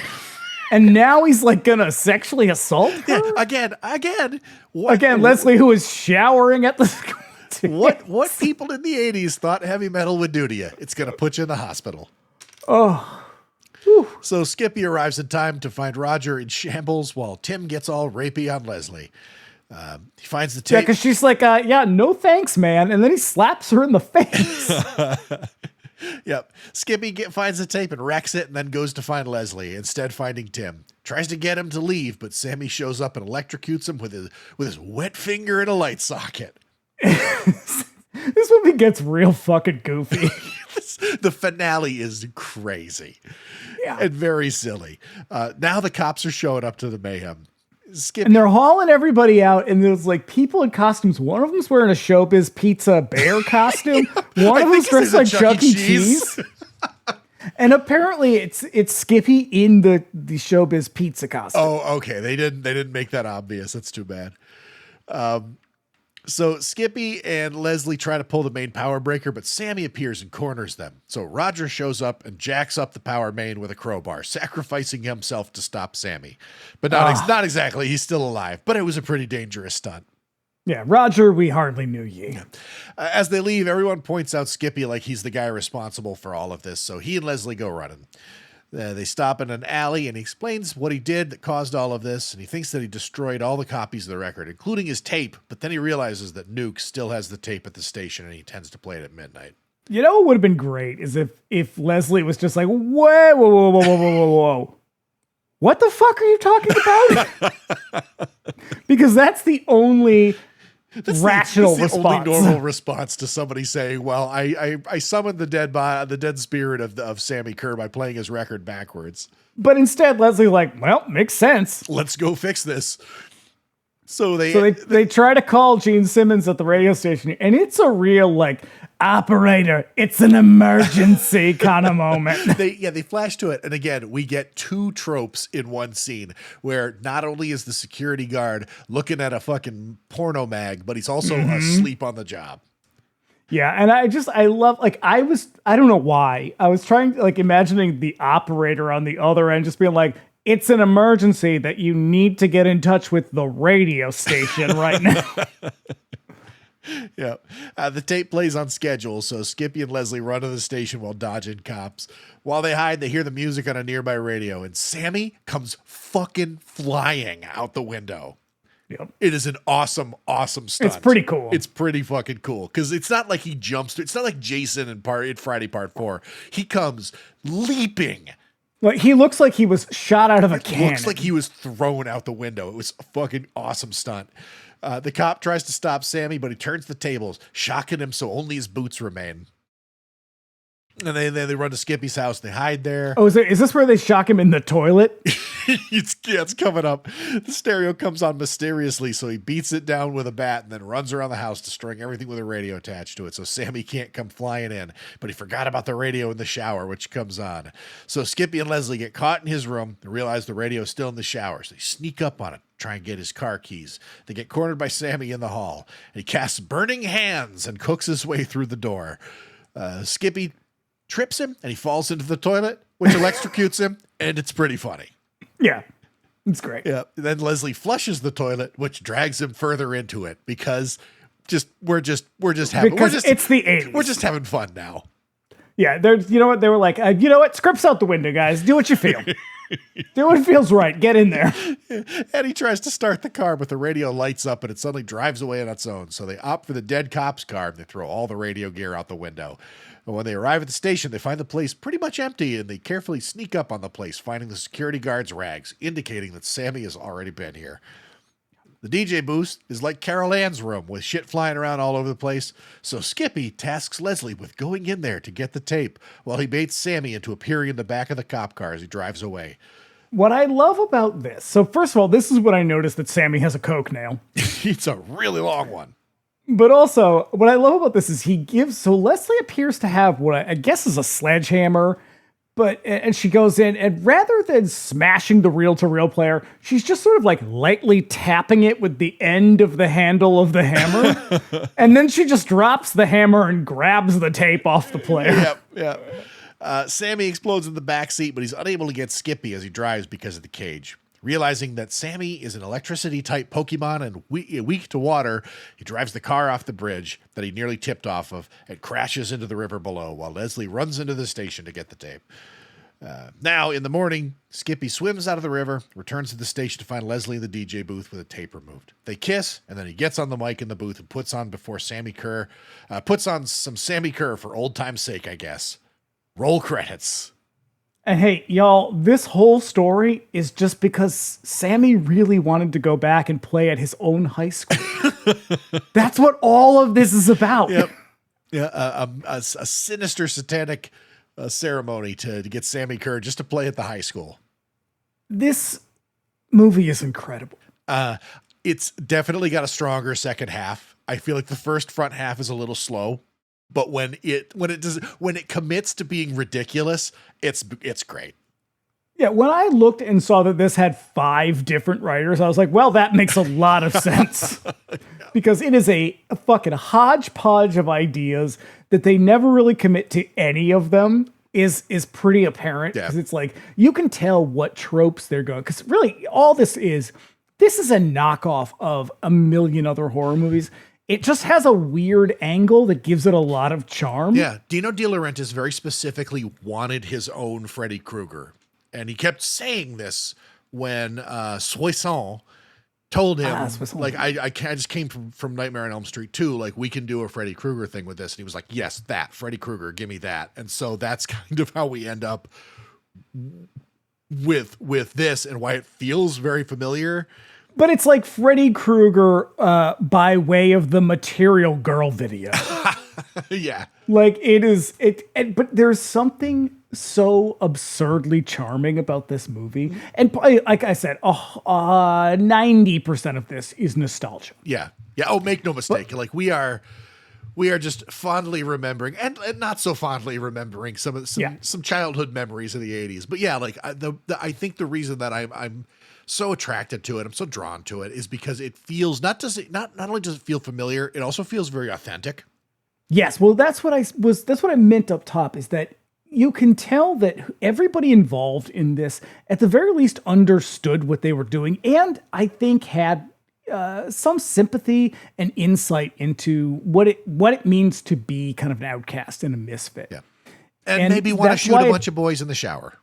And now he's like gonna sexually assault her? Yeah, again. Leslie, who is showering at the school. What people in the 80s thought heavy metal would do to you? It's gonna put you in the hospital. Oh. Whew. So Skippy arrives in time to find Roger in shambles while Tim gets all rapey on Leslie. He finds the tape. Yeah, because she's like, no thanks, man. And then he slaps her in the face. Yep. Skippy finds the tape and wrecks it and then goes to find Leslie, instead finding Tim. Tries to get him to leave, but Sammy shows up and electrocutes him with his wet finger in a light socket. This movie gets real fucking goofy. The finale is crazy. Yeah. And very silly. Now the cops are showing up to the mayhem. Skippy. And they're hauling everybody out, and there's like people in costumes. One of them's wearing a Showbiz Pizza bear costume. One of them's dressed like Chuck E. Cheese. And apparently it's Skippy in the Showbiz Pizza costume. Oh, okay. They didn't make that obvious. That's too bad. So Skippy and Leslie try to pull the main power breaker, but Sammy appears and corners them. So Roger shows up and jacks up the power main with a crowbar, sacrificing himself to stop Sammy. But not exactly. He's still alive, but it was a pretty dangerous stunt. Yeah, Roger, we hardly knew ye. As they leave, everyone points out Skippy like he's the guy responsible for all of this, so he and Leslie go running. They stop in an alley, and he explains what he did that caused all of this, and he thinks that he destroyed all the copies of the record, including his tape, but then he realizes that Nuke still has the tape at the station, and he tends to play it at midnight. You know what would have been great is if Leslie was just like, whoa. What the fuck are you talking about? Because that's the only rational response. Only normal response to somebody saying, "Well, I summoned the dead spirit of Sammy Kerr by playing his record backwards." But instead, Leslie's like, "Well, makes sense. Let's go fix this." So they try to call Gene Simmons at the radio station, and it's a real like operator, it's an emergency kind of moment. They flash to it, and again, we get two tropes in one scene where not only is the security guard looking at a fucking porno mag, but he's also asleep on the job. Yeah, and I love, like, I don't know why. I was trying, like, imagining the operator on the other end just being like, it's an emergency that you need to get in touch with the radio station right now. Yeah. The tape plays on schedule, so Skippy and Leslie run to the station while dodging cops. While they hide, they hear the music on a nearby radio, and Sammy comes fucking flying out the window. Yep. It is an awesome stunt. It's pretty cool. It's pretty fucking cool, because it's not like he jumps through. It's not like Jason in Friday Part 4. He comes leaping. Like, he looks like he was shot out of a cannon. Looks like he was thrown out the window. It was a fucking awesome stunt. The cop tries to stop Sammy, but he turns the tables, shocking him so only his boots remain. And then they run to Skippy's house. They hide there. Oh, is this where they shock him in the toilet? It's coming up. The stereo comes on mysteriously, so he beats it down with a bat and then runs around the house, destroying everything with a radio attached to it, so Sammy can't come flying in. But he forgot about the radio in the shower, which comes on. So Skippy and Leslie get caught in his room and realize the radio is still in the shower, so they sneak up on it, try and get his car keys. They get cornered by Sammy in the hall, and he casts burning hands and cooks his way through the door. Skippy trips him, and he falls into the toilet, which electrocutes him, and it's pretty funny. Yeah, it's great. Yeah. Then Leslie flushes the toilet, which drags him further into it because it's the 80s. We're just having fun now. Yeah, you know what? They were like, you know what? Scripts out the window, guys. Do what you feel. Do what feels right. Get in there. And he tries to start the car, but the radio lights up and it suddenly drives away on its own. So they opt for the dead cop's car and they throw all the radio gear out the window. And when they arrive at the station, they find the place pretty much empty, and they carefully sneak up on the place, finding the security guard's rags, indicating that Sammy has already been here. The DJ booth is like Carol Ann's room, with shit flying around all over the place, so Skippy tasks Leslie with going in there to get the tape, while he baits Sammy into appearing in the back of the cop car as he drives away. What I love about this, so first of all, this is what I noticed, that Sammy has a coke nail. It's a really long one. But also, what I love about this is so Leslie appears to have what I guess is a sledgehammer, and she goes in, and rather than smashing the reel-to-reel player, she's just sort of like lightly tapping it with the end of the handle of the hammer, and then she just drops the hammer and grabs the tape off the player. Yep. Sammy explodes in the back seat, but he's unable to get Skippy as he drives because of the cage. Realizing that Sammy is an electricity-type Pokemon and weak to water, he drives the car off the bridge that he nearly tipped off of and crashes into the river below, while Leslie runs into the station to get the tape. Now, in the morning, Skippy swims out of the river, returns to the station to find Leslie in the DJ booth with a tape removed. They kiss, and then he gets on the mic in the booth and puts on some Sammy Kerr for old time's sake, I guess. Roll credits. And hey, y'all, this whole story is just because Sammy really wanted to go back and play at his own high school. That's what all of this is about. Yep. Yeah, a sinister satanic ceremony to get Sammy Kerr just to play at the high school. This movie is incredible. It's definitely got a stronger second half. I feel like the front half is a little slow, but when it commits to being ridiculous, it's great. Yeah, when I looked and saw that this had 5 different writers, I was like, well, that makes a lot of sense. Because it is a fucking hodgepodge of ideas that they never really commit to any of them is pretty apparent. Because it's like, you can tell what tropes they're going. Because really, all this is a knockoff of a million other horror movies. It just has a weird angle that gives it a lot of charm. Yeah, Dino De Laurentiis very specifically wanted his own Freddy Krueger. And he kept saying this when Soissons told him, like, I just came from Nightmare on Elm Street 2. Like, we can do a Freddy Krueger thing with this. And he was like, yes, that, Freddy Krueger, give me that. And so that's kind of how we end up with this and why it feels very familiar. But it's like Freddy Krueger by way of the Material Girl video. Yeah. Like, but there's something so absurdly charming about this movie. And like I said, 90% of this is nostalgia. Yeah. Yeah. Oh, make no mistake. Like, we are just fondly remembering and not so fondly remembering some childhood memories of the 80s. But yeah, like I think the reason that I'm so attracted to it, I'm so drawn to it, is because it feels not only does it feel familiar, it also feels very authentic. Yes, well, that's what I meant up top, is that you can tell that everybody involved in this, at the very least, understood what they were doing, and I think had some sympathy and insight into what it means to be kind of an outcast and a misfit. Yeah, and maybe want to shoot a bunch of boys in the shower.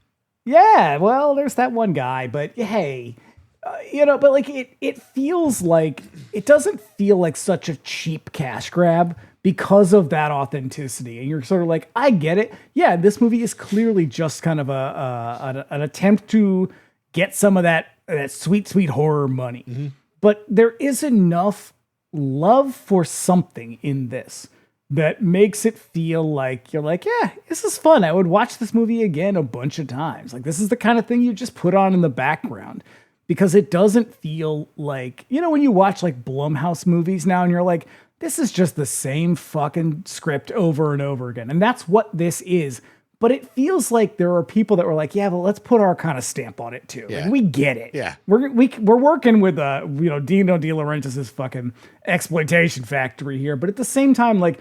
Yeah, well, there's that one guy, but hey, but like it feels like, it doesn't feel like such a cheap cash grab because of that authenticity. And you're sort of like, I get it. Yeah, this movie is clearly just kind of an attempt to get some of that sweet, sweet horror money. Mm-hmm. But there is enough love for something in this that makes it feel like you're like, yeah, this is fun. I would watch this movie again a bunch of times. Like, this is the kind of thing you just put on in the background, because it doesn't feel like, when you watch like Blumhouse movies now and you're like, this is just the same fucking script over and over again. And that's what this is. But it feels like there are people that were like, yeah, well, let's put our kind of stamp on it too. Yeah. Like, we get it. Yeah. We're working with Dino De Laurentiis' fucking exploitation factory here. But at the same time, like,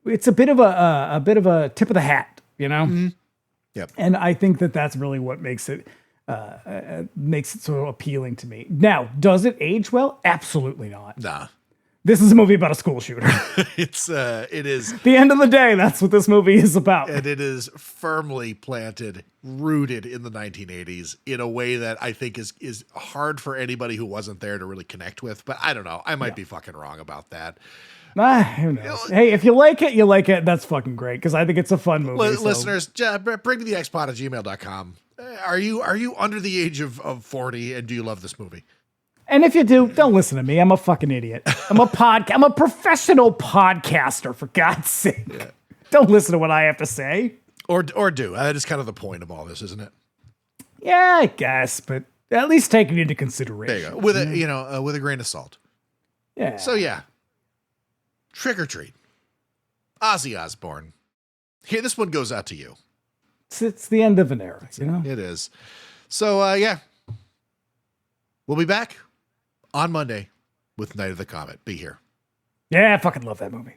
it's a bit of a tip of the hat, Mm-hmm. Yep. And I think that's really what makes it so appealing to me. Now, does it age well? Absolutely not. Nah. This is a movie about a school shooter. It is. At the end of the day, that's what this movie is about. And it is firmly rooted in the 1980s in a way that I think is hard for anybody who wasn't there to really connect with. But I don't know. I might be fucking wrong about that. Who knows? Hey, if you like it, you like it. That's fucking great, because I think it's a fun movie. Listeners, bring me the xpod@gmail.com. Are you under the age of 40, and do you love this movie? And if you do, don't listen to me. I'm a fucking idiot. I'm a professional podcaster, for God's sake. Yeah. Don't listen to what I have to say. Or do. That is kind of the point of all this, isn't it? Yeah, I guess, but at least take it into consideration. There you go. With with a grain of salt. Yeah. So yeah. Trick or Treat. Ozzy Osbourne. Here, this one goes out to you. It's the end of an era, It is. So yeah. We'll be back on Monday with Night of the Comet. Be here. Yeah, I fucking love that movie.